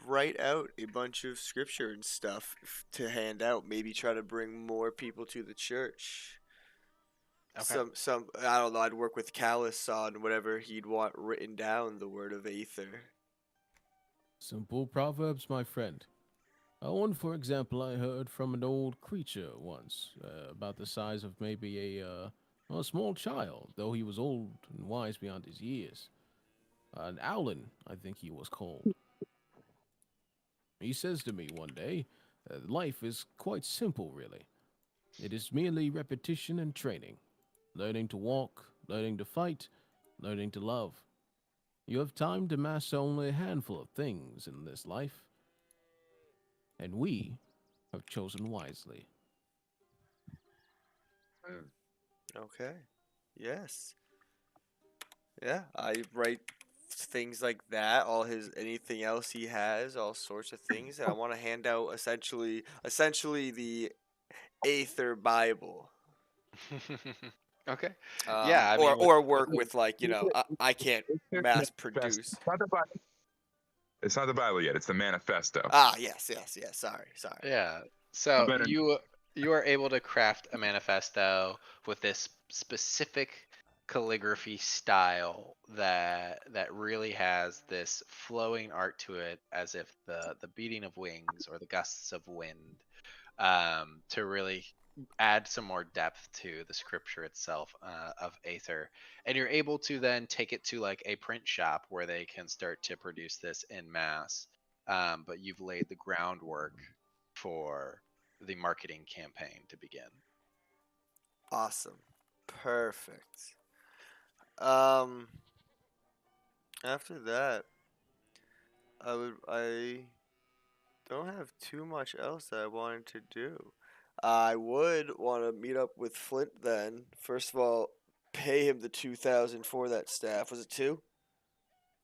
write out a bunch of scripture and stuff to hand out. Maybe try to bring more people to the church. Okay. Some I don't know. I'd work with Callus on whatever he'd want written down. The word of Aether. Simple proverbs, my friend. One, for example, I heard from an old creature once, about the size of maybe a small child, though he was old and wise beyond his years. An owlin, I think he was called. He says to me one day, life is quite simple, really. It is merely repetition and training. Learning to walk, learning to fight, learning to love. You have time to master only a handful of things in this life, and we have chosen wisely. Okay. Yes. Yeah, I write things like that. All his anything else he has, all sorts of things, and I want to hand out essentially the Aether Bible. Okay. Yeah, I mean, Or with work with like I can't mass produce. It's not the Bible yet. It's the manifesto. Ah, yes. Sorry. yeah. So better- you are able to craft a manifesto with this specific calligraphy style that really has this flowing art to it, as if the beating of wings or the gusts of wind, to really add some more depth to the scripture itself, of Aether. And you're able to then take it to like a print shop where they can start to produce this in mass. But you've laid the groundwork for the marketing campaign to begin. Awesome. Perfect. Um, After that, I don't have too much else that I wanted to do. I would want to meet up with Flint then. First of all, pay him the 2,000 for that staff. Was it 2?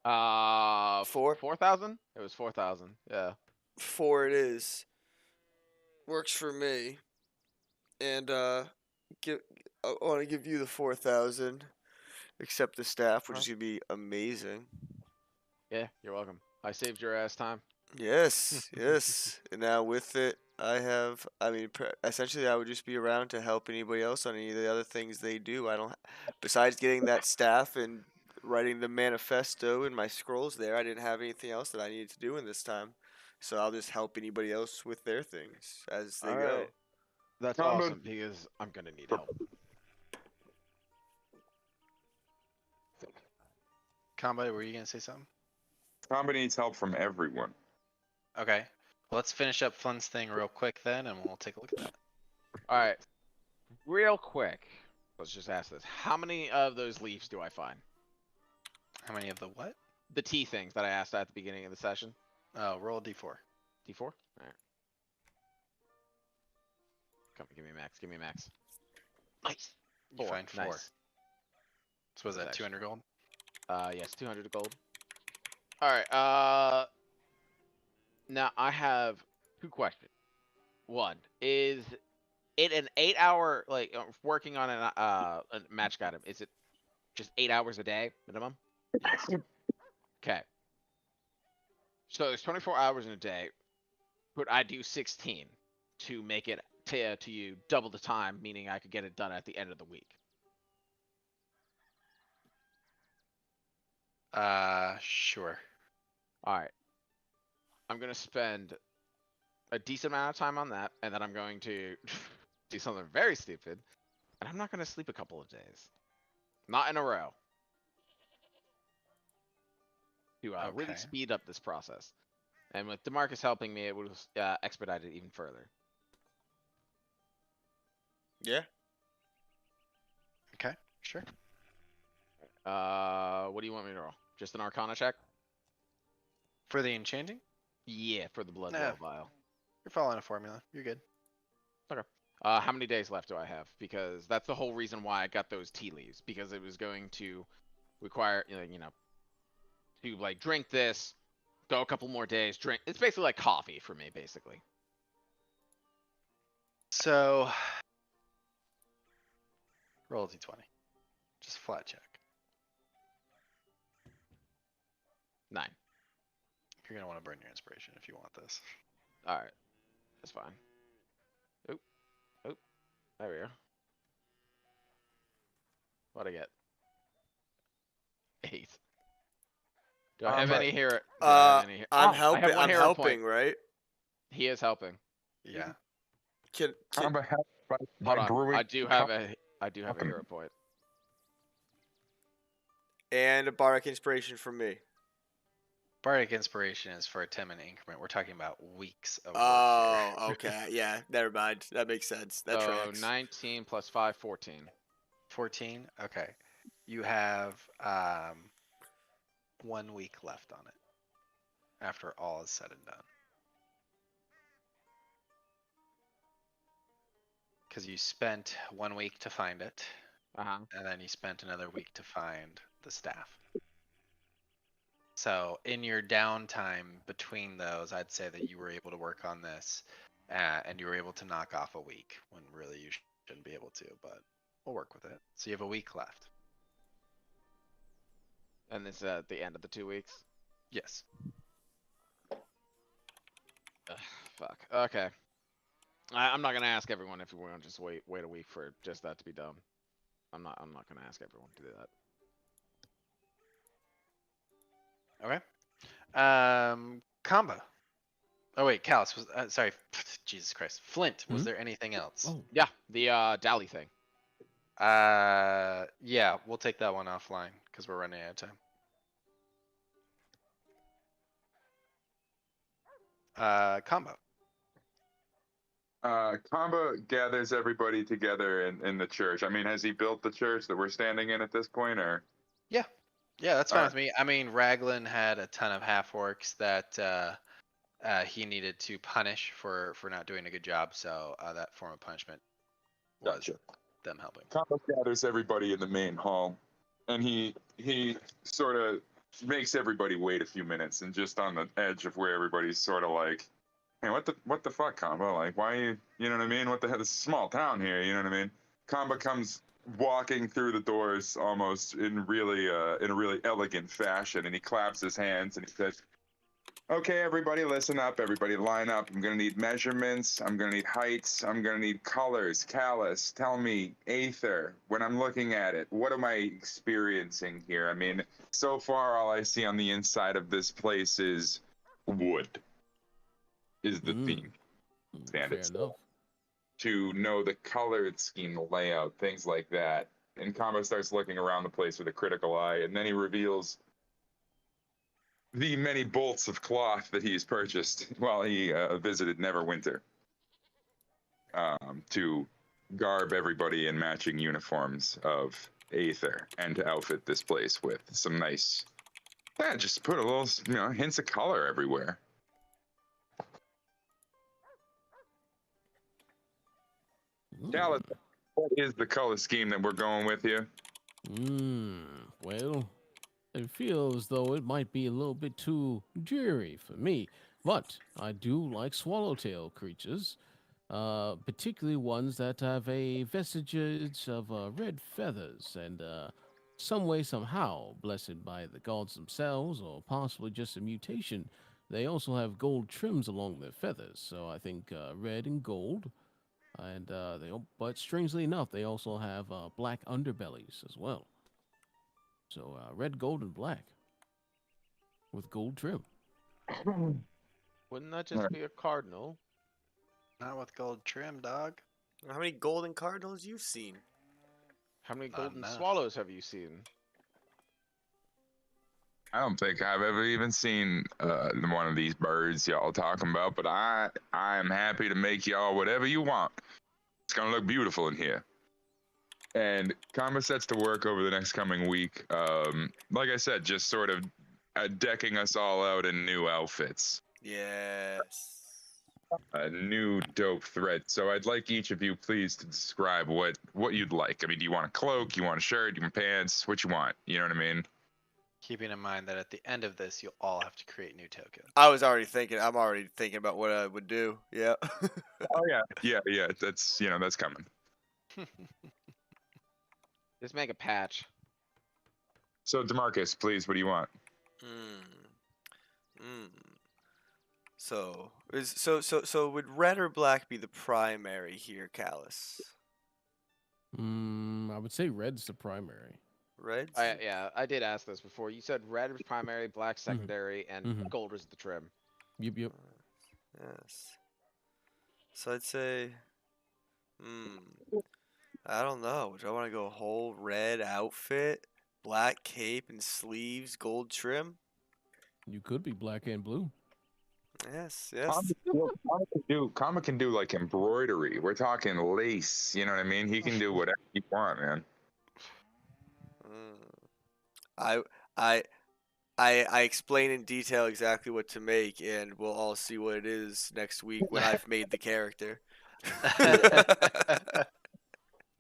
4? 4,000? It was 4,000. Yeah. 4 it is. Works for me. And give I want to give you the 4,000. Accept the staff, which is gonna be amazing. Yeah, you're welcome. I saved your ass time. Yes. And now with it, essentially, I would just be around to help anybody else on any of the other things they do. I don't, besides getting that staff and writing the manifesto and my scrolls there, I didn't have anything else that I needed to do in this time. So I'll just help anybody else with their things as they All go. right. That's No, but- awesome because I'm gonna need help. Combo, were you gonna say something? Combat needs help from everyone. Okay. Well, let's finish up Flynn's thing real quick then, and we'll take a look at that. All right. Real quick. Let's just ask this. How many of those leaves do I find? How many of the what? The T things that I asked at the beginning of the session. Oh, roll a d4. D4? All right. Come, give me a max. Give me a max. Nice. You find 4. Nice. So was that Nice. 200 gold? Yes, 200 gold. All right. Now I have 2 questions. One, is it an 8-hour working on a magic item? Is it just 8 hours a day minimum? Yes. Okay. So there's 24 hours in a day. Could I do 16 to make it to you double the time, meaning I could get it done at the end of the week? Sure. All right. I'm gonna spend a decent amount of time on that, and then I'm going to do something very stupid, and I'm not gonna sleep a couple of days, not in a row, to really Okay. speed up this process. And with DeMarcus helping me, it would expedite it even further. Yeah. Okay. Sure. What do you want me to roll? Just an Arcana check? For the enchanting, Yeah, for the Blood Yeah. Well vial. you're following a formula. You're good. How many days left do I have? Because that's the whole reason why I got those tea leaves, because it was going to require, to like drink this, go a couple more days, drink. It's basically like coffee for me, basically. So, roll a d20. Just a flat check. 9. You're gonna want to burn your inspiration if you want this. All right, that's fine. Oop, there we go. What'd I get? 8. Do I have any here? Do I have any here? I'm Oh, I helping. have one I'm hero helping, point. right? He is helping. Yeah. Can Combat help by Hold on. brewing. I do have a hero point. and a bardic inspiration from me. Bardic inspiration is for a 10-minute increment. We're talking about weeks of work Oh, here. okay. Yeah, never mind. That makes sense. That So tracks. 19 plus 5, 14. 14. Okay. You have 1 week left on it after all is said and done. Because you spent 1 week to find it, Uh huh. and then you spent another week to find the staff. So in your downtime between those, I'd say that you were able to work on this, and you were able to knock off a week when really you shouldn't be able to, but we'll work with it. So you have a week left. And this at the end of the 2 weeks. Yes. Ugh, fuck. Okay. I'm not gonna ask everyone if we want to just wait a week for just that to be done. I'm not gonna ask everyone to do that. Okay. Combo. Oh wait, Callus was sorry. Jesus Christ. Flint, was Hmm? there anything else? Oh, Yeah, the Dally thing. Yeah, we'll take that one offline because we're running out of time. Combo. Kamba gathers everybody together in the church. I mean, has he built the church that we're standing in at this point, or? Yeah, that's fine Alright. with me. I mean, Raglan had a ton of half orcs that he needed to punish for not doing a good job, so that form of punishment was Gotcha. them helping. Kamba gathers everybody in the main hall, and he sort of makes everybody wait a few minutes, and just on the edge of where everybody's sort of like, hey, what the fuck, Kamba? Like, why you know what I mean? What the hell? This is a small town here, you know what I mean? Kamba comes walking through the doors almost in a really elegant fashion, and he claps his hands and he says, okay, everybody listen up, everybody line up. I'm gonna need measurements, I'm gonna need heights, I'm gonna need colors. Callus, tell me, Aether, when I'm looking at it, what am I experiencing here? I mean, so far all I see on the inside of this place is wood, is the theme. fair Standard enough. to know the colored scheme, the layout, things like that. And Combo starts looking around the place with a critical eye, and then he reveals the many bolts of cloth that he's purchased while he visited Neverwinter to garb everybody in matching uniforms of Aether and to outfit this place with some nice, just put a little, hints of color everywhere. Dallas, what is the color scheme that we're going with here? Well, it feels as though it might be a little bit too dreary for me, but I do like swallowtail creatures, particularly ones that have a vestiges of red feathers and some way, somehow, blessed by the gods themselves, or possibly just a mutation. They also have gold trims along their feathers, so I think red and gold. And but strangely enough, they also have black underbellies as well. So red, gold, and black with gold trim. Wouldn't that just be a cardinal? Not with gold trim, dog. How many golden cardinals you've seen? How many Not golden enough. swallows have you seen? I don't think I've ever even seen one of these birds y'all talking about, but I am happy to make y'all whatever you want. It's gonna look beautiful in here. And Karma sets to work over the next coming week. Like I said, just sort of decking us all out in new outfits. Yes. A new dope thread. So I'd like each of you please to describe what you'd like. I mean, do you want a cloak? You want a shirt? You want pants? What you want? You know what I mean? Keeping in mind that at the end of this, you'll all have to create new tokens. I'm already thinking about what I would do. Yeah. Oh yeah. Yeah. That's that's coming. Just make a patch. So Demarcus, please, what do you want? So would red or black be the primary here, Callus? I would say red's the primary. Red? Yeah, I did ask this before. You said red was primary, black secondary, and gold was the trim. Yep. Yes. So I'd say, I don't know. Do I want to go whole red outfit, black cape and sleeves, gold trim? You could be black and blue. Yes. Kama can do like embroidery. We're talking lace. You know what I mean? He can do whatever you want, man. I explain in detail exactly what to make, and we'll all see what it is next week when I've made the character.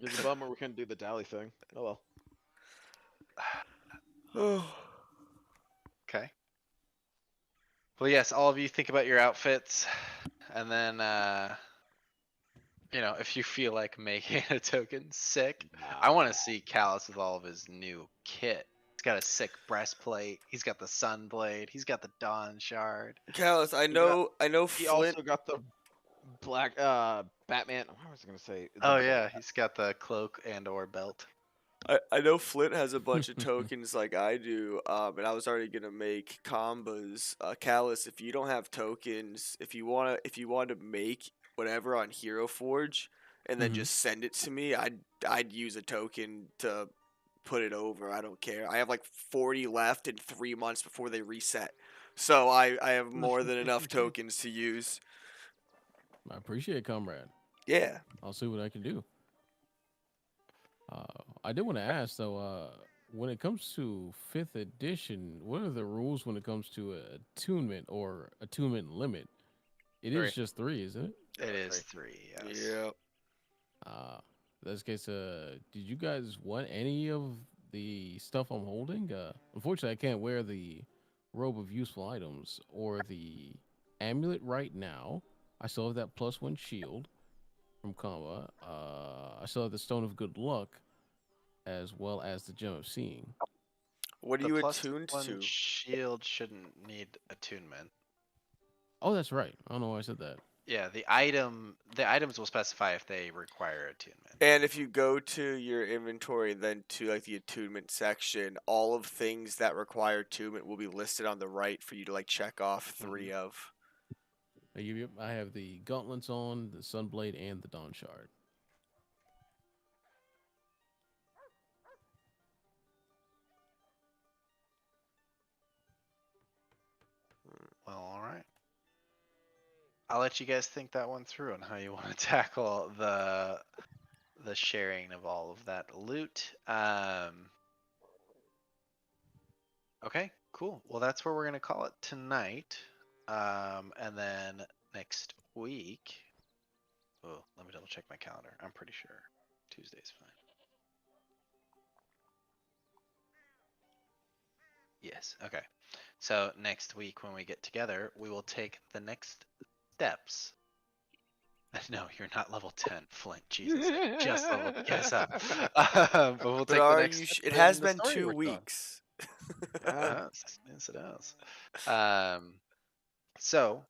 It's a bummer we couldn't do the Dally thing. Oh well. Okay. Well, yes, all of you think about your outfits, and then if you feel like making a token, sick. I want to see Callus with all of his new kit. He's got a sick breastplate. He's got the sun blade. He's got the dawn shard. Callus, I He got- know He Flint. also got the black Batman. What was I gonna say? The Oh yeah, he's got the cloak and/or belt. I know Flint has a bunch of tokens like I do, and I was already gonna make combos. Callus, if you don't have tokens, if you want to make whatever on Hero Forge, and then Mhm. just send it to me, I'd use a token to put it over. I don't care. I have like 40 left in 3 months before they reset, so I have more than enough tokens to use. I appreciate it, comrade. Yeah. I'll see what I can do. I did want to ask though, when it comes to 5th edition, what are the rules when it comes to attunement or attunement limit? It is 3. just 3, isn't it? It is 3. Yes. Yeah. In this case, did you guys want any of the stuff I'm holding? Unfortunately, I can't wear the robe of useful items or the amulet right now. I still have that +1 shield from Kama. I still have the stone of good luck, as well as the gem of seeing. What are The you plus attuned 1 to? shield shouldn't need attunement. Oh, that's right. I don't know why I said that. Yeah, the items will specify if they require attunement. And if you go to your inventory, then to like the attunement section, all of things that require attunement will be listed on the right for you to like check off 3 of. I have the gauntlets on, the sunblade, and the dawn shard. Well, all right. I'll let you guys think that one through on how you want to tackle the sharing of all of that loot. Okay, cool. Well, that's where we're gonna call it tonight. And then next week. Oh, let me double check my calendar. I'm pretty sure Tuesday's fine. Yes. Okay. So next week when we get together, we will take the next steps. No, you're not level 10, Flint. Jesus, just level you guys up. But we'll But take the are next you? steps It in has the been story 2 we're telling. weeks. Yes, it has. So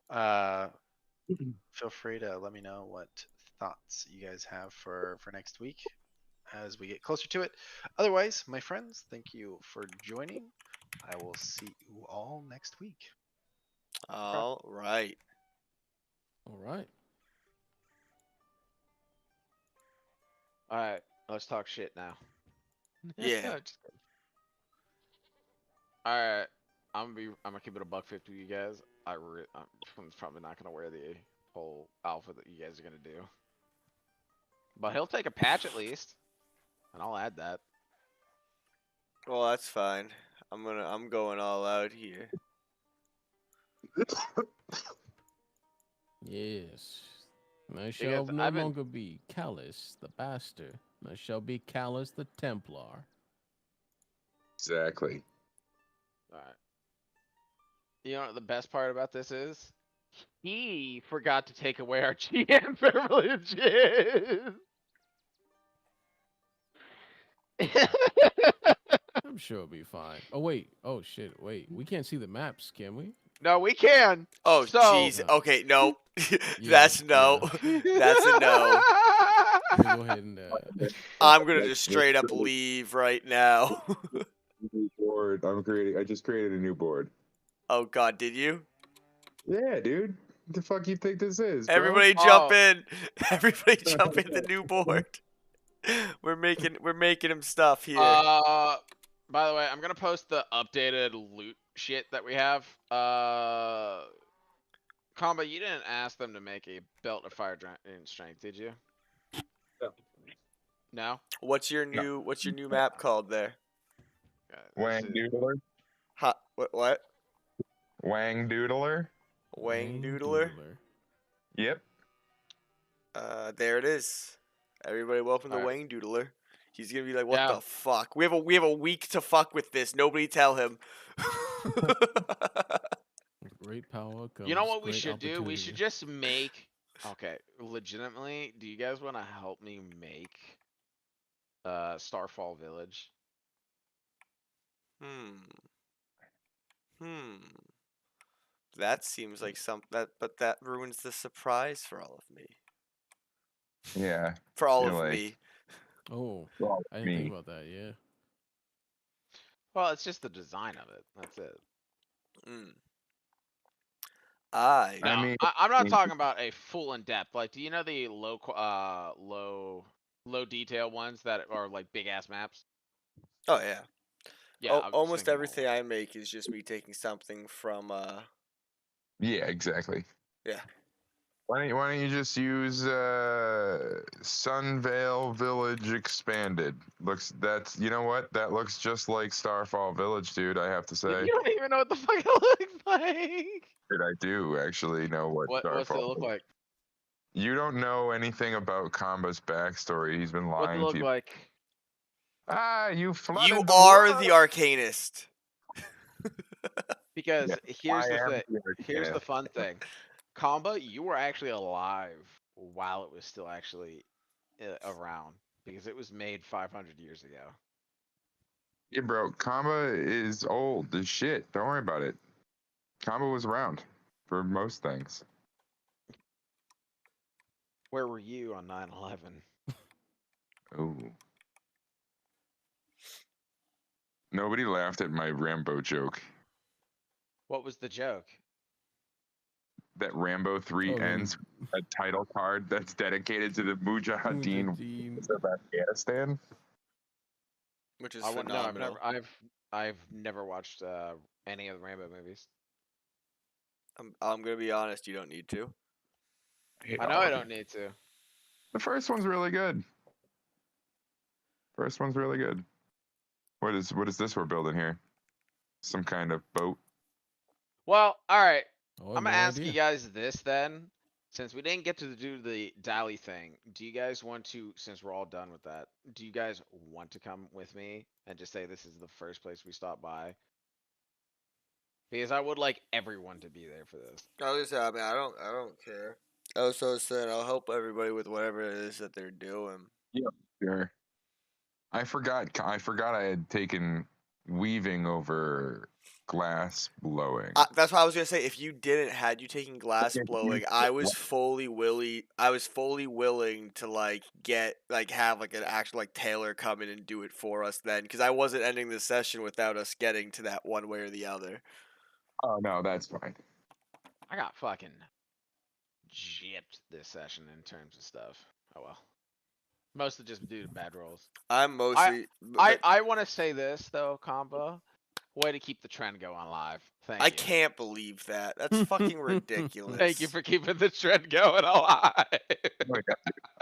feel free to let me know what thoughts you guys have for next week as we get closer to it. Otherwise, my friends, thank you for joining. I will see you all next week. All right. All right. All right, let's talk shit now. Yeah. All right, I'm gonna keep it a $150 with you guys. I'm probably not gonna wear the whole outfit that you guys are gonna do, but he'll take a patch at least, and I'll add that. Well, that's fine. I'm going all out here. Yes. And I Because shall no I've been longer be Callus the Bastard. I shall be Callus the Templar. Exactly. all right. You know what the best part about this is? He forgot to take away our GM privileges. I'm sure it'll be fine. Oh, wait. Oh, shit. Wait. We can't see the maps, can we? No, we can. Oh, So- jeez. No. Okay, no. Yeah, That's no. That's a no. Let me go ahead and. I'm gonna just straight up leave right now. New board. I just created a new board. Oh God, did you? Yeah, dude. What the fuck you think this is, bro? Everybody jump in! Everybody jump in the new board. We're making him stuff here. By the way, I'm gonna post the updated loot shit that we have. Comba, you didn't ask them to make a belt of fire in strength, did you? No. No. What's your new map called there? Wang Doodler. What? Wang Doodler. Wang Doodler. Yep. There it is. Everybody, welcome to Alright. Wang Doodler. He's gonna be like, "What Yeah. the fuck? We have a week to fuck with this. Nobody tell him." With great power comes You know what we great should do? We should opportunity. just make. Okay, legitimately, do you guys want to help me make Starfall Village? Hmm. That seems like but that ruins the surprise for all of me. Yeah. For all You're of like, me. Oh, well, I didn't think me. about that. Yeah. Well, it's just the design of it. That's it. Mm. I No, mean, I'm not talking about a full in depth. Like, do you know the low detail ones that are like big ass maps? Oh yeah. Yeah, I was just Almost thinking more everything like. I make is just me taking something from yeah, exactly. yeah. Why don't you just use Sunvale Village Expanded? That's you know what? That looks just like Starfall Village, dude, I have to say. You don't even know what the fuck it looks like. Dude, I do actually know what What's it Starfall look is. like? You don't know anything about Kamba's backstory. He's been What's it lying look to you. like? Ah, you You flooded the are world. the arcanist. Because Yeah, here's I the am thing. the Here's the arcanist. fun thing. Kamba, you were actually alive while it was still actually around because it was made 500 years ago. Yeah, bro, Kamba is old as shit. Don't worry about it. Kamba was around for most things. Where were you on 9/11? Oh. Nobody laughed at my Rambo joke. What was the joke? That Rambo 3 Oh, ends with a title card that's dedicated to the Mujahideen Mujahideen. of Afghanistan. Which is I wouldn't know. phenomenal. I've never watched any of the Rambo movies. I'm gonna be honest, you don't need to. I know I don't need to. The first one's really good. First one's really good. What is this we're building here? Some kind of boat. Well, all right. Oh, I'm gonna no ask idea. you guys this then. Since we didn't get to do the Dally thing, do you guys want to, since we're all done with that, do you guys want to come with me and just say this is the first place we stop by? Because I would like everyone to be there for this. I was I mean, I don't care. I was so saying I'll help everybody with whatever it is that they're doing. Yeah, sure. I forgot I had taken weaving over glass blowing. That's what I was gonna say. If you didn't, had you taken glass blowing, I was fully willing to like have like an actual like tailor come in and do it for us then, because I wasn't ending the session without us getting to that one way or the other. Oh no, that's fine. I got fucking gypped this session in terms of stuff. Oh well. Mostly just due to bad rolls. I'm mostly. I want to say this though, Combo. Way to keep the trend going live. Thank I you. can't believe that. That's fucking ridiculous. Thank you for keeping the trend going alive. Oh my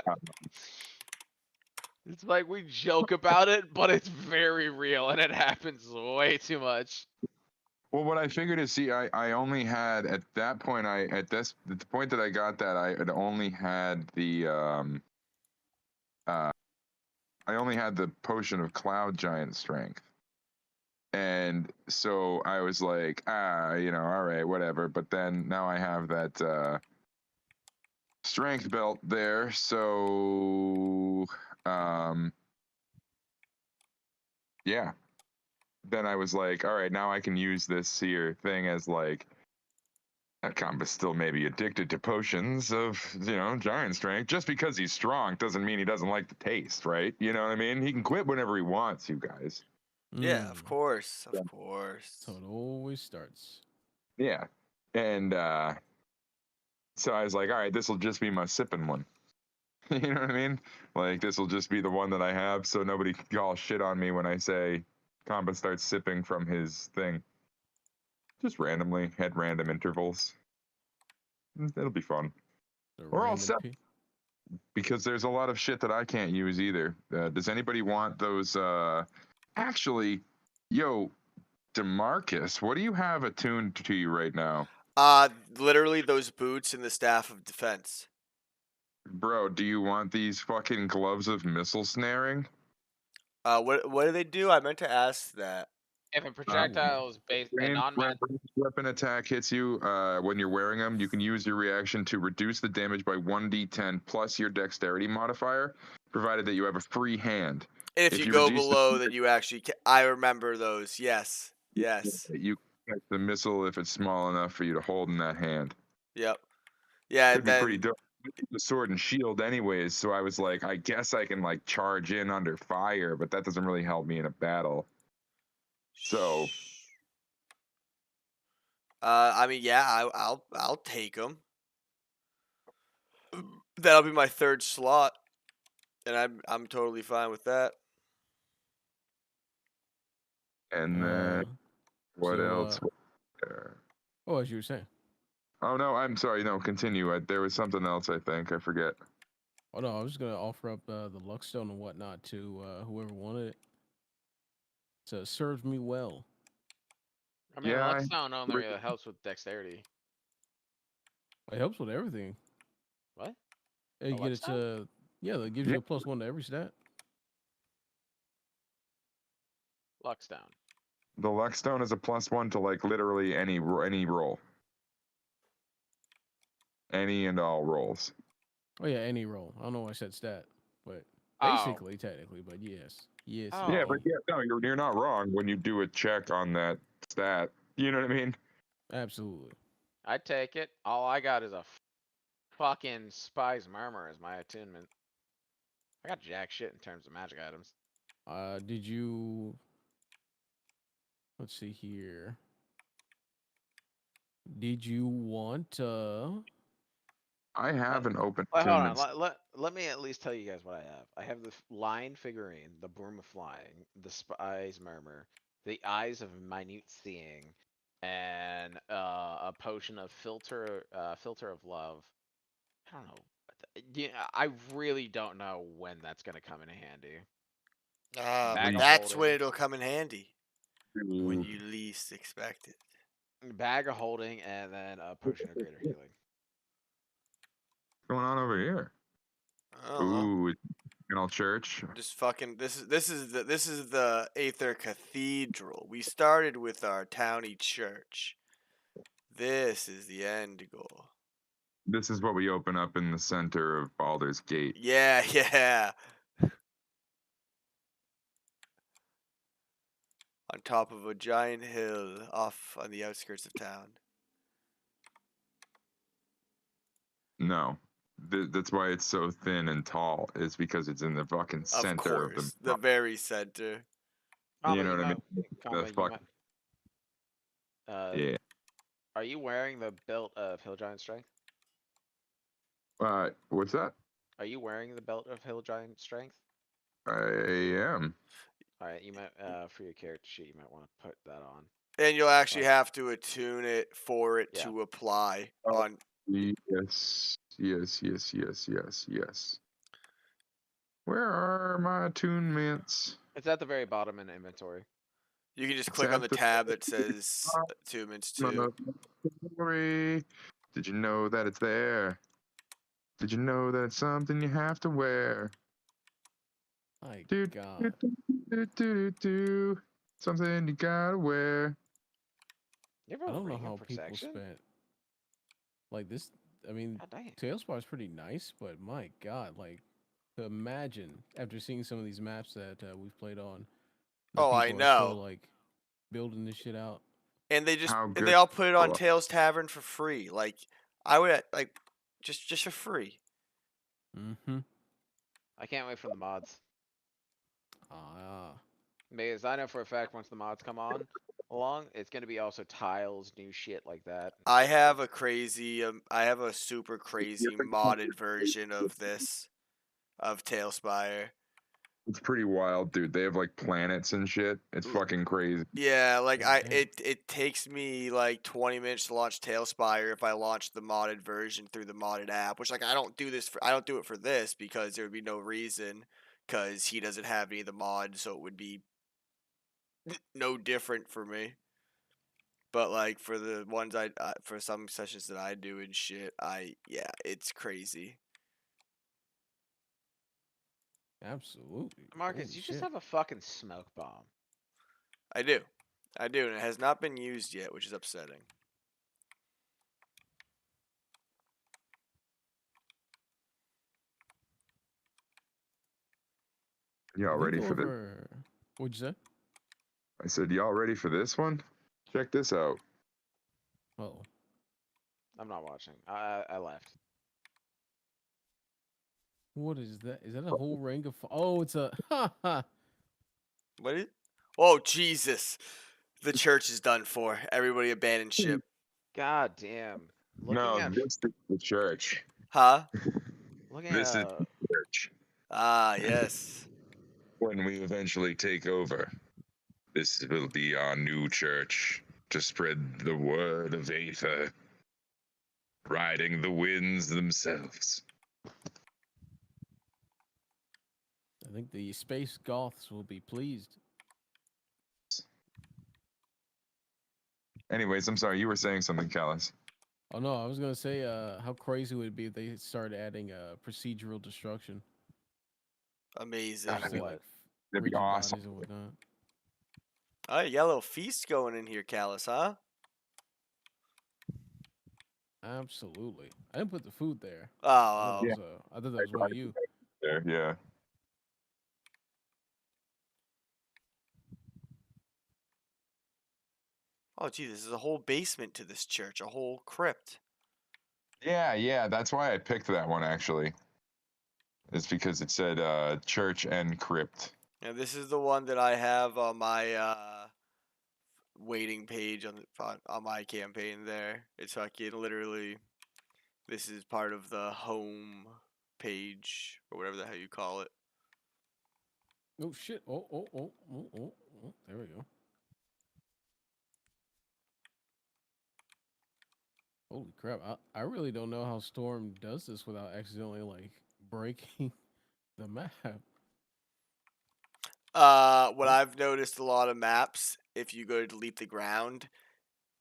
God. It's like we joke about it, but it's very real and it happens way too much. Well, what I figured is, see, I only had at that point, at the point that I got that, I had only had the I only had the potion of cloud giant strength. And so I was like, all right, whatever. But then now I have that strength belt there, so yeah. Then I was like, all right, now I can use this here thing as like that Comba's still maybe addicted to potions of, giant strength. Just because he's strong doesn't mean he doesn't like the taste, right? You know what I mean? He can quit whenever he wants, you guys. Yeah, of course, of course. So it always starts. Yeah. And so I was like, all right, this will just be my sipping one. You know what I mean? Like, this will just be the one that I have, so nobody can call shit on me when I say Comba starts sipping from his thing. Just randomly, at random intervals. It'll be fun. We're all set. Because there's a lot of shit that I can't use either. Does anybody want those? Actually, yo, DeMarcus, what do you have attuned to you right now? Literally those boots and the staff of defense. Bro, do you want these fucking gloves of missile snaring? What do they do? I meant to ask that. If a projectile is based a Ranged non weapon attack hits you when you're wearing them, you can use your reaction to reduce the damage by 1d10 plus your dexterity modifier, provided that you have a free hand. If you you go reduce the below, then you actually. I remember those. Yes. Yes. you catch the missile if it's small enough for you to hold in that hand. Yep. Yeah, Could and be pretty then dope. The sword and shield, anyways. So I was like, I guess I can like charge in under fire, but that doesn't really help me in a battle. So I mean, yeah, I'll take them. That'll be my third slot, and I'm totally fine with that. and then what else? Was there? Oh, as you were saying. Oh no, I'm sorry. No, continue. There was something else. I think I forget. Oh no, I was gonna offer up the luck stone and whatnot to whoever wanted it. So it served me well. I mean, Yeah, Luckstone only really helps with dexterity. It helps with everything. What? You The get it Luckstone? to yeah, that gives you a +1 to every stat. Luckstone. the luck stone is a +1 to like literally any roll, any and all rolls. Oh yeah, any roll. I don't know why I said stat, but Oh. basically, technically, but yes, yes. Oh. Yeah, but yeah, no, you're not wrong when you do a check on that stat. You know what I mean? Absolutely. I take it. All I got is a fucking Spy's Murmur as my attunement. I got jack shit in terms of magic items. Did you? Let's see here. Did you want? I have an open Wait, hold on. attunement. Let me at least tell you guys what I have. I have the lion figurine, the broom of flying, the Spy's Murmur, the eyes of minute seeing, and a potion of filter of love. I don't know. Yeah, I really don't know when that's gonna come in handy. Bag of That's when holding. it'll come in handy. When Ooh. you least expect it. Bag of holding, and then a potion of greater healing. What's going on over here? I don't know. Ooh, an old church. Just fucking this is the Aether Cathedral. We started with our towny church. This is the end goal. This is what we open up in the center of Baldur's Gate. Yeah, yeah. On top of a giant hill off on the outskirts of town. No, that's why it's so thin and tall. Is because it's in the fucking Of center of course, the. the very center. You know what I mean? The fuck. Yeah. Are you wearing the belt of Hill Giant Strength? What's that? Are you wearing the belt of Hill Giant Strength? I am. All right, you might for your character sheet, you might want to put that on. And you'll actually Like- have to attune it for it Yeah. to apply Oh. on. Yes. Where are my attunements? It's at the very bottom in inventory. You can just It's click on at the the- tab that says attunements too. Sorry. Did you know that it's there? Did you know that it's something you have to wear? My Do, God. do. Something you gotta wear. You I ever don't know ring how of people protection? spent like this. I mean, God damn. Tailspar is pretty nice, but my God, like to imagine after seeing some of these maps that we've played on. that Oh, I people are still know. like building this shit out. And they just How and good they all put it on are- Tails Tavern for free. Like I would like just for free. Mm-hmm. I can't wait for the mods. Ah. Because I know for a fact once the mods come on along, it's gonna be also tiles, new shit like that. I have a super crazy modded version of this of Tailspire. It's pretty wild, dude. They have like planets and shit. It's fucking crazy. Yeah, like Oh, damn. it takes me like 20 minutes to launch Tailspire if I launch the modded version through the modded app, which like I don't do it for this because there would be no reason cuz he doesn't have any of the mods, so it would be no different for me. But like for the ones for some sessions that I do and shit, yeah, it's crazy. Absolutely. Marcus, Holy you just shit. have a fucking smoke bomb. I do. I do, and it has not been used yet, which is upsetting. Y'all I think ready for this? over. What'd you say? I said, y'all ready for this one? Check this out. Oh. I'm not watching. I left. What is that? Is that a whole ring of? Oh, it's a. Ha ha. What is? Oh Jesus! The church is done for. Everybody abandon ship. God damn. Looking No, at this is the church. Huh? looking at This is the church. Ah, yes. When we eventually take over, this will be our new church to spread the word of Aether, riding the winds themselves. I think the space goths will be pleased. Anyways, I'm sorry, you were saying something, Callus. Oh no, I was gonna say, how crazy would it be if they started adding procedural destruction, Amazing. Of say what? like That'd be rigid awesome. bodies and whatnot. Oh, you got a little feast going in here, Callus, huh? Absolutely. I didn't put the food there. Oh, I thought that oh. Yeah. was I thought that was one of you. There, yeah. Oh, gee, this is a whole basement to this church, a whole crypt. Yeah, that's why I picked that one actually. It's because it said church and crypt. And this is the one that I have on my waiting page on my campaign. There, it's fucking literally. This is part of the home page or whatever the hell you call it. Oh shit! Oh! There we go. Holy crap! I really don't know how Storm does this without accidentally like breaking the map. What I've noticed a lot of maps, if you go to delete the ground,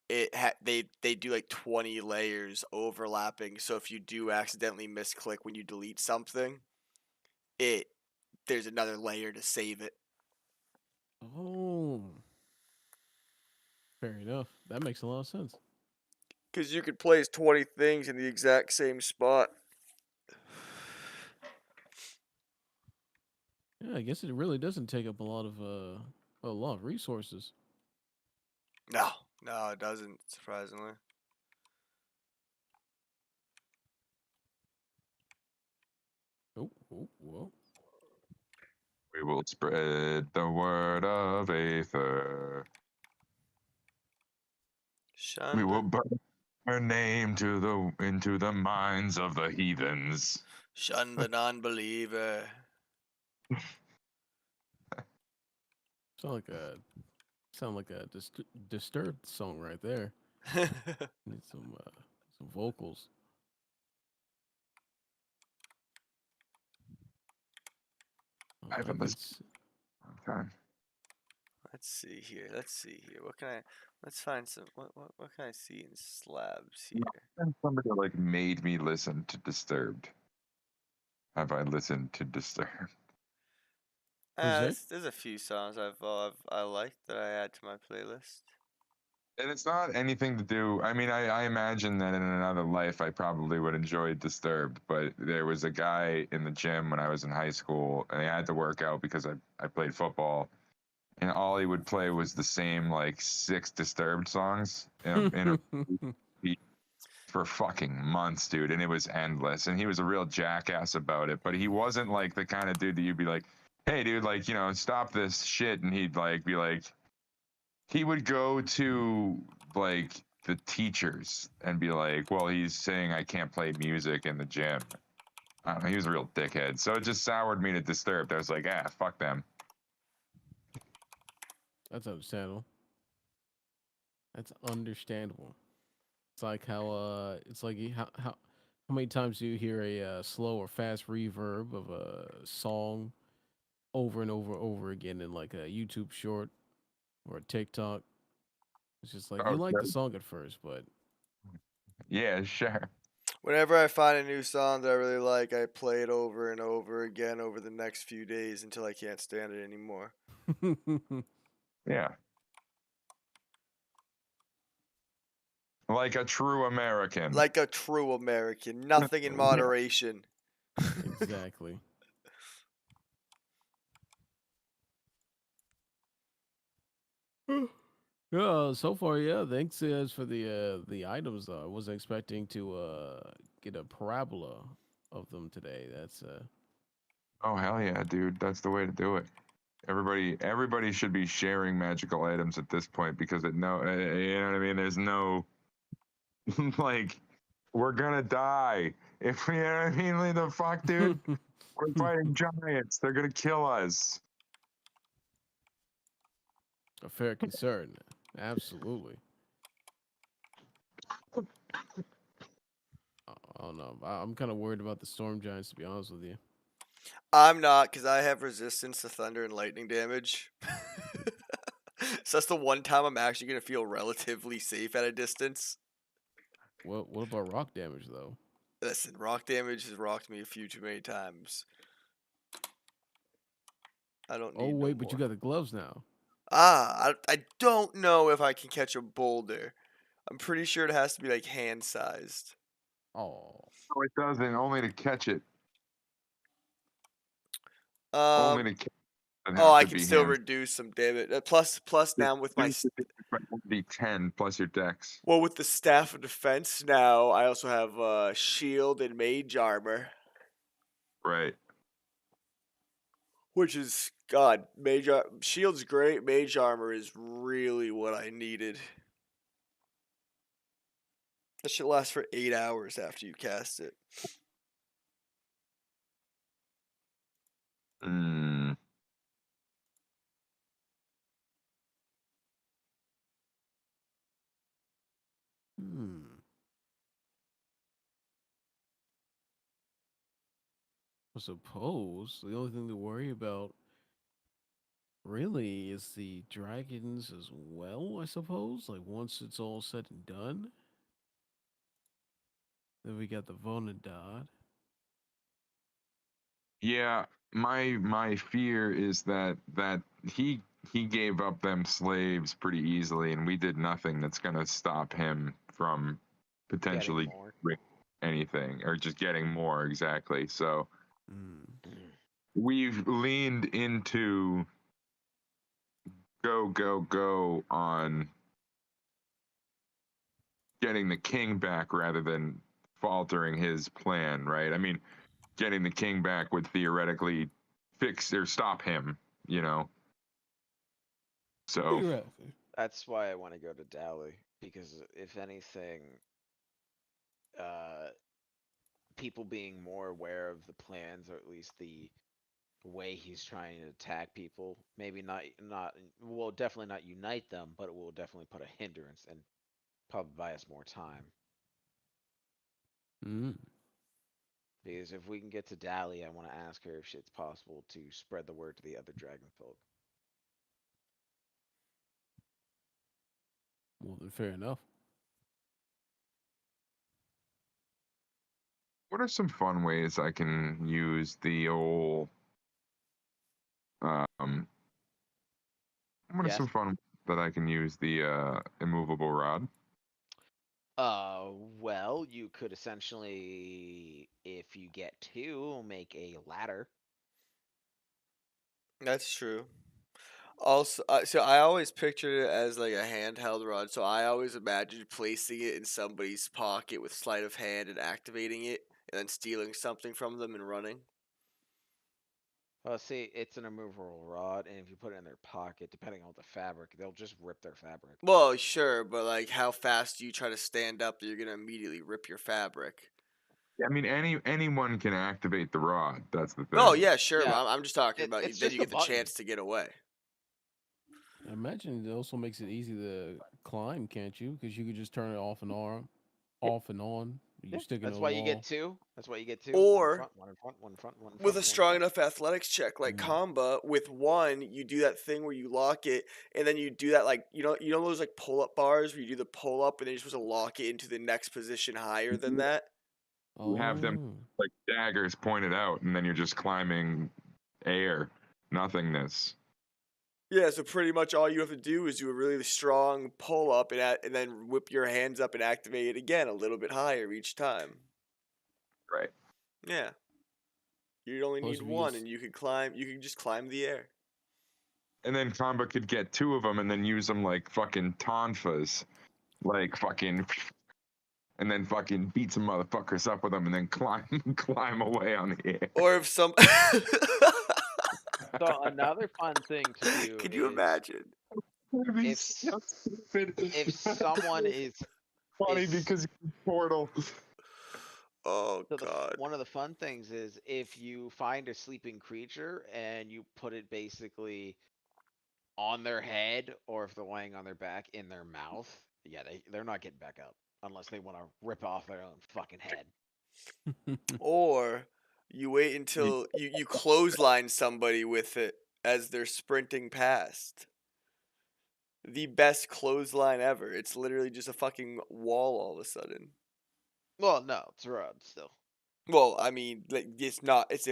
they do like 20 layers overlapping. So if you do accidentally misclick when you delete something, it there's another layer to save it. Oh, fair enough. That makes a lot of sense. Because you could place 20 things in the exact same spot. Yeah, I guess it really doesn't take up a lot of resources. No, no, it doesn't, surprisingly. Well. We will spread the word of Aether. We will Shun, burn her name to into the minds of the heathens. shun the non-believer. Sound like a disturbed song right there. Need some vocals. I I haven't can listened in a long time. Let's see here. Let's see here. What can I? Let's find some. What can I see in slabs here? And somebody like made me listen to Disturbed. Have I listened to Disturbed? What'd you say? There's a few songs I liked that I add to my playlist. And it's not anything to do. I mean, I imagine that in another life I probably would enjoy Disturbed, but there was a guy in the gym when I was in high school, and I had to work out because I played football, and all he would play was the same like 6 Disturbed songs in a repeat for fucking months, dude, and it was endless. And he was a real jackass about it, but he wasn't like the kind of dude that you'd be like, "Hey, dude, like stop this shit," and he'd like be like he would go to like the teachers and be like, "Well, he's saying I can't play music in the gym." I don't know, he was a real dickhead. So it just soured me to Disturbed. I was like, fuck them. That's understandable. That's understandable. It's like how many times do you hear a slow or fast reverb of a song over and over again in like a YouTube short or a TikTok? It's just like you Oh, like sure. the song at first, but Yeah, sure. Whenever I find a new song that I really like, I play it over and over again over the next few days until I can't stand it anymore. Yeah. Like a true American. Like a true American, nothing in Yeah. moderation. Exactly. Yeah, so far, yeah. Thanks as for the items though. I wasn't expecting to get a parabola of them today. That's Oh hell yeah, dude. That's the way to do it. Everybody should be sharing magical items at this point because you know what I mean. There's no like we're gonna die if we, you know what I mean. Like, the fuck, dude. We're fighting giants. They're gonna kill us. a fair concern. Absolutely. I don't know. I'm kind of worried about the storm giants, to be honest with you. I'm not, because I have resistance to thunder and lightning damage. So that's the one time I'm actually going to feel relatively safe at a distance. What about rock damage though? Listen, rock damage has rocked me a few too many times. I don't Oh need no wait, but you more. got the gloves now. I don't know if I can catch a boulder. I'm pretty sure it has to be like hand sized. Oh, No, it doesn't. Only to catch it. Um, Only to catch it oh, have I to can be still hands. reduce some damage. Plus now with my Be 10 plus your dex. well with the staff of defense now, I also have shield and mage armor, Right. which is shield's great. Mage armor is really what I needed. That should last for 8 hours after you cast it. Mm. hmm. I suppose the only thing to worry about really is the dragons as well. I suppose, like once it's all said and done, then we got the Vonadad. Yeah, my fear is that he gave up them slaves pretty easily, and we did nothing that's gonna stop him from Getting potentially more. anything or just getting more exactly. So Mm. we've leaned into go on getting the king back rather than faltering his plan, right? I mean, getting the king back would theoretically fix or stop him, you know. So Theoretically. That's why I want to go to Dally because if anything, uh, people being more aware of the plans or at least the way he's trying to attack people, maybe not will definitely not unite them, but it will definitely put a hindrance and probably buy us more time. Mm. Because if we can get to Dally, I want to ask her if it's possible to spread the word to the other dragon folk. Well, then fair enough. what are some fun ways I can use the old what are Yes. some fun that I can use the immovable rod? Well, you could essentially, if you get two, make a ladder. That's true. Also, so I always pictured it as like a handheld rod. So I always imagined placing it in somebody's pocket with sleight of hand and activating it, and then stealing something from them and running. Well, see, it's an immovable rod, and if you put it in their pocket, depending on the fabric, they'll just rip their fabric. Well, sure, but like, how fast do you try to stand up that you're gonna immediately rip your fabric? I mean, anyone can activate the rod. That's the Oh thing. yeah, sure. Yeah, I'm just talking about it's then just you a get the button. chance to get away. I imagine it also makes it easy to climb, can't you? Because you could just turn it off and on, off and on. You Yeah, stick it in that's a why you get wall. two. That's why you get two. One in Or front, one in front, one in front, one in with front, a one in strong front. enough athletics check like Mm. Kamba, with one you do that thing where you lock it, and then you do that like you know those like pull up bars where you do the pull up and then you're supposed to lock it into the next position higher than that. You have them Oh. like daggers pointed out, and then you're just climbing air, nothingness. Yeah, so pretty much all you have to do is do a really strong pull up and then whip your hands up and activate it again a little bit higher each time. Right. Yeah. You'd only Plus, need if you one get and you could climb, you could just climb the air. And then Kamba could get 2 of them and then use them like fucking tonfas. Like fucking. And then fucking beat some motherfuckers up with them and then climb away on the air. Or if some So another fun thing to do Could you is imagine? if if someone is funny is- because portal. Oh so god. one of the fun things is if you find a sleeping creature and you put it basically on their head, or if they're laying on their back in their mouth, yeah, they're not getting back up unless they want to rip off their own fucking head. Or you wait until you clothesline somebody with it as they're sprinting past. The best clothesline ever. It's literally just a fucking wall all of a sudden. Well, no, it's a rod still. Well, I mean, like, it's not. It's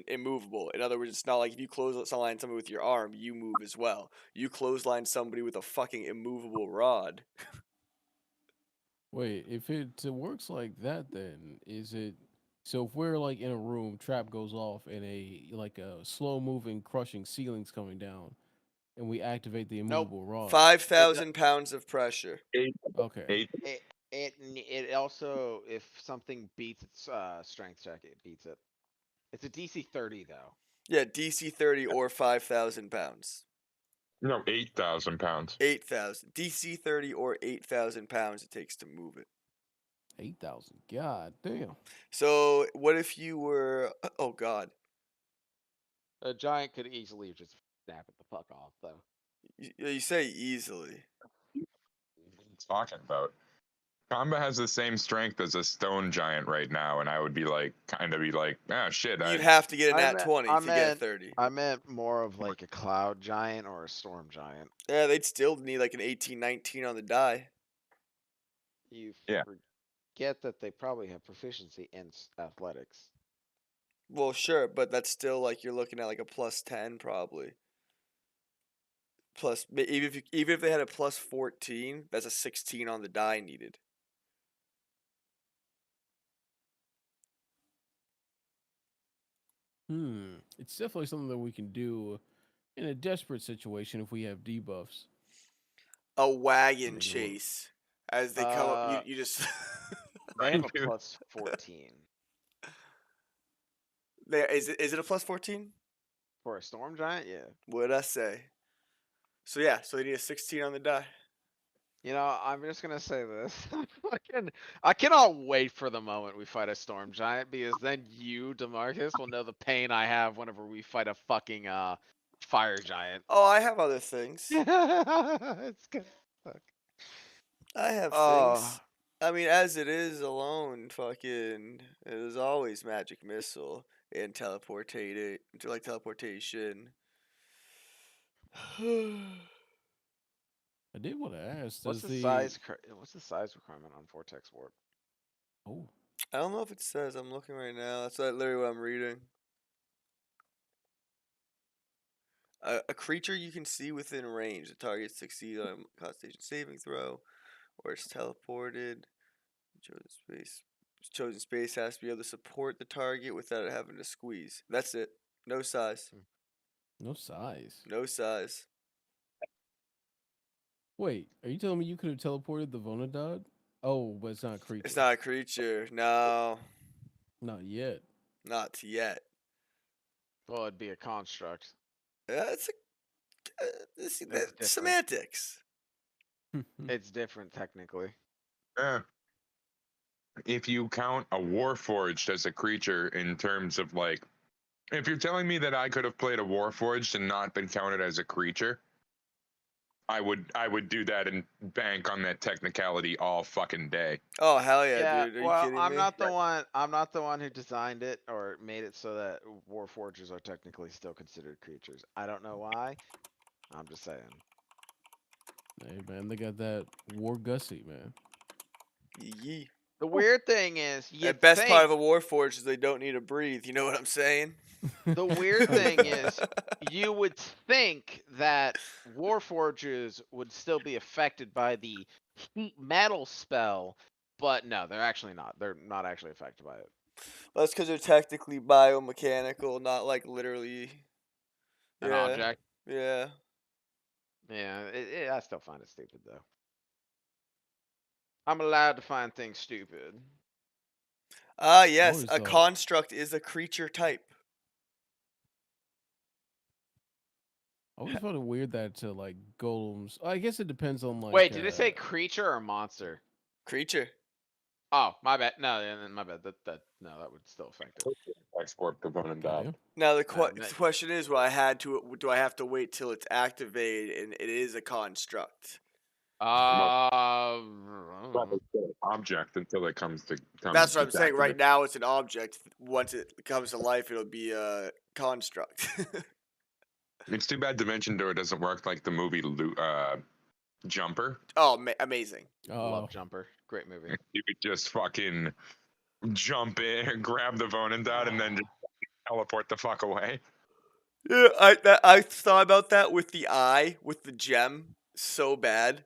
immovable. In other words, it's not like if you clothesline somebody with your arm, you move as well. You clothesline somebody with a fucking immovable rod. Wait, if it works like that, then is it? So if we're like in a room, trap goes off, and a slow moving, crushing ceiling's coming down, and we activate the Nope. immovable rod. 5,000 pounds of pressure. Okay. It also, if something beats its strength check, it beats it. It's a DC 30 though. Yeah, DC 30 or 5,000 pounds. No, 8,000 pounds. 8,000. DC 30 or 8,000 pounds it takes to move it. 8,000. God damn. So what if you were? Oh god. A giant could easily just snap it the fuck off though. You say easily. What are you talking about? Kamba has the same strength as a stone giant right now, and I would be like, ah, shit. You'd have to get a I nat meant- 20 I to get a meant- 30. I meant more of like a cloud giant or a storm giant. Yeah, they'd still need like an 18, 19 on the die. You Yeah. forget that they probably have proficiency in athletics. Well, sure, but that's still like you're looking at like a plus 10 probably. Plus, even if they had a plus 14, that's a 16 on the die needed. It's definitely something that we can do in a desperate situation if we have debuffs. A wagon Maybe chase as they come up. You, Uh, you just They have a Dude. plus 14 there is it a plus 14? for a storm giant. Yeah. What'd I say? So yeah, so they need a 16 on the die. You know, I'm just gonna say this. I cannot wait for the moment we fight a storm giant, because then you, Demarcus, will know the pain I have whenever we fight a fucking fire giant. Oh, I have other things. It's good. I have Oh. things. I mean, as it is alone, fucking, there's always magic missile and teleportation. I did want to ask. What's Does the size? What's the size requirement on Vortex Warp? Oh, I don't know if it says. I'm looking right now. That's literally what I'm reading. A creature you can see within range. The target succeeds on a Constitution saving throw, or it's teleported. Chosen space has to be able to support the target without it having to squeeze. That's it. No size. no size. No size. Wait, are you telling me you could have teleported the Vonadad? Oh, but it's not a creature. It's not a creature. No, Not yet. not yet. Well, it'd be a construct. It's different. semantics. It's different technically. Yeah. If you count a Warforged as a creature in terms of like, if you're telling me that I could have played a Warforged and not been counted as a creature, I would do that and bank on that technicality all fucking day. Oh hell yeah, dude! Are you well, kidding I'm me? not the one. I'm not the one who designed it or made it so that Warforgers are technically still considered creatures. I don't know why. I'm just saying. Hey man, they got that War Gussie, man. Yee. The weird thing is, The you'd best part think of a Warforged is they don't need to breathe. You know what I'm saying? the weird thing is, you would think that Warforges would still be affected by the heat metal spell, but no, they're actually not. They're not actually affected by it. That's because they're technically biomechanical, not like literally. An Yeah. object. Yeah. Yeah, I still find it stupid though. I'm allowed to find things stupid. Ah, yes. always A thought- construct is a creature type. I always found it weird that like golems. I guess it depends on like. Wait, did it say creature or monster? Creature. Oh, my bad. No, my bad. No, that would still affect it. Export component dot. Goddamn. Now the that- question is, do I have to wait till it's activated and it is a construct? Probably still an object until it comes to. That's what I'm saying. Right activate. now, it's an object. Once it comes to life, it'll be a construct. It's too bad Dimension Door doesn't work like the movie Jumper. Oh, amazing. Oh, Love Jumper. Great movie. You could just fucking jump in, grab the opponent out, and then just teleport the fuck away. Yeah, I thought about that with the eye, with the gem, so bad.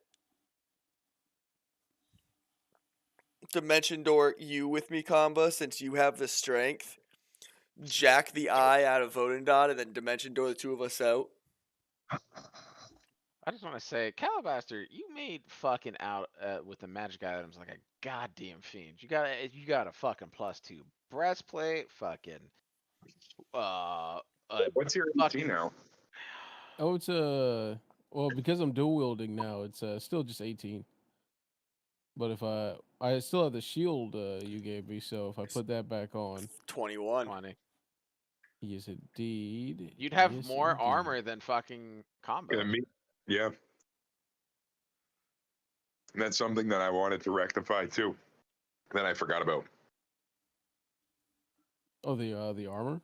Dimension Door, you with me, Kamba, since you have the strength. Jack the eye out of Vodendot, and then Dimension Door the two of us out. I just want to say, Calabaster, you made fucking out with the magic items like a goddamn fiend. You got a fucking +2 breastplate, fucking What's your fucking- AC now? oh, it's well, because I'm dual wielding now, it's still just 18. But if I still have the shield you gave me, so if I put that back on, 21. 20. yes, indeed. You'd have yes, more indeed. armor than fucking combo. Yeah. And that's something that I wanted to rectify too. That I forgot about. Oh, the armor.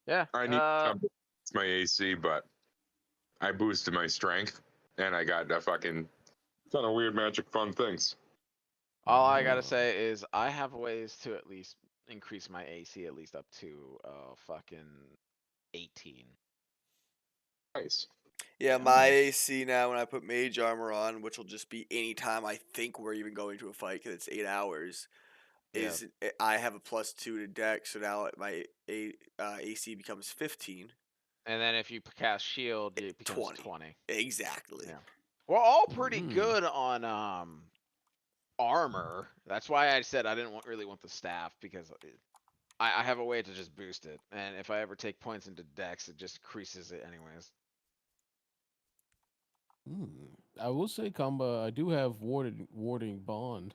Yeah. I need to boost my AC, but I boosted my strength, and I got a fucking ton of weird magic fun things. All I gotta Oh. say is I have ways to at least increase my AC at least up to fucking 18. Nice. Yeah, Yeah. my AC now when I put mage armor on, which will just be any time I think we're even going to a fight because it's 8 hours. Yeah. I have a +2 to dex, so now my AC becomes 15. And then if you cast shield, it becomes 20. 20. Exactly. Yeah. We're all pretty Mhm. good on armor. That's why I said I didn't really want the staff, because I have a way to just boost it, and if I ever take points into dex, it just increases it anyways. I will say, Kamba, I do have warding bond.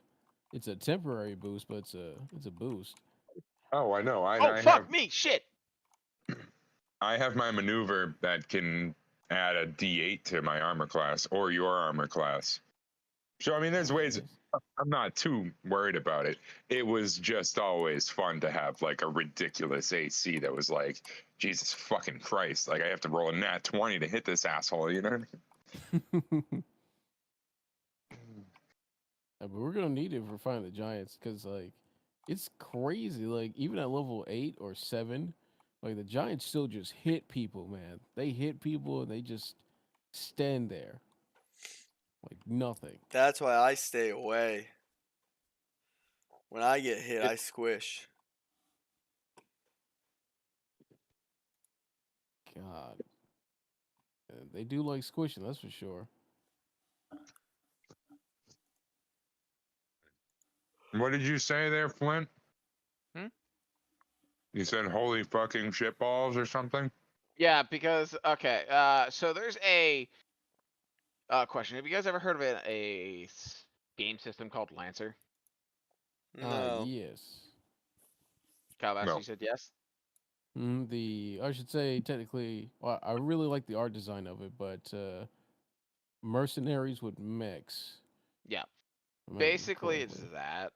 It's a temporary boost, but it's a boost. Oh, I know. Oh, fuck me, shit! I have my maneuver that can add a D8 to my armor class or your armor class. So I mean, there's ways. Nice. I'm not too worried about it. It was just always fun to have like a ridiculous AC that was like, Jesus fucking Christ! Like I have to roll a nat 20 to hit this asshole. You know? But we're gonna need it for fighting the giants, because like it's crazy. Like even at level 8 or 7, like the giants still just hit people, man. They hit people and they just stand there like nothing. That's why I stay away. When I get hit, I squish. God, they do like squishing, that's for sure. What did you say there, Flint? Hmm? You said holy fucking shitballs or something? Yeah, because okay, so there's a question. Have you guys ever heard of a game system called Lancer? No. Yes. Calabash, No. you said yes. I should say technically, well, I really like the art design of it, but mercenaries with mechs. Yeah. if I remember Basically, it's correctly. that.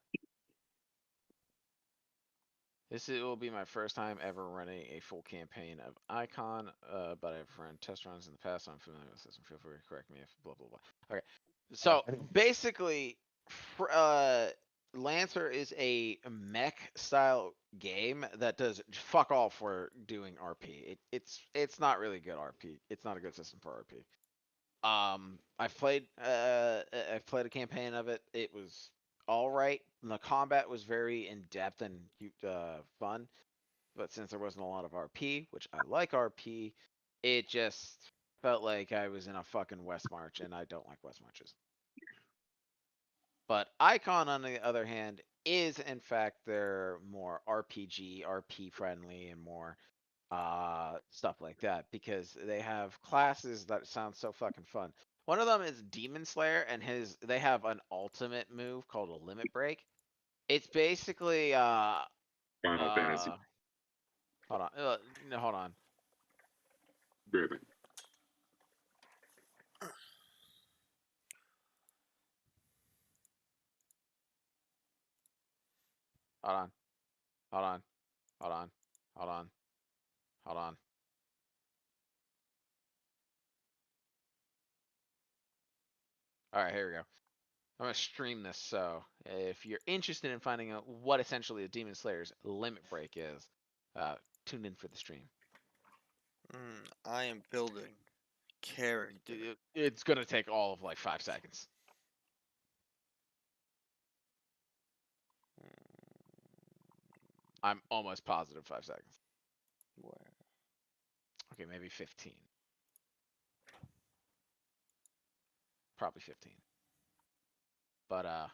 Will be my first time ever running a full campaign of Icon, but I've run test runs in the past, so I'm familiar with the system. Feel free to correct me if blah blah blah. Okay, so basically, Lancer is a mech style game that does fuck all for doing RP. It's not really good RP. It's not a good system for RP. I've played a campaign of it. It was all right. The combat was very in depth and fun, but since there wasn't a lot of RP, which I like RP, it just felt like I was in a fucking West March, and I don't like West Marches. But Icon, on the other hand, is in fact they're more RPG, RP friendly, and more stuff like that because they have classes that sound so fucking fun. One of them is Demon Slayer, and they have an ultimate move called a Limit Break. It's basically Final Fantasy. hold on, no, hold on. Really. Hold on. Hold on. Hold on. Hold on. Hold on. All right, here we go. I'm gonna stream this, so if you're interested in finding out what essentially a Demon Slayer's Limit Break is, tune in for the stream. I am building character. It's gonna take all of like 5 seconds. I'm almost positive 5 seconds. Where? Okay, maybe 15. Probably 15. But